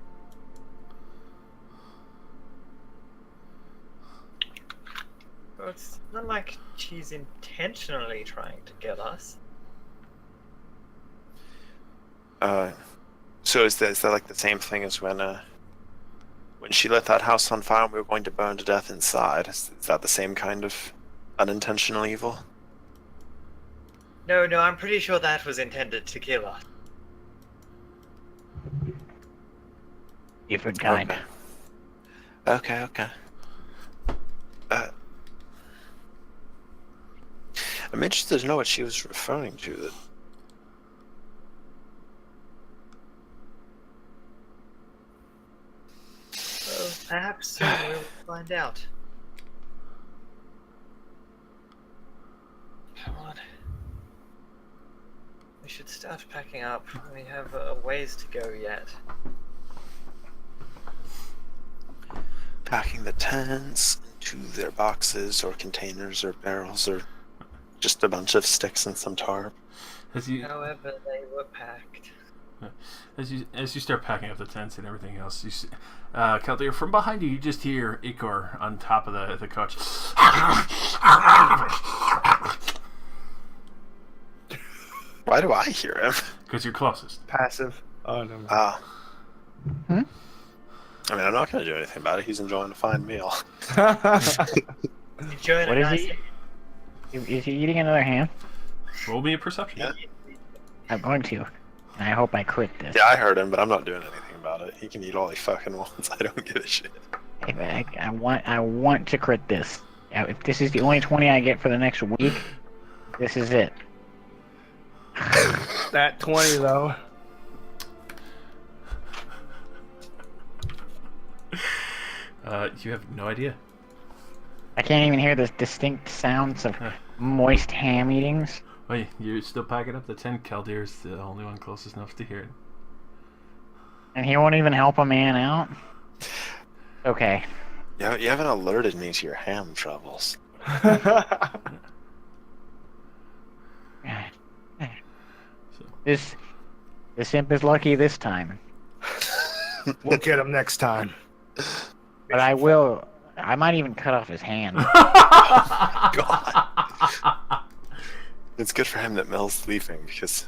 Well, it's not like she's intentionally trying to kill us. So is that like the same thing as when she lit that house on fire and we were going to burn to death inside? Is that the same kind of unintentional evil? No, I'm pretty sure that was intended to kill us. Different kind. Okay. I'm interested to know what she was referring to. That Well, perhaps soon we'll find out. Come on. We should start packing up. We have a ways to go yet. packing the tents into their boxes or containers or barrels or just a bunch of sticks and some tarp. As you However, they were packed. as you start packing up the tents and everything else, you see, Kaldir, from behind you, you just hear Ikor on top of the coach. Why do I hear him? Because you're closest. Passive. Oh no. Ah. Hmm? I mean, I'm not going to do anything about it. He's enjoying a fine meal. Enjoying What a is nice he? Is he eating another ham? Roll me a perception. Yeah. I'm going to. And I hope I crit this. Yeah, I heard him, but I'm not doing anything about it. He can eat all he fucking wants. I don't give a shit. I want to crit this. If this is the only 20 I get for the next week, this is it. That 20 though. You have no idea. I can't even hear the distinct sounds of moist ham eatings. Wait, you're still packing up the tent. Kaldir's the only one closest enough to hear it. And he won't even help a man out? Okay. You haven't alerted me to your ham troubles. This imp is lucky this time. We'll get him next time. But I will. I might even cut off his hand. God. It's good for him that Mel's leaving because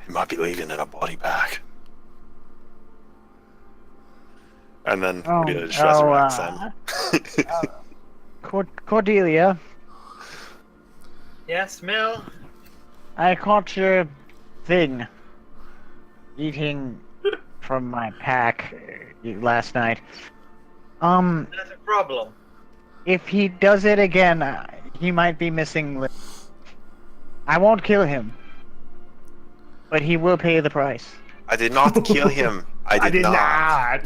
he might be leaving in a body bag. And then Cordelia just resurrects him. Cordelia, Yes, Mill? I caught your thing eating from my pack last night. Not a problem. If he does it again, he might be missing limbs. I won't kill him, but he will pay the price. I did not kill him. I did not.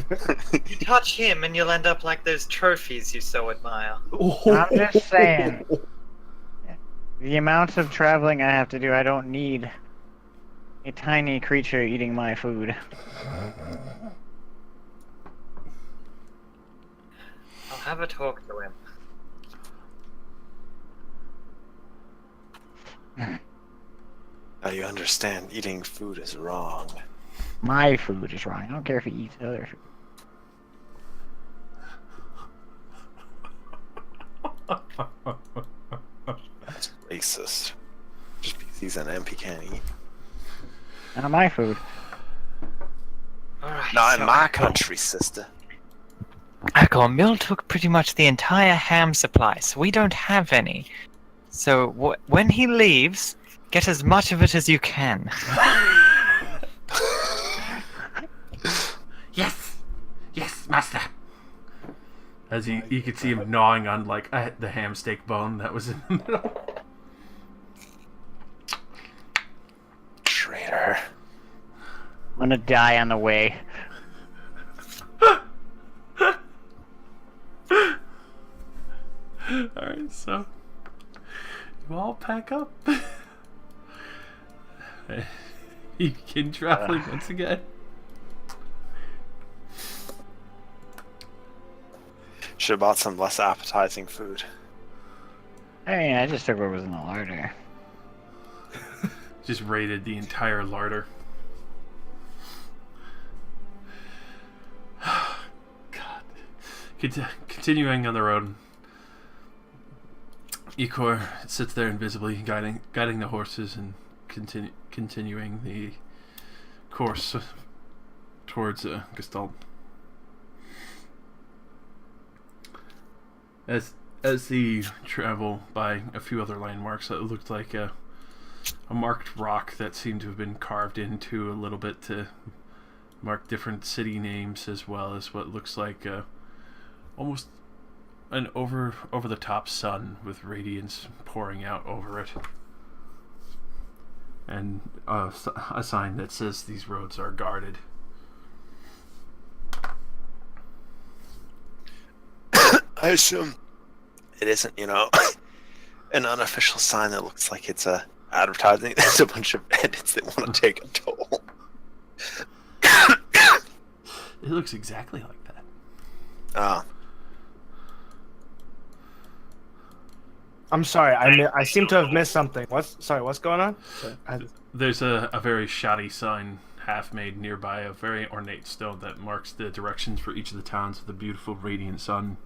You touch him and you'll end up like those trophies you so admire. I'm just saying. The amount of traveling I have to do, I don't need a tiny creature eating my food. I'll have a talk to him. Now you understand eating food is wrong. My food is wrong. I don't care if he eats other food. That's racist. Just because he's an imp, he can't eat. Not my food. Alright. Not so in my country, sister. Echo, Mill took pretty much the entire ham supply, so we don't have any. So when he leaves, get as much of it as you can. Yes! Yes, master! As you could see him gnawing on like the ham steak bone that was in the middle. Traitor. I'm gonna die on the way. Alright, so you all pack up. You begin traveling once again. Should have bought some less appetizing food. I mean, I just took what was in the larder. Just raided the entire larder. God. Continuing on the road, Ikor sits there invisibly, guiding the horses and continuing the course towards Gestalt. As they travel by a few other landmarks, it looked like a marked rock that seemed to have been carved into a little bit to mark different city names, as well as what looks like almost an over the top sun with radiance pouring out over it, and a sign that says these roads are guarded. I assume it isn't, an unofficial sign that looks like it's advertising. There's a bunch of bandits that want to take a toll. It looks exactly like that. I'm sorry, I seem to have missed something. What's going on? Sorry, There's a very shoddy sign half made nearby, a very ornate stone that marks the directions for each of the towns with a beautiful radiant sun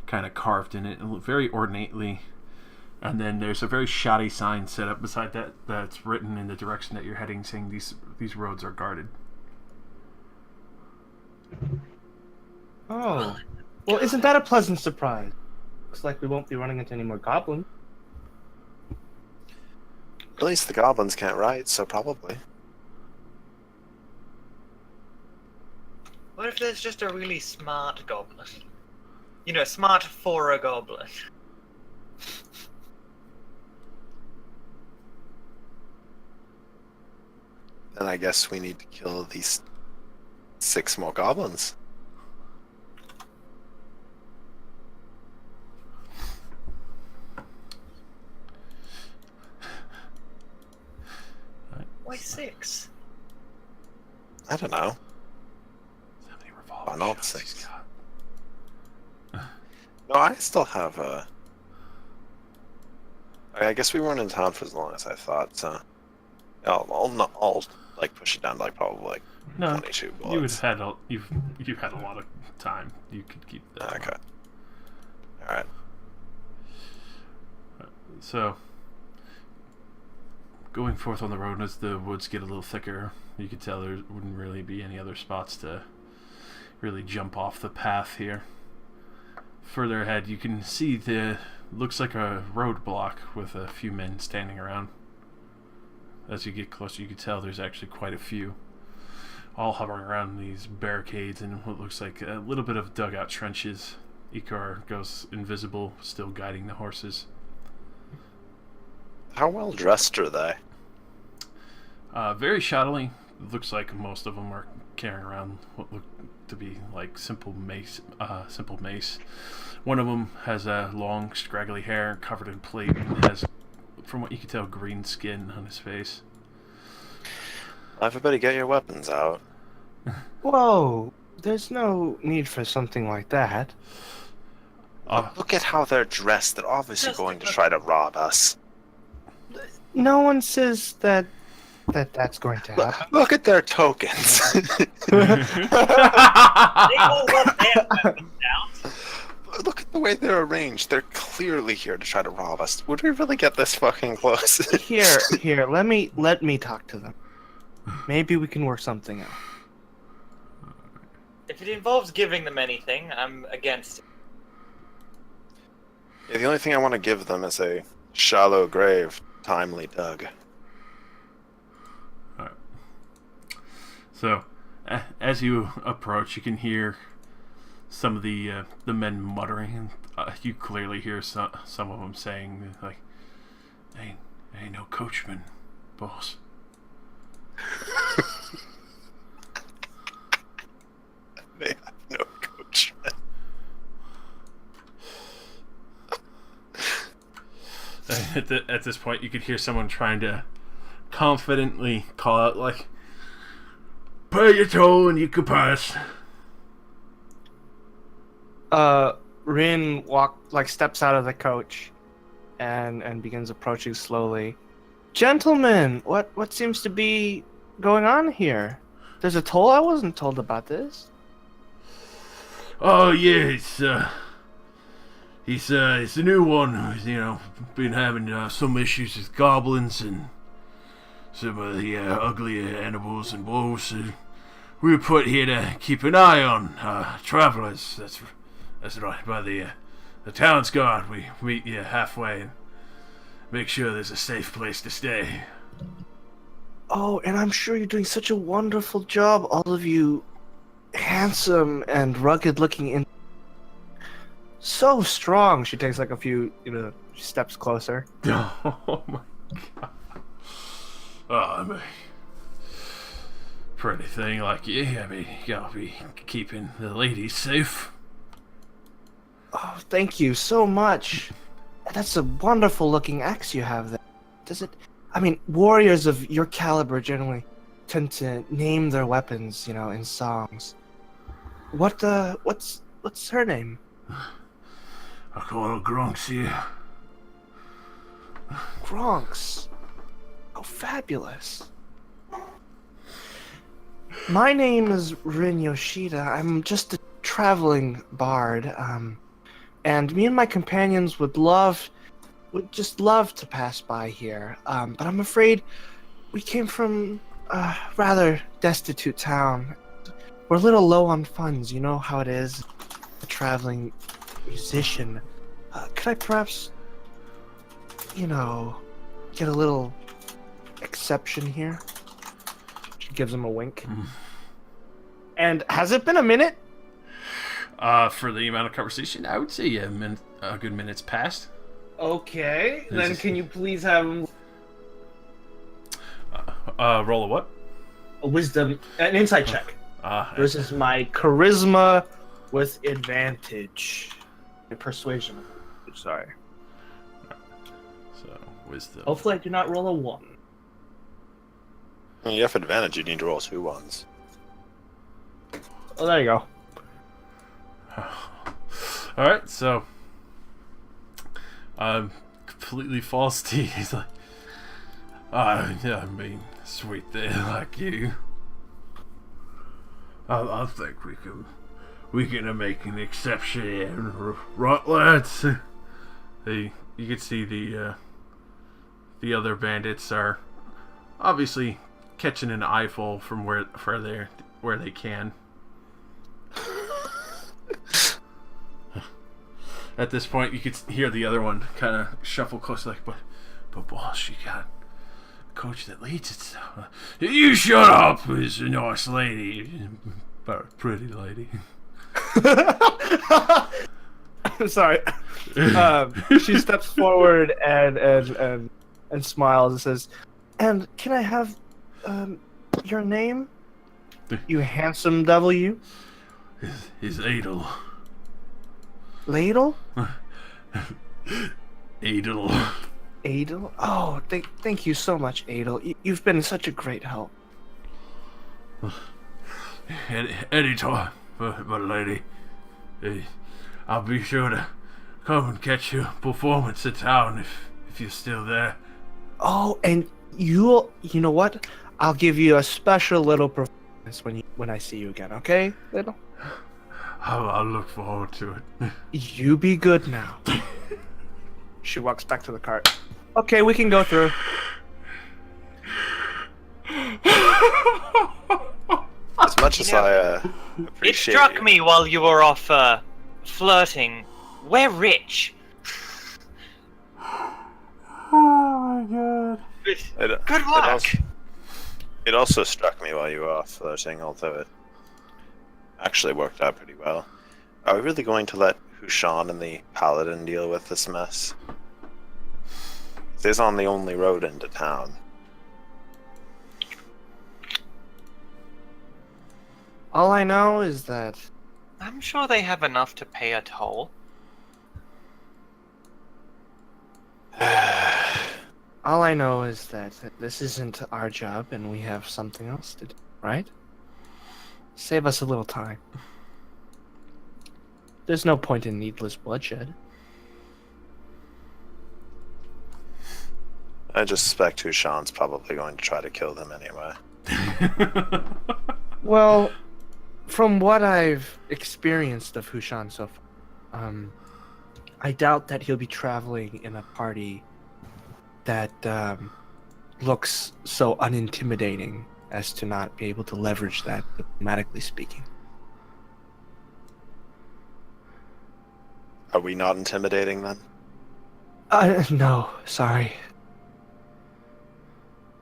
kind of carved in it very ornately. And then there's a very shoddy sign set up beside that's written in the direction that you're heading, saying these roads are guarded. Oh. Well, isn't that a pleasant surprise? Looks like we won't be running into any more goblins. At least the goblins can't write, so probably. What if there's just a really smart goblin? Smart for a goblin. Then I guess we need to kill these 6 more goblins. Why 6? I don't know. How many revolver Why not shots 6? he's got? No, I still have I guess we weren't in town for as long as I thought, so I'll push it down to probably No, 22 you would bullets. have had you've had a lot of time. You could keep that. Okay. All right. So, going forth on the road as the woods get a little thicker, you could tell there wouldn't really be any other spots to really jump off the path here. Further ahead, you can see looks like a roadblock with a few men standing around. As you get closer, you can tell there's actually quite a few, all hovering around these barricades and what looks like a little bit of dugout trenches. Ikar goes invisible, still guiding the horses. How well dressed are they? Very shoddily. Looks like most of them are carrying around what look to be like simple mace. One of them has a long, scraggly hair covered in plate and has, from what you can tell, green skin on his face. Everybody get your weapons out. Whoa, there's no need for something like that. Look at how they're dressed. They're obviously going to try to rob us. No one says that's going to happen. Look at their tokens. They all want their weapons out. Look at the way they're arranged. They're clearly here to try to rob us. Would we really get this fucking close? Here, let me talk to them. Maybe we can work something out. If it involves giving them anything, I'm against it. Yeah, the only thing I want to give them is a shallow grave, timely dug. Alright. So, as you approach, you can hear some of the men muttering. You clearly hear some of them saying, like, ain't no coachman, boss. They have no coachman. At this point, you could hear someone trying to confidently call out, like, pay your toll and you can pass. Rin steps out of the coach and begins approaching slowly. Gentlemen, what seems to be going on here? There's a toll? I wasn't told about this. Oh yeah, it's a new one. You know, been having some issues with goblins and some of the uglier animals and wolves. We were put here to keep an eye on travelers. That's right. By the town's guard, we meet you halfway and make sure there's a safe place to stay. Oh, and I'm sure you're doing such a wonderful job, all of you handsome and rugged looking so strong. She takes like a few, steps closer. Oh my god. Oh, I mean, for anything like you, I mean, you gotta be keeping the ladies safe. Oh, thank you so much. That's a wonderful looking axe you have there. Warriors of your caliber generally tend to name their weapons, in songs. What's her name? I call her Gronks here. Gronks. Oh, fabulous. My name is Rin Yoshida. I'm just a traveling bard. And me and my companions would just love to pass by here. But I'm afraid we came from a rather destitute town. We're a little low on funds, you know how it is. A traveling musician. Could I perhaps, get a little exception here? She gives him a wink. And has it been a minute? For the amount of conversation, I would say a good minute's passed. Okay, then can you please have him Roll a what? a wisdom, an insight check Ah, versus my charisma with advantage. Persuasion. Sorry. so wisdom. Hopefully I do not roll a 1. When you have advantage, you need to roll 2 ones. Oh, there you go. Alright, so completely false to you. He's like, yeah, I mean, sweet thing like you. I think we can make an exception, right, lads? You can see the other bandits are obviously catching an eyeful from where they can. At this point, you could hear the other one kind of shuffle close, like, but boss, you got a coach that leads it. So, you shut up, is a nice lady, but a pretty lady. Sorry. She steps forward and smiles and says, "And can I have your name? You handsome W." His Adel. Ladle? Adel. Adel? Oh, thank you so much, Adel. You've been such a great help. Anytime, but lady, I'll be sure to come and catch your performance in town if you're still there. Oh, and you know what? I'll give you a special little performance when I see you again, okay, Little? I'll look forward to it. You be good now. She walks back to the cart. Okay, we can go through. As much as I It appreciate struck you, me while you were off flirting. We're rich. Oh my god. Good work. It also struck me while you were off flirting, although it actually worked out pretty well. Are we really going to let Hushan and the Paladin deal with this mess? This is on the only road into town. All I know is that I'm sure they have enough to pay a toll. all I know is that this isn't our job and we have something else to do, right? Save us a little time. There's no point in needless bloodshed. I just suspect Hushan's probably going to try to kill them anyway. Well, from what I've experienced of Hushan so far, I doubt that he'll be traveling in a party that looks so unintimidating as to not be able to leverage that, diplomatically speaking. Are we not intimidating then? No, sorry.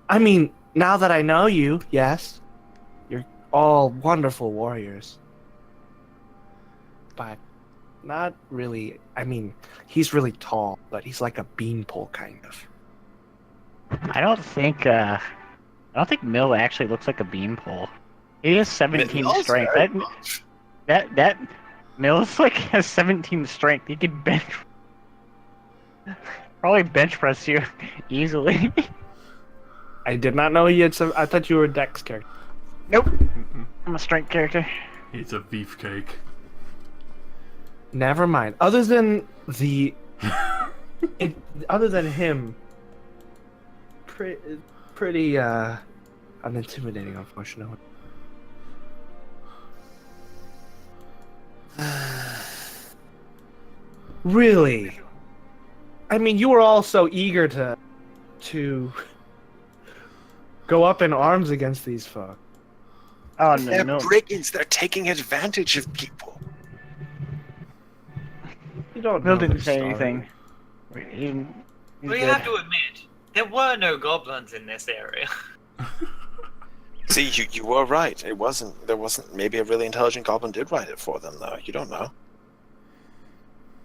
I mean, now that I know you, yes. You're all wonderful warriors. But not really. I mean, he's really tall, but he's like a beanpole kind of. I don't think Mill actually looks like a beanpole. He has 17 strength. That Mill's like has 17 strength. He could probably bench press you easily. I did not know he had some. I thought you were a Dex character. Nope. I'm a strength character. It's a beefcake. Never mind. Other than him, pretty unintimidating, unfortunately. Really? I mean, you were all so eager to go up in arms against these folk. Oh They're no. brigands. They're taking advantage of people. You don't Mill know didn't their say story. anything. He's We good. have to admit, there were no goblins in this area. See, you were right. There wasn't. Maybe a really intelligent goblin did write it for them, though. You don't know.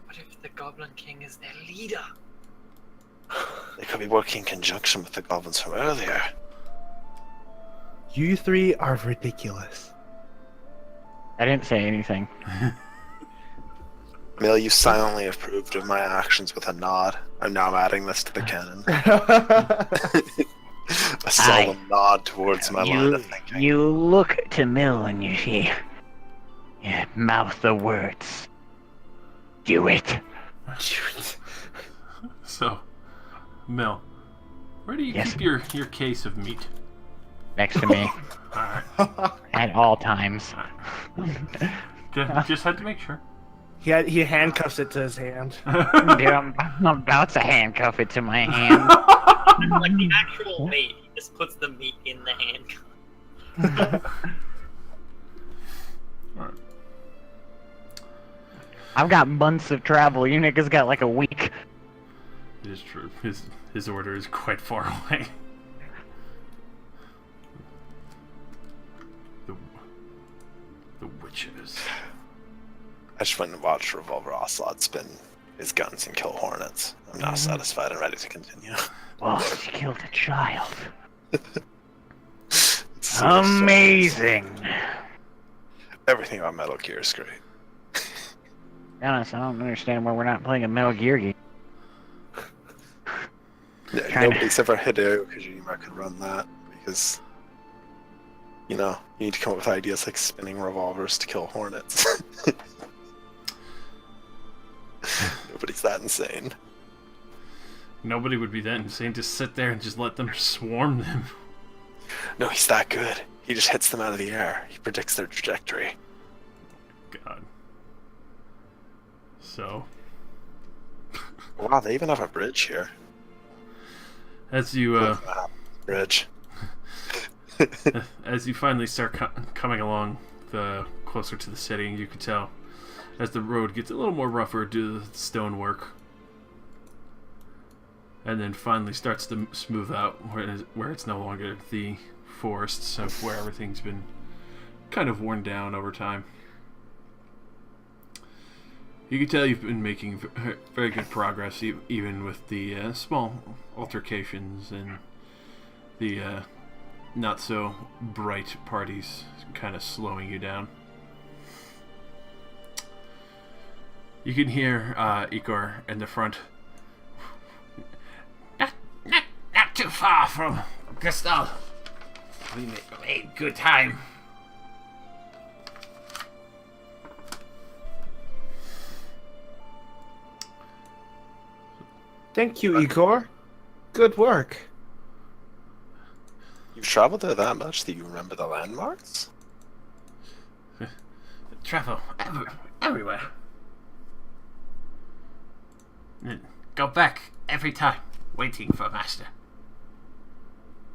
What if the Goblin King is their leader? They could be working in conjunction with the goblins from earlier. You three are ridiculous. I didn't say anything. Mill, you silently approved of my actions with a nod. I'm now adding this to the canon. A solemn nod towards my line of thinking. You look to Mill and you see, mouth the words. Do it. So, Mill, where do you Yes. keep your case of meat? next to me Alright. at all times. Just had to make sure. He handcuffs it to his hand. Dude, I'm about to handcuff it to my hand. Like the actual meat, he just puts the meat in the handcuff. Alright. I've got months of travel. You niggas got like a week. It is true. His order is quite far away. The witches. I just went and watched Revolver Ocelot spin his guns and kill hornets. I'm now satisfied and ready to continue. Oh, she killed a child. So Amazing. everything about Metal Gear is great. To be honest, I don't understand why we're not playing a Metal Gear game. Yeah, Trying to- nobody except for Hideo Kojima could run that because, you know, you need to come up with ideas like spinning revolvers to kill hornets. Nobody's that insane. Nobody would be that insane to sit there and just let them swarm them. No, he's that good. He just hits them out of the air. He predicts their trajectory. God. So, Wow, they even have a bridge here. as you Bridge. as you finally start coming along the closer to the city, you can tell as the road gets a little more rougher due to the stonework, and then finally starts to smooth out where it's no longer the forests of where everything's been kind of worn down over time. You can tell you've been making very good progress, even with the small altercations and the not so bright parties kind of slowing you down. You can hear Ikor in the front. Not too far from Crystal. We made good time. Thank you, Igor. Good work. You've traveled there that much that you remember the landmarks? Travel everywhere. And go back every time, waiting for Master.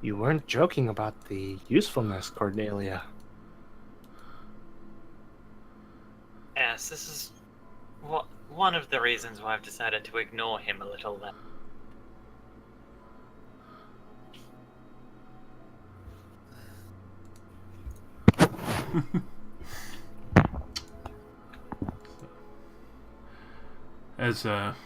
You weren't joking about the usefulness, Cordelia. Yes, this is one of the reasons why I've decided to ignore him a little then. As a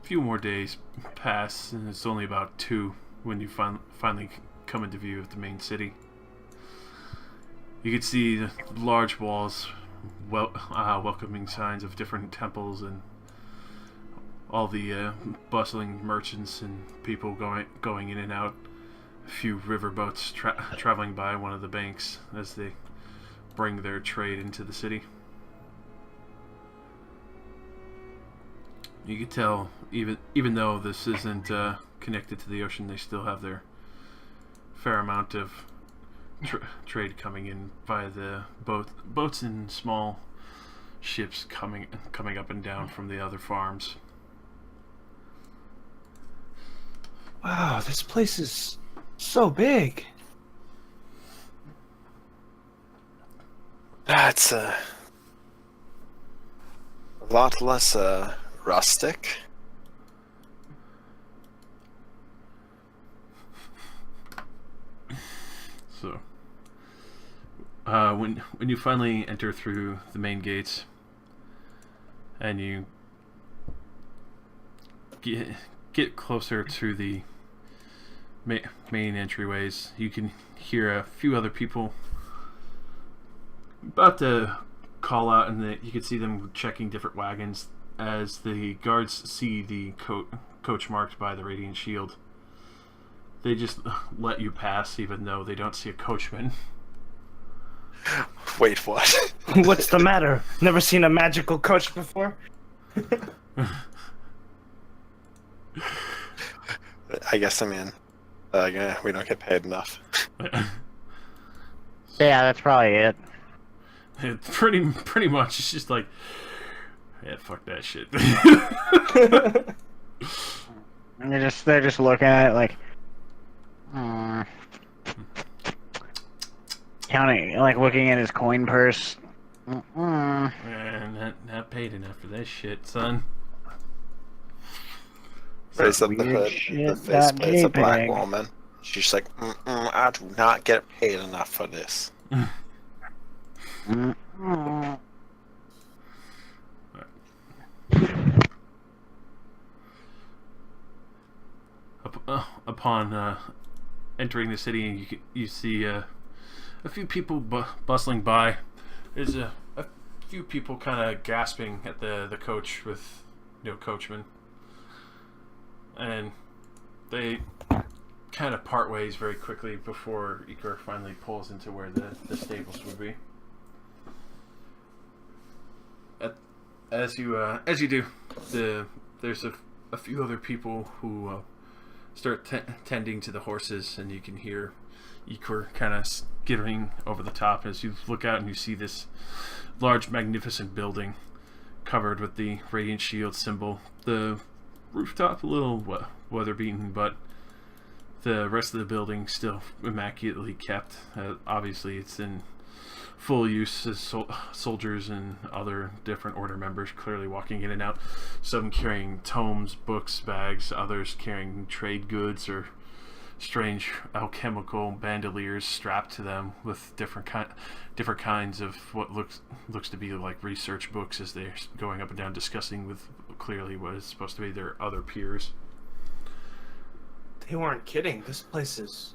few more days pass, and it's only about 2 when you finally come into view of the main city. You can see the large walls, welcoming signs of different temples, and all the bustling merchants and people going in and out. A few riverboats traveling by one of the banks as they bring their trade into the city. You can tell, even though this isn't connected to the ocean, they still have their fair amount of trade coming in via the boats and small ships coming up and down from the other farms. Wow, this place is so big. That's a lot less rustic. So, when you finally enter through the main gates, and you get closer to the main entryways, you can hear a few other people about to call out, and you can see them checking different wagons as the guards see the coach marked by the Radiant Shield. They just let you pass even though they don't see a coachman. Wait, what? What's the matter? Never seen a magical coach before? I guess I'm in. Yeah, we don't get paid enough. Yeah, that's probably it. It's pretty much. It's just like, yeah, fuck that shit. And they're just looking at it like, counting, like looking at his coin purse. Man, not paid enough for this shit, son. Raise up the weird hood. shit, The faceplate's a black JPEG. woman. She's just like, I do not get paid enough for this. Upon entering the city, you see a few people bustling by. There's a few people kind of gasping at the coach with no coachman, and they kind of part ways very quickly before Ikor finally pulls into where the stables would be. As you do, there's a few other people who start tending to the horses, and you can hear Ikor kind of skittering over the top as you look out and you see this large, magnificent building covered with the Radiant Shield symbol. The rooftop a little weather beaten, but the rest of the building still immaculately kept. Obviously, it's in full use as soldiers and other different order members clearly walking in and out. Some carrying tomes, books, bags, others carrying trade goods or strange alchemical bandoliers strapped to them with different kinds of what looks to be like research books as they're going up and down discussing with clearly what is supposed to be their other peers. They weren't kidding. This place is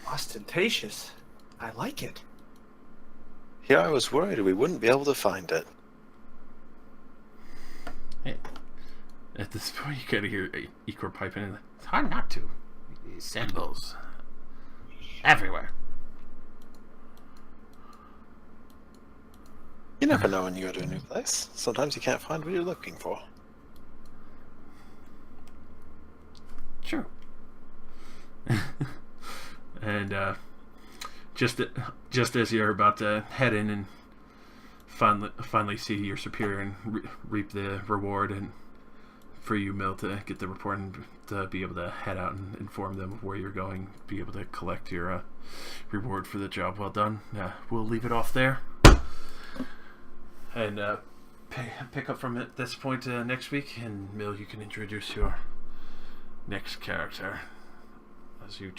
ostentatious. I like it. Yeah, I was worried we wouldn't be able to find it. At this point, you gotta hear Ikor piping in. It's hard not to. These symbols everywhere. You never know when you go to a new place. Sometimes you can't find what you're looking for. True. And just as you're about to head in and finally see your superior and reap the reward, and for you, Mill, to get the report and to be able to head out and inform them of where you're going, be able to collect your reward for the job well done. We'll leave it off there, and pick up from it this point next week. And Mill, you can introduce your next character as you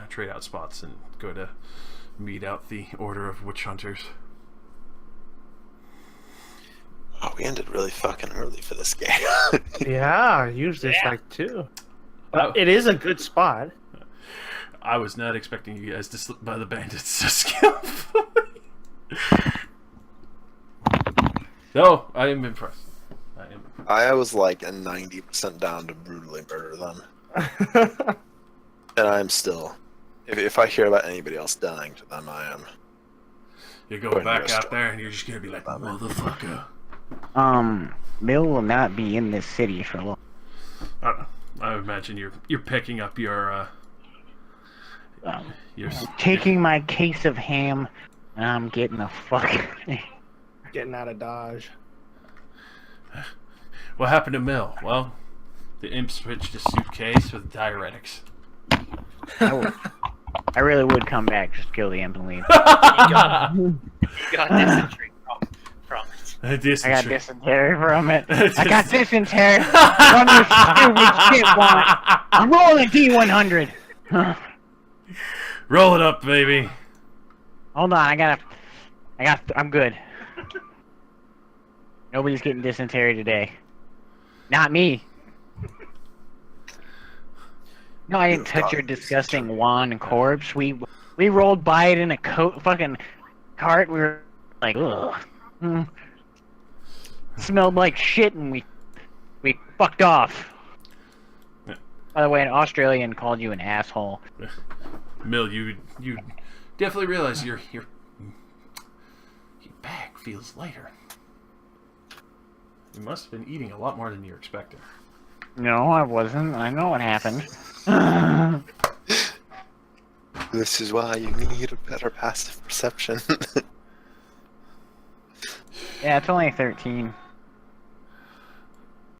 trade out spots and go to meet out the Order of Witch Hunters. Oh, we ended really fucking early for this game. Yeah, usually it's like 2. But it is a good spot. I was not expecting you guys to slip by the bandits so skillfully. No, I am impressed. I was like a 90% down to brutally murder them. And I'm still... If I hear about anybody else dying to them, I am... You're going back out there and you're just going to be like, motherfucker. Mill will not be in this city for long. I imagine you're picking up your Taking my case of ham, and I'm getting the fuck. Getting out of Dodge. What happened to Mill? Well, the imp switched his suitcase with diuretics. I really would come back, just kill the imp and leave. You got dysentery from it. I got dysentery from it. I got dysentery from your stupid shit, Juan. I'm rolling D100. Roll it up, baby. Hold on, I'm good. Nobody's getting dysentery today. Not me. No, I didn't touch your disgusting Juan corpse. We rolled by it in a fucking cart. We were like, ugh. Smelled like shit, and we fucked off. By the way, an Australian called you an asshole. Mill, you definitely realize your bag feels lighter. You must have been eating a lot more than you're expecting. No, I wasn't. I know what happened. This is why you need a better passive perception. Yeah, it's only 13.